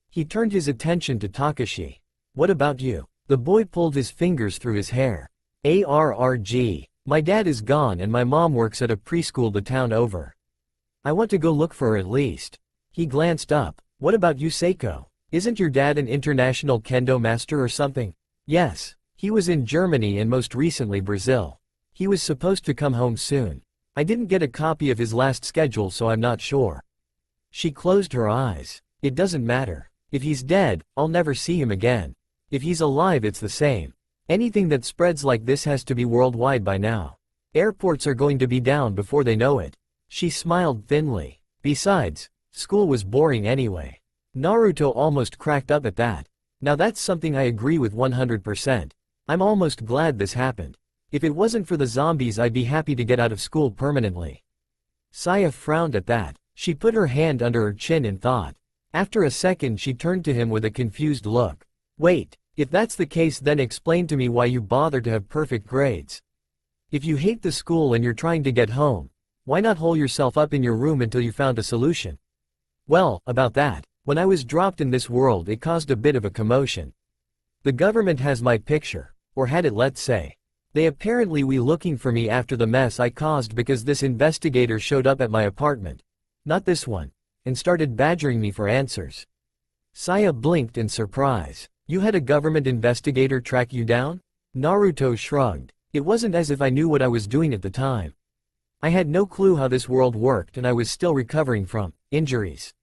He turned his attention to Takashi. What about you? The boy pulled his fingers through his hair. ARRG. My dad is gone and my mom works at a preschool the town over. I want to go look for her at least. He glanced up. What about you, Seiko? Isn't your dad an international kendo master or something? Yes. He was in Germany and most recently Brazil. He was supposed to come home soon. I didn't get a copy of his last schedule, so I'm not sure. She closed her eyes. It doesn't matter. If he's dead, I'll never see him again. If he's alive, it's the same. Anything that spreads like this has to be worldwide by now. Airports are going to be down before they know it. She smiled thinly. Besides, school was boring anyway. Naruto almost cracked up at that. Now that's something I agree with 100%. I'm almost glad this happened. If it wasn't for the zombies, I'd be happy to get out of school permanently. Saya frowned at that. She put her hand under her chin in thought. After a second she turned to him with a confused look. Wait, if that's the case, then explain to me why you bother to have perfect grades. If you hate the school and you're trying to get home, why not hole yourself up in your room until you found a solution? Well, about that. When I was dropped in this world, it caused a bit of a commotion. The government has my picture, or had it, let's say. They apparently were looking for me after the mess I caused because this investigator showed up at my apartment. Not this one. And started badgering me for answers. Saya blinked in surprise. You had a government investigator track you down? Naruto shrugged. It wasn't as if I knew what I was doing at the time. I had no clue how this world worked and I was still recovering from injuries.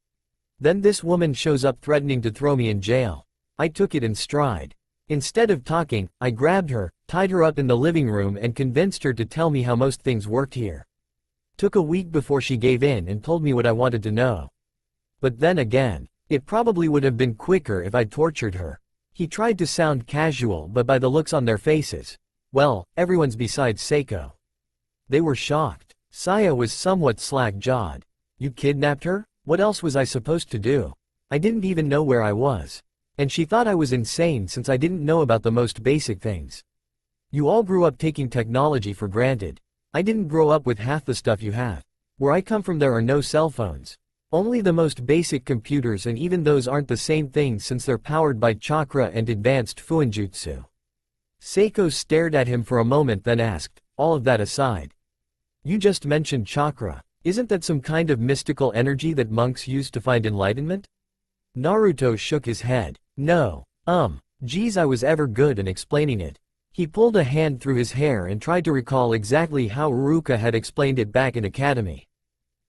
Then this woman shows up threatening to throw me in jail. I took it in stride. Instead of talking, I grabbed her, tied her up in the living room and convinced her to tell me how most things worked here. Took a week before she gave in and told me what I wanted to know. But then again, it probably would have been quicker if I'd tortured her. He tried to sound casual, but by the looks on their faces, well, everyone's besides Seiko. They were shocked. Saya was somewhat slack-jawed. You kidnapped her? What else was I supposed to do? I didn't even know where I was. And she thought I was insane since I didn't know about the most basic things. You all grew up taking technology for granted. I didn't grow up with half the stuff you have. Where I come from there are no cell phones. Only the most basic computers, and even those aren't the same thing since they're powered by chakra and advanced fuinjutsu. Seiko stared at him for a moment, then asked, all of that aside. You just mentioned chakra. Isn't that some kind of mystical energy that monks use to find enlightenment? Naruto shook his head. No. Geez, I was ever good in explaining it. He pulled a hand through his hair and tried to recall exactly how Ruka had explained it back in academy.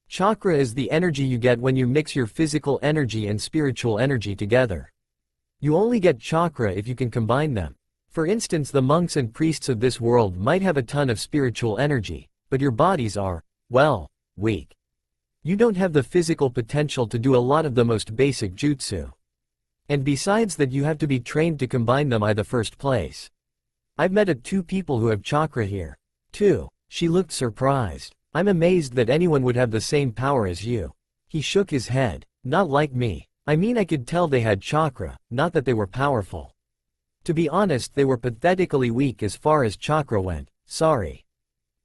Chakra is the energy you get when you mix your physical energy and spiritual energy together. You only get chakra if you can combine them. For instance, the monks and priests of this world might have a ton of spiritual energy, but your bodies are, well, weak. You don't have the physical potential to do a lot of the most basic jutsu. And besides that, you have to be trained to combine them in the first place. I've met two people who have chakra here. Two. She looked surprised. I'm amazed that anyone would have the same power as you. He shook his head. Not like me. I mean, I could tell they had chakra, not that they were powerful. To be honest, they were pathetically weak as far as chakra went. Sorry.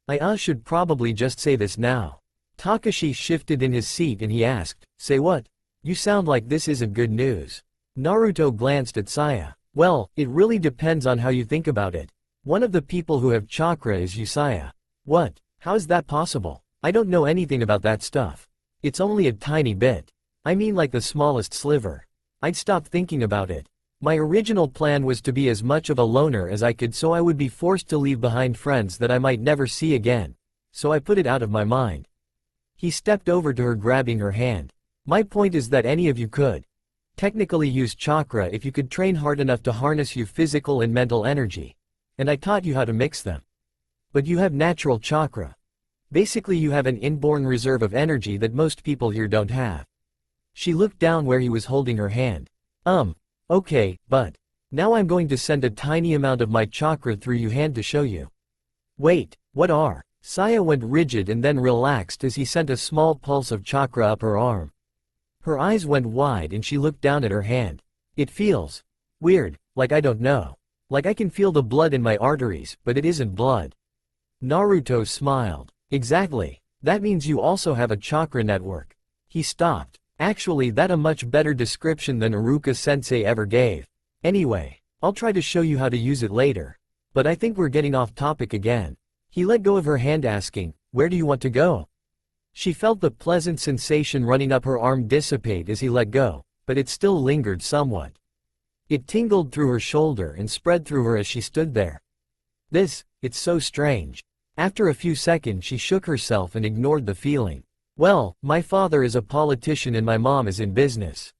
I should probably just say this now. Takashi shifted in his seat and he asked, say what? You sound like this isn't good news. Naruto glanced at Saya. Well, it really depends on how you think about it. One of the people who have chakra is you, Saya. What? How is that possible? I don't know anything about that stuff. It's only a tiny bit. I mean, like the smallest sliver. I'd stop thinking about it. My original plan was to be as much of a loner as I could, so I would be forced to leave behind friends that I might never see again. So I put it out of my mind. He stepped over to her, grabbing her hand. My point is that any of you could technically use chakra if you could train hard enough to harness your physical and mental energy. And I taught you how to mix them. But you have natural chakra. Basically, you have an inborn reserve of energy that most people here don't have. She looked down where he was holding her hand. Okay, but now I'm going to send a tiny amount of my chakra through your hand to show you. Wait, what are? Saya went rigid and then relaxed as he sent a small pulse of chakra up her arm. Her eyes went wide and she looked down at her hand. It feels weird, like I don't know. Like I can feel the blood in my arteries, but it isn't blood. Naruto smiled. Exactly. That means you also have a chakra network. He stopped. Actually, that's a much better description than Iruka-sensei ever gave. Anyway, I'll try to show you how to use it later. But I think we're getting off topic again. He let go of her hand, asking, where do you want to go? She felt the pleasant sensation running up her arm dissipate as he let go, but it still lingered somewhat. It tingled through her shoulder and spread through her as she stood there. It's so strange. After a few seconds she shook herself and ignored the feeling. Well, my father is a politician and my mom is in business.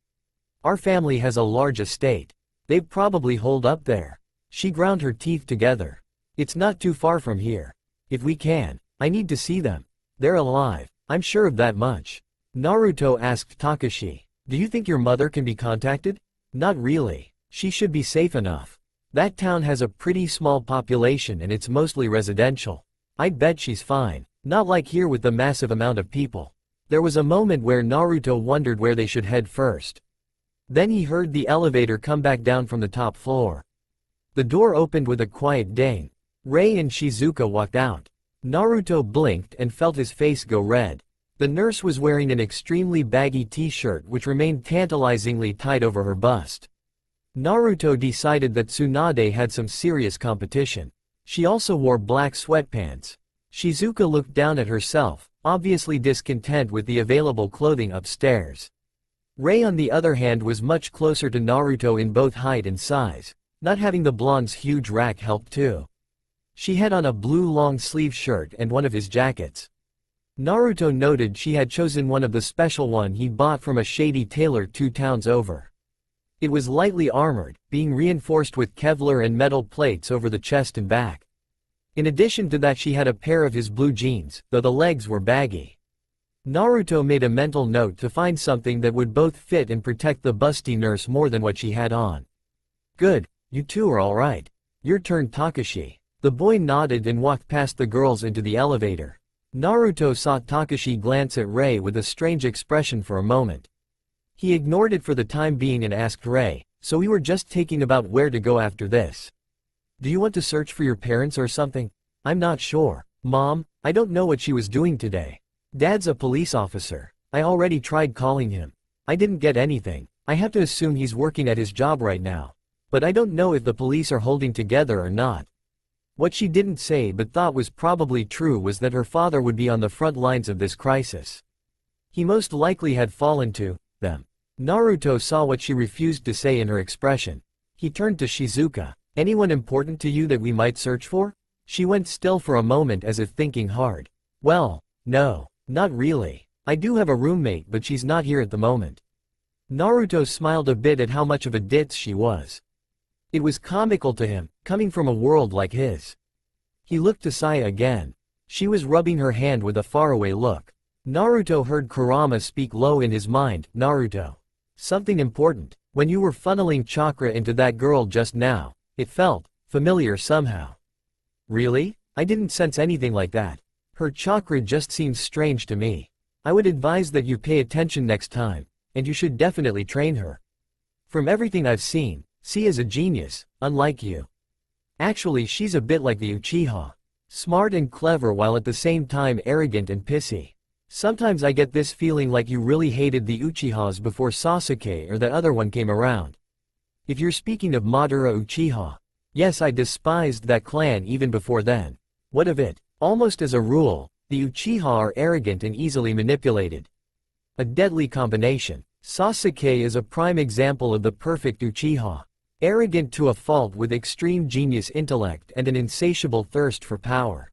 Our family has a large estate. They'd probably hold up there. She ground her teeth together. It's not too far from here. If we can, I need to see them. They're alive, I'm sure of that much. Naruto asked Takashi, do you think your mother can be contacted? Not really. She should be safe enough. That town has a pretty small population and it's mostly residential. I'd bet she's fine. Not like here with the massive amount of people. There was a moment where Naruto wondered where they should head first. Then he heard the elevator come back down from the top floor. The door opened with a quiet ding. Rei and Shizuka walked out. Naruto blinked and felt his face go red. The nurse was wearing an extremely baggy t-shirt which remained tantalizingly tight over her bust. Naruto decided that Tsunade had some serious competition. She also wore black sweatpants. Shizuka looked down at herself, obviously discontent with the available clothing upstairs. Rei, on the other hand, was much closer to Naruto in both height and size. Not having the blonde's huge rack helped too. She had on a blue long-sleeve shirt and one of his jackets. Naruto noted she had chosen one of the special one he bought from a shady tailor 2 towns over. It was lightly armored, being reinforced with Kevlar and metal plates over the chest and back. In addition to that, she had a pair of his blue jeans, though the legs were baggy. Naruto made a mental note to find something that would both fit and protect the busty nurse more than what she had on. Good, you two are alright. Your turn, Takashi. The boy nodded and walked past the girls into the elevator. Naruto saw Takashi glance at Rei with a strange expression for a moment. He ignored it for the time being and asked Rei, "So we were just taking about where to go after this. Do you want to search for your parents or something?" "I'm not sure. Mom, I don't know what she was doing today. Dad's a police officer. I already tried calling him. I didn't get anything. I have to assume he's working at his job right now. But I don't know if the police are holding together or not." What she didn't say but thought was probably true was that her father would be on the front lines of this crisis. He most likely had fallen to them. Naruto saw what she refused to say in her expression. He turned to Shizuka. "Anyone important to you that we might search for?" She went still for a moment as if thinking hard. "Well, no, not really. I do have a roommate but she's not here at the moment." Naruto smiled a bit at how much of a ditz she was. It was comical to him, coming from a world like his. He looked to Saya again. She was rubbing her hand with a faraway look. Naruto heard Kurama speak low in his mind. "Naruto. Something important. When you were funneling chakra into that girl just now, it felt familiar somehow." "Really? I didn't sense anything like that. Her chakra just seems strange to me. I would advise that you pay attention next time, and you should definitely train her. From everything I've seen, she is a genius, unlike you. Actually, she's a bit like the Uchiha. Smart and clever while at the same time arrogant and pissy. Sometimes I get this feeling like you really hated the Uchihas before Sasuke or that other one came around. If you're speaking of Madara Uchiha. Yes, I despised that clan even before then. What of it? Almost as a rule, the Uchiha are arrogant and easily manipulated. A deadly combination. Sasuke is a prime example of the perfect Uchiha. Arrogant to a fault with extreme genius intellect and an insatiable thirst for power.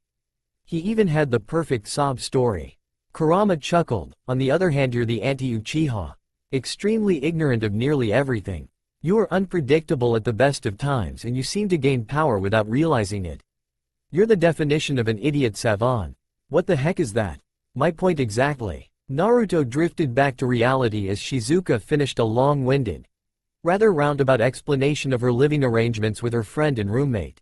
He even had the perfect sob story. Kurama chuckled. On the other hand, you're the anti-Uchiha. Extremely ignorant of nearly everything. You are unpredictable at the best of times and you seem to gain power without realizing it. You're the definition of an idiot savant. What the heck is that? My point exactly. Naruto drifted back to reality as Shizuka finished a long-winded, rather roundabout explanation of her living arrangements with her friend and roommate.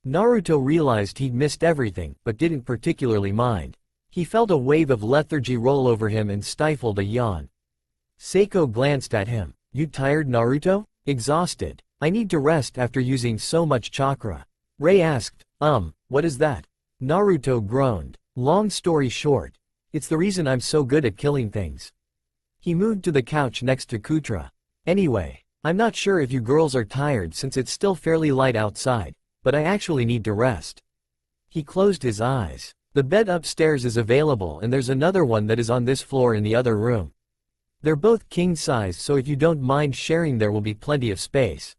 Naruto realized he'd missed everything, but didn't particularly mind. He felt a wave of lethargy roll over him and stifled a yawn. Seiko glanced at him. "You tired, Naruto?" "Exhausted. I need to rest after using so much chakra." Rei asked, what is that?" Naruto groaned. "Long story short, it's the reason I'm so good at killing things." He moved to the couch next to Kutra. "Anyway, I'm not sure if you girls are tired since it's still fairly light outside, but I actually need to rest." He closed his eyes. "The bed upstairs is available and there's another one that is on this floor in the other room. They're both king size, so if you don't mind sharing there will be plenty of space."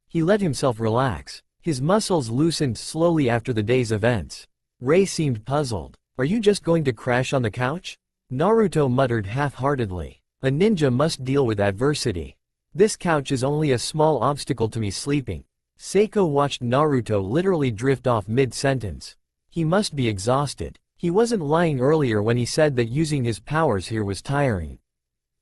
He let himself relax. His muscles loosened slowly after the day's events. Rei seemed puzzled. "Are you just going to crash on the couch?" Naruto muttered half-heartedly. "A ninja must deal with adversity. This couch is only a small obstacle to me sleeping." Seiko watched Naruto literally drift off mid-sentence. He must be exhausted. He wasn't lying earlier when he said that using his powers here was tiring.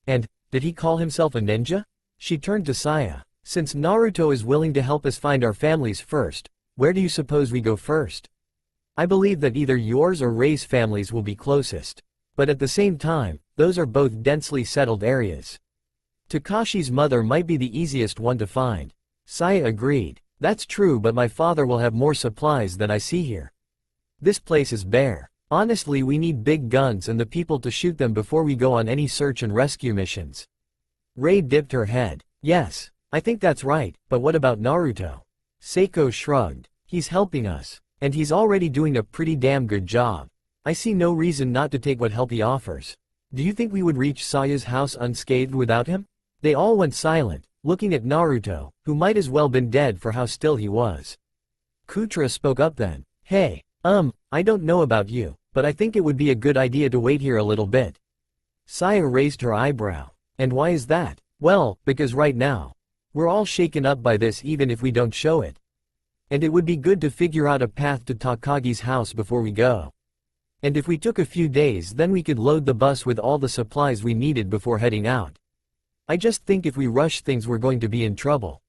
And, did he call himself a ninja? She turned to Saya. "Since Naruto is willing to help us find our families first, where do you suppose we go first? I believe that either yours or Rei's families will be closest. But at the same time, those are both densely settled areas. Takashi's mother might be the easiest one to find." Saya agreed. "That's true, but my father will have more supplies than I see here. This place is bare. Honestly, we need big guns and the people to shoot them before we go on any search and rescue missions." Rei dipped her head. "Yes, I think that's right, but what about Naruto?" Seiko shrugged. "He's helping us, and he's already doing a pretty damn good job. I see no reason not to take what help he offers. Do you think we would reach Saya's house unscathed without him?" They all went silent, looking at Naruto, who might as well been dead for how still he was. Kutra spoke up then. "Hey, I don't know about you, but I think it would be a good idea to wait here a little bit." Saya raised her eyebrow. "And why is that?" "Well, because right now, we're all shaken up by this even if we don't show it. And it would be good to figure out a path to Takagi's house before we go. And if we took a few days, then we could load the bus with all the supplies we needed before heading out. I just think if we rush things we're going to be in trouble."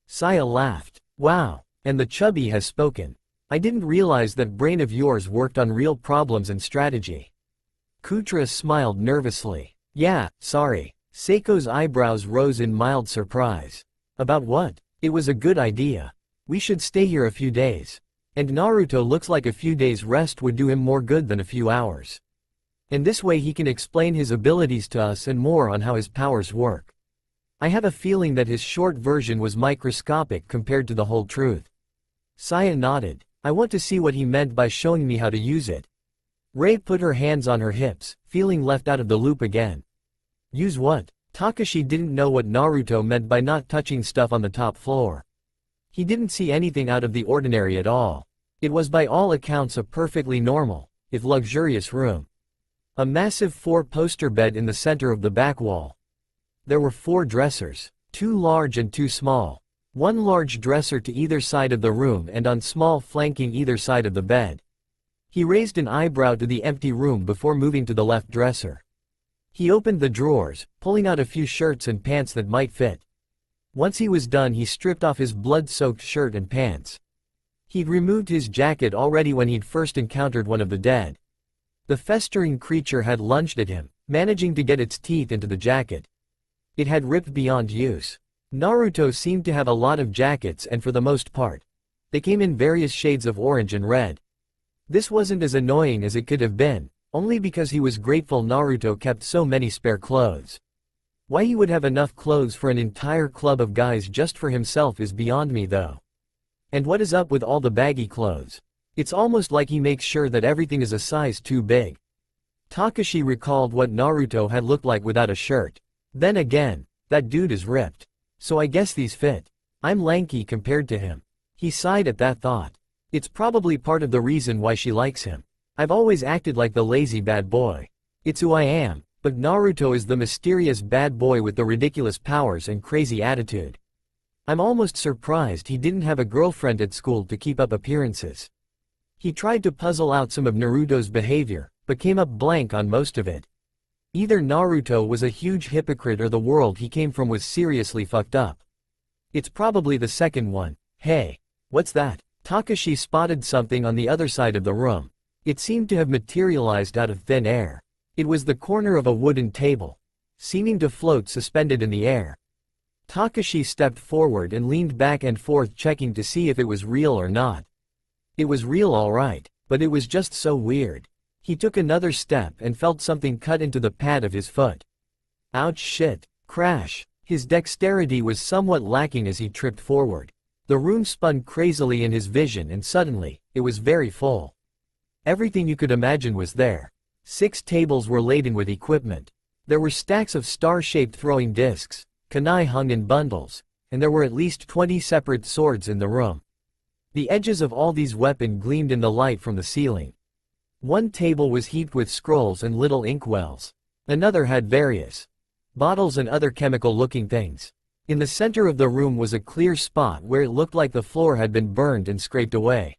Saya laughed. Wow, and the chubby has spoken. I didn't realize that brain of yours worked on real problems and strategy. Kutra smiled nervously. Yeah, sorry. Seiko's eyebrows rose in mild surprise. About what? It was a good idea. We should stay here a few days. And Naruto looks like a few days rest would do him more good than a few hours. And this way he can explain his abilities to us and more on how his powers work. I have a feeling that his short version was microscopic compared to the whole truth. Saya nodded. I want to see what he meant by showing me how to use it. Rei put her hands on her hips, feeling left out of the loop again. Use what? Takashi didn't know what Naruto meant by not touching stuff on the top floor. He didn't see anything out of the ordinary at all. It was by all accounts a perfectly normal, if luxurious room. A massive 4-poster bed in the center of the back wall. There were 4 dressers, 2 large and 2 small. 1 large dresser to either side of the room and on small flanking either side of the bed. He raised an eyebrow to the empty room before moving to the left dresser. He opened the drawers, pulling out a few shirts and pants that might fit. Once he was done he stripped off his blood-soaked shirt and pants. He'd removed his jacket already when he'd first encountered one of the dead. The festering creature had lunged at him, managing to get its teeth into the jacket. It had ripped beyond use. Naruto seemed to have a lot of jackets and for the most part, they came in various shades of orange and red. This wasn't as annoying as it could have been, only because he was grateful Naruto kept so many spare clothes. Why he would have enough clothes for an entire club of guys just for himself is beyond me though. And what is up with all the baggy clothes? It's almost like he makes sure that everything is a size too big. Takashi recalled what Naruto had looked like without a shirt. Then again, that dude is ripped. So I guess these fit. I'm lanky compared to him. He sighed at that thought. It's probably part of the reason why she likes him. I've always acted like the lazy bad boy. It's who I am, but Naruto is the mysterious bad boy with the ridiculous powers and crazy attitude. I'm almost surprised he didn't have a girlfriend at school to keep up appearances. He tried to puzzle out some of Naruto's behavior, but came up blank on most of it. Either Naruto was a huge hypocrite or the world he came from was seriously fucked up. It's probably the second one. Hey, what's that? Takashi spotted something on the other side of the room. It seemed to have materialized out of thin air. It was the corner of a wooden table, seeming to float suspended in the air. Takashi stepped forward and leaned back and forth checking to see if it was real or not. It was real alright, but it was just so weird. He took another step and felt something cut into the pad of his foot. Ouch shit. Crash. His dexterity was somewhat lacking as he tripped forward. The room spun crazily in his vision and suddenly, it was very full. Everything you could imagine was there. 6 tables were laden with equipment. There were stacks of star-shaped throwing discs, kunai hung in bundles, and there were at least 20 separate swords in the room. The edges of all these weapons gleamed in the light from the ceiling. One table was heaped with scrolls and little inkwells. Another had various bottles and other chemical-looking things. In the center of the room was a clear spot where it looked like the floor had been burned and scraped away.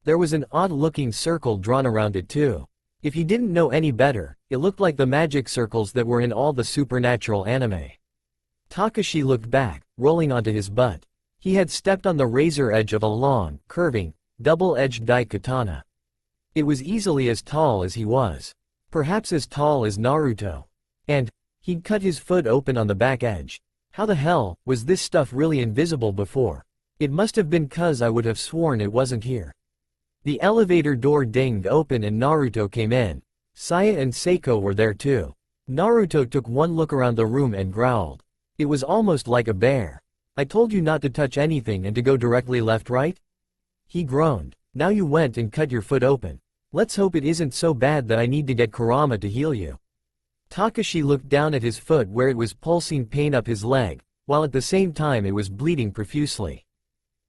There was an odd-looking circle drawn around it too. If he didn't know any better, it looked like the magic circles that were in all the supernatural anime. Takashi looked back, rolling onto his butt. He had stepped on the razor edge of a long, curving, double-edged daikatana. It was easily as tall as he was. Perhaps as tall as Naruto. And he'd cut his foot open on the back edge. How the hell was this stuff really invisible before? It must have been 'cause I would have sworn it wasn't here. The elevator door dinged open and Naruto came in. Saya and Seiko were there too. Naruto took one look around the room and growled. It was almost like a bear. I told you not to touch anything and to go directly left, right? He groaned. Now you went and cut your foot open. Let's hope it isn't so bad that I need to get Kurama to heal you. Takashi looked down at his foot where it was pulsing pain up his leg, while at the same time it was bleeding profusely.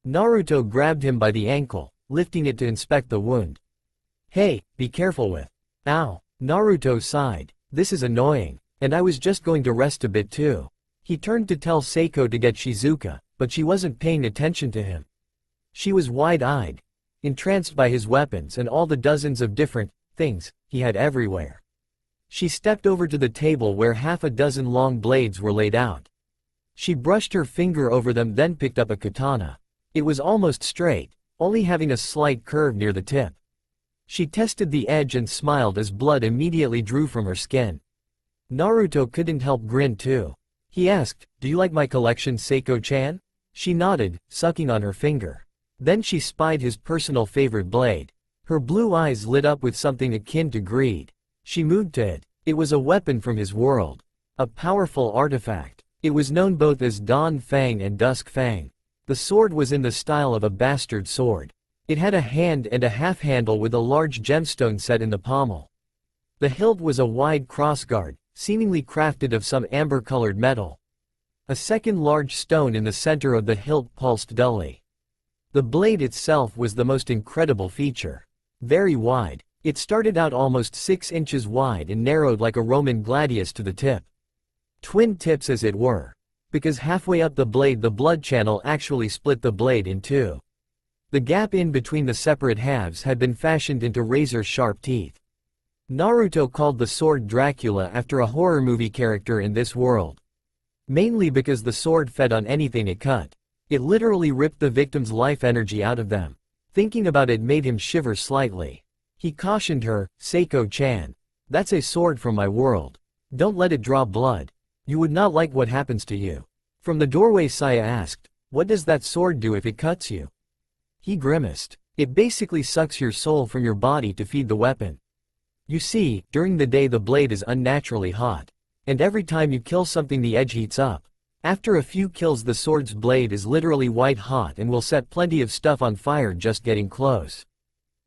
Naruto grabbed him by the ankle, lifting it to inspect the wound. Hey, be careful with. Ow. Naruto sighed. This is annoying. And I was just going to rest a bit too. He turned to tell Seiko to get Shizuka, but she wasn't paying attention to him. She was wide-eyed, entranced by his weapons and all the dozens of different things he had everywhere. She stepped over to the table where half a dozen long blades were laid out. She brushed her finger over them, then picked up a katana. It was almost straight, only having a slight curve near the tip. She tested the edge and smiled as blood immediately drew from her skin. Naruto couldn't help grin too. He asked, "Do you like my collection, Seiko-chan?" She nodded, sucking on her finger. Then she spied his personal favorite blade. Her blue eyes lit up with something akin to greed. She moved to it. It was a weapon from his world. A powerful artifact. It was known both as Dawn Fang and Dusk Fang. The sword was in the style of a bastard sword. It had a hand and a half-handle with a large gemstone set in the pommel. The hilt was a wide crossguard, seemingly crafted of some amber-colored metal. A second large stone in the center of the hilt pulsed dully. The blade itself was the most incredible feature. Very wide. It started out almost 6 inches wide and narrowed like a Roman gladius to the tip. Twin tips as it were. Because halfway up the blade the blood channel actually split the blade in two. The gap in between the separate halves had been fashioned into razor-sharp teeth. Naruto called the sword Dracula after a horror movie character in this world. Mainly because the sword fed on anything it cut. It literally ripped the victim's life energy out of them. Thinking about it made him shiver slightly. He cautioned her, "Seiko-chan. That's a sword from my world. Don't let it draw blood. You would not like what happens to you." From the doorway Saya asked, "What does that sword do if it cuts you?" He grimaced. "It basically sucks your soul from your body to feed the weapon. You see, during the day the blade is unnaturally hot. And every time you kill something the edge heats up. After a few kills the sword's blade is literally white hot and will set plenty of stuff on fire just getting close.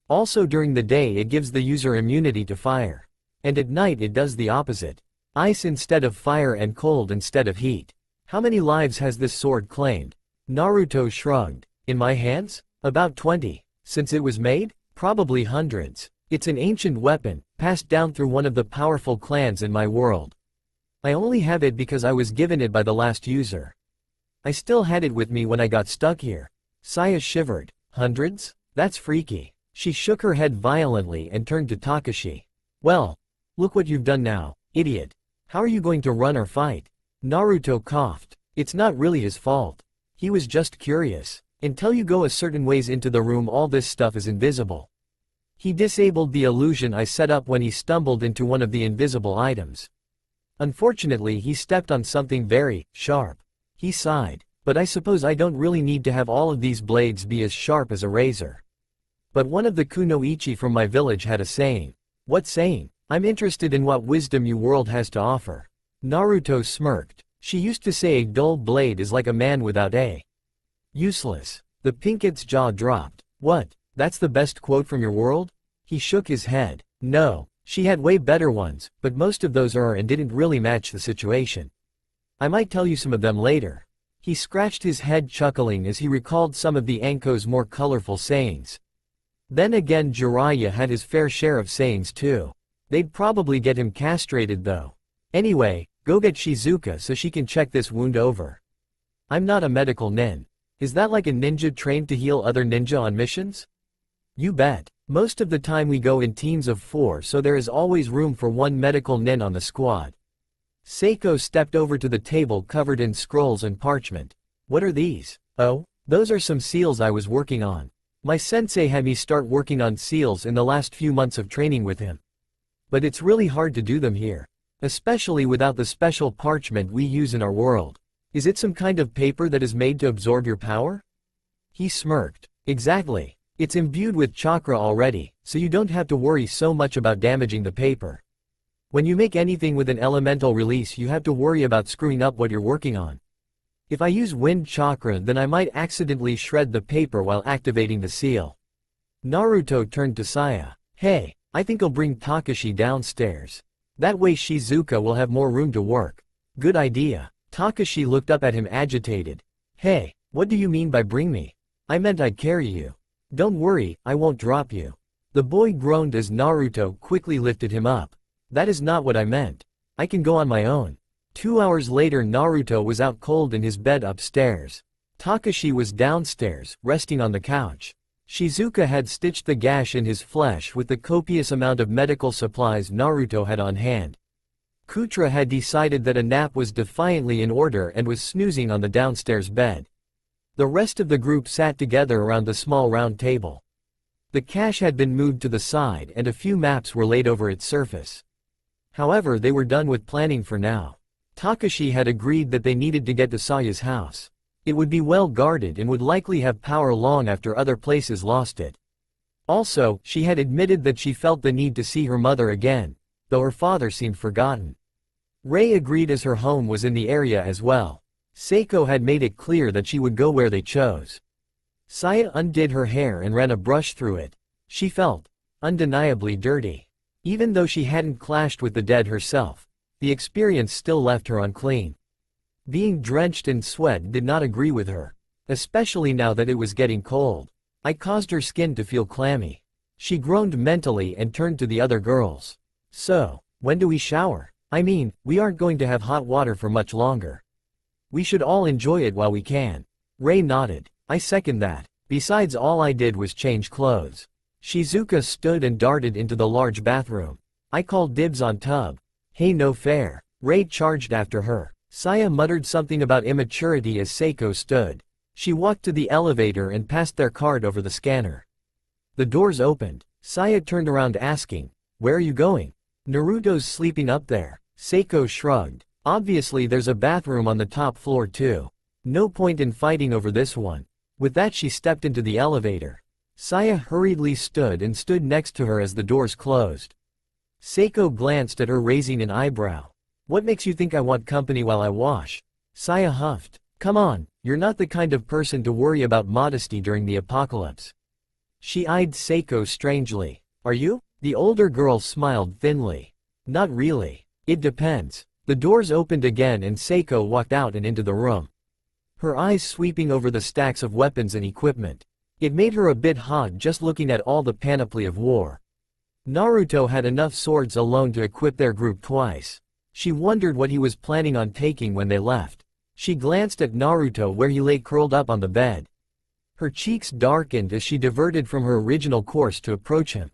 Also during the day it gives the user immunity to fire. And at night it does the opposite. Ice instead of fire and cold instead of heat. How many lives has this sword claimed?" Naruto shrugged. "In my hands? About 20. Since it was made? Probably hundreds. It's an ancient weapon, passed down through one of the powerful clans in my world. I only have it because I was given it by the last user. I still had it with me when I got stuck here." Saya shivered. "Hundreds? That's freaky." She shook her head violently and turned to Takashi. "Well, look what you've done now, idiot. How are you going to run or fight?" Naruto coughed. "It's not really his fault. He was just curious. Until you go a certain ways into the room all this stuff is invisible." He disabled the illusion I set up when he stumbled into one of the invisible items. Unfortunately he stepped on something very sharp. He sighed. "But I suppose I don't really need to have all of these blades be as sharp as a razor." But one of the kunoichi from my village had a saying. "What saying?" "I'm interested in what wisdom your world has to offer." Naruto smirked. "She used to say a dull blade is like a man without a useless." The pinket's jaw dropped. "What? That's the best quote from your world?" He shook his head. "No. She had way better ones, but most of those are and didn't really match the situation. I might tell you some of them later." He scratched his head chuckling as he recalled some of the Anko's more colorful sayings. Then again Jiraiya had his fair share of sayings too. They'd probably get him castrated though. "Anyway, go get Shizuka so she can check this wound over." "I'm not a medical nin. Is that like a ninja trained to heal other ninja on missions?" "You bet. Most of the time we go in teams of 4 so there is always room for one medical nin on the squad." Seiko stepped over to the table covered in scrolls and parchment. "What are these?" "Oh, those are some seals I was working on. My sensei had me start working on seals in the last few months of training with him. But it's really hard to do them here. Especially without the special parchment we use in our world." "Is it some kind of paper that is made to absorb your power?" He smirked. "Exactly. It's imbued with chakra already, so you don't have to worry so much about damaging the paper. When you make anything with an elemental release you have to worry about screwing up what you're working on. If I use wind chakra then I might accidentally shred the paper while activating the seal." Naruto turned to Saya. "Hey, I think I'll bring Takashi downstairs. That way Shizuka will have more room to work." "Good idea." Takashi looked up at him agitated. "Hey, what do you mean by bring me? I meant I'd carry you." "Don't worry, I won't drop you." The boy groaned as Naruto quickly lifted him up. "That is not what I meant. I can go on my own." 2 hours later Naruto was out cold in his bed upstairs. Takashi was downstairs, resting on the couch. Shizuka had stitched the gash in his flesh with the copious amount of medical supplies Naruto had on hand. Kutra had decided that a nap was defiantly in order and was snoozing on the downstairs bed. The rest of the group sat together around the small round table. The cache had been moved to the side and a few maps were laid over its surface. However, they were done with planning for now. Takashi had agreed that they needed to get to Saya's house. It would be well guarded and would likely have power long after other places lost it. Also, she had admitted that she felt the need to see her mother again, though her father seemed forgotten. Rei agreed as her home was in the area as well. Seiko had made it clear that she would go where they chose. Saya undid her hair and ran a brush through it. She felt undeniably dirty. Even though she hadn't clashed with the dead herself, the experience still left her unclean. Being drenched in sweat did not agree with her, especially now that it was getting cold. I caused her skin to feel clammy. She groaned mentally and turned to the other girls. So, when do we shower? I mean, we aren't going to have hot water for much longer. We should all enjoy it while we can. Rei nodded. I second that. Besides, all I did was change clothes. Shizuka stood and darted into the large bathroom. I called dibs on tub. Hey, no fair. Rei charged after her. Saya muttered something about immaturity as Seiko stood. She walked to the elevator and passed their card over the scanner. The doors opened. Saya turned around asking, "Where are you going?" "Naruto's sleeping up there." Seiko shrugged. "Obviously there's a bathroom on the top floor too. No point in fighting over this one." With that she stepped into the elevator. Saya hurriedly stood next to her as the doors closed. Seiko glanced at her, raising an eyebrow. "What makes you think I want company while I wash?" Saya huffed. "Come on, you're not the kind of person to worry about modesty during the apocalypse." She eyed Seiko strangely. "Are you?" The older girl smiled thinly. "Not really. It depends." The doors opened again and Seiko walked out and into the room. Her eyes sweeping over the stacks of weapons and equipment. It made her a bit hot just looking at all the panoply of war. Naruto had enough swords alone to equip their group twice. She wondered what he was planning on taking when they left. She glanced at Naruto where he lay curled up on the bed. Her cheeks darkened as she diverted from her original course to approach him.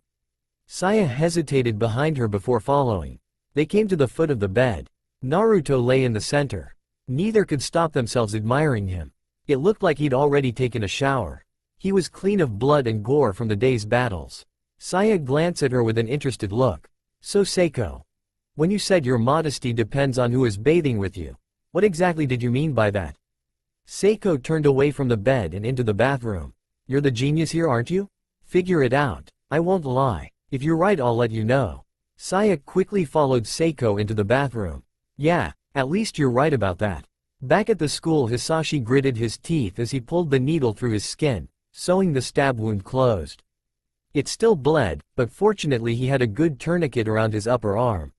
Saya hesitated behind her before following. They came to the foot of the bed. Naruto lay in the center. Neither could stop themselves admiring him. It looked like he'd already taken a shower. He was clean of blood and gore from the day's battles. Saya glanced at her with an interested look. "So Seiko, when you said your modesty depends on who is bathing with you, what exactly did you mean by that?" Seiko turned away from the bed and into the bathroom. "You're the genius here, aren't you? Figure it out. I won't lie. If you're right, I'll let you know." Saya quickly followed Seiko into the bathroom. "Yeah, at least you're right about that." Back at the school, Hisashi gritted his teeth as he pulled the needle through his skin, sewing the stab wound closed. It still bled, but fortunately he had a good tourniquet around his upper arm.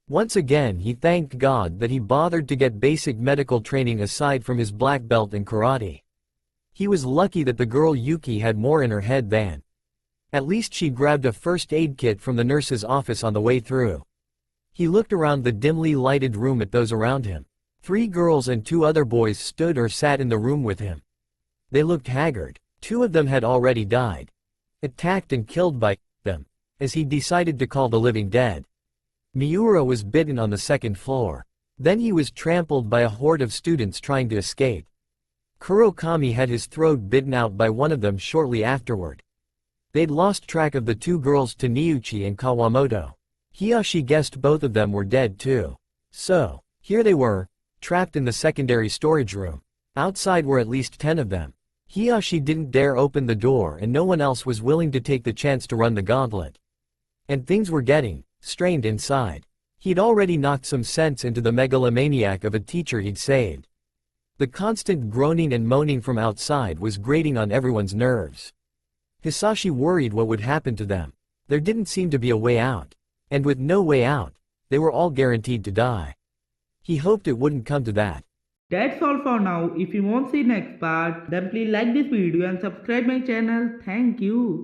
Once again he thanked God that he bothered to get basic medical training aside from his black belt in karate. He was lucky that the girl Yuki had more in her head than. At least she grabbed a first aid kit from the nurse's office on the way through. He looked around the dimly lighted room at those around him. 3 girls and 2 other boys stood or sat in the room with him. They looked haggard. 2 of them had already died. Attacked and killed by them, as he decided to call the living dead. Miura was bitten on the 2nd floor. Then he was trampled by a horde of students trying to escape. Kurokami had his throat bitten out by one of them shortly afterward. They'd lost track of the 2 girls to Niuchi and Kawamoto. Hiyashi guessed both of them were dead too. So, here they were, trapped in the secondary storage room. Outside were at least 10 of them. Hiyashi didn't dare open the door and no one else was willing to take the chance to run the gauntlet. And things were getting strained inside. He'd already knocked some sense into the megalomaniac of a teacher he'd saved. The constant groaning and moaning from outside was grating on everyone's nerves. Hisashi worried what would happen to them. There didn't seem to be a way out. And with no way out, they were all guaranteed to die. He hoped it wouldn't come to that. That's all for now. If you want to see next part, then please like this video and subscribe my channel. Thank you.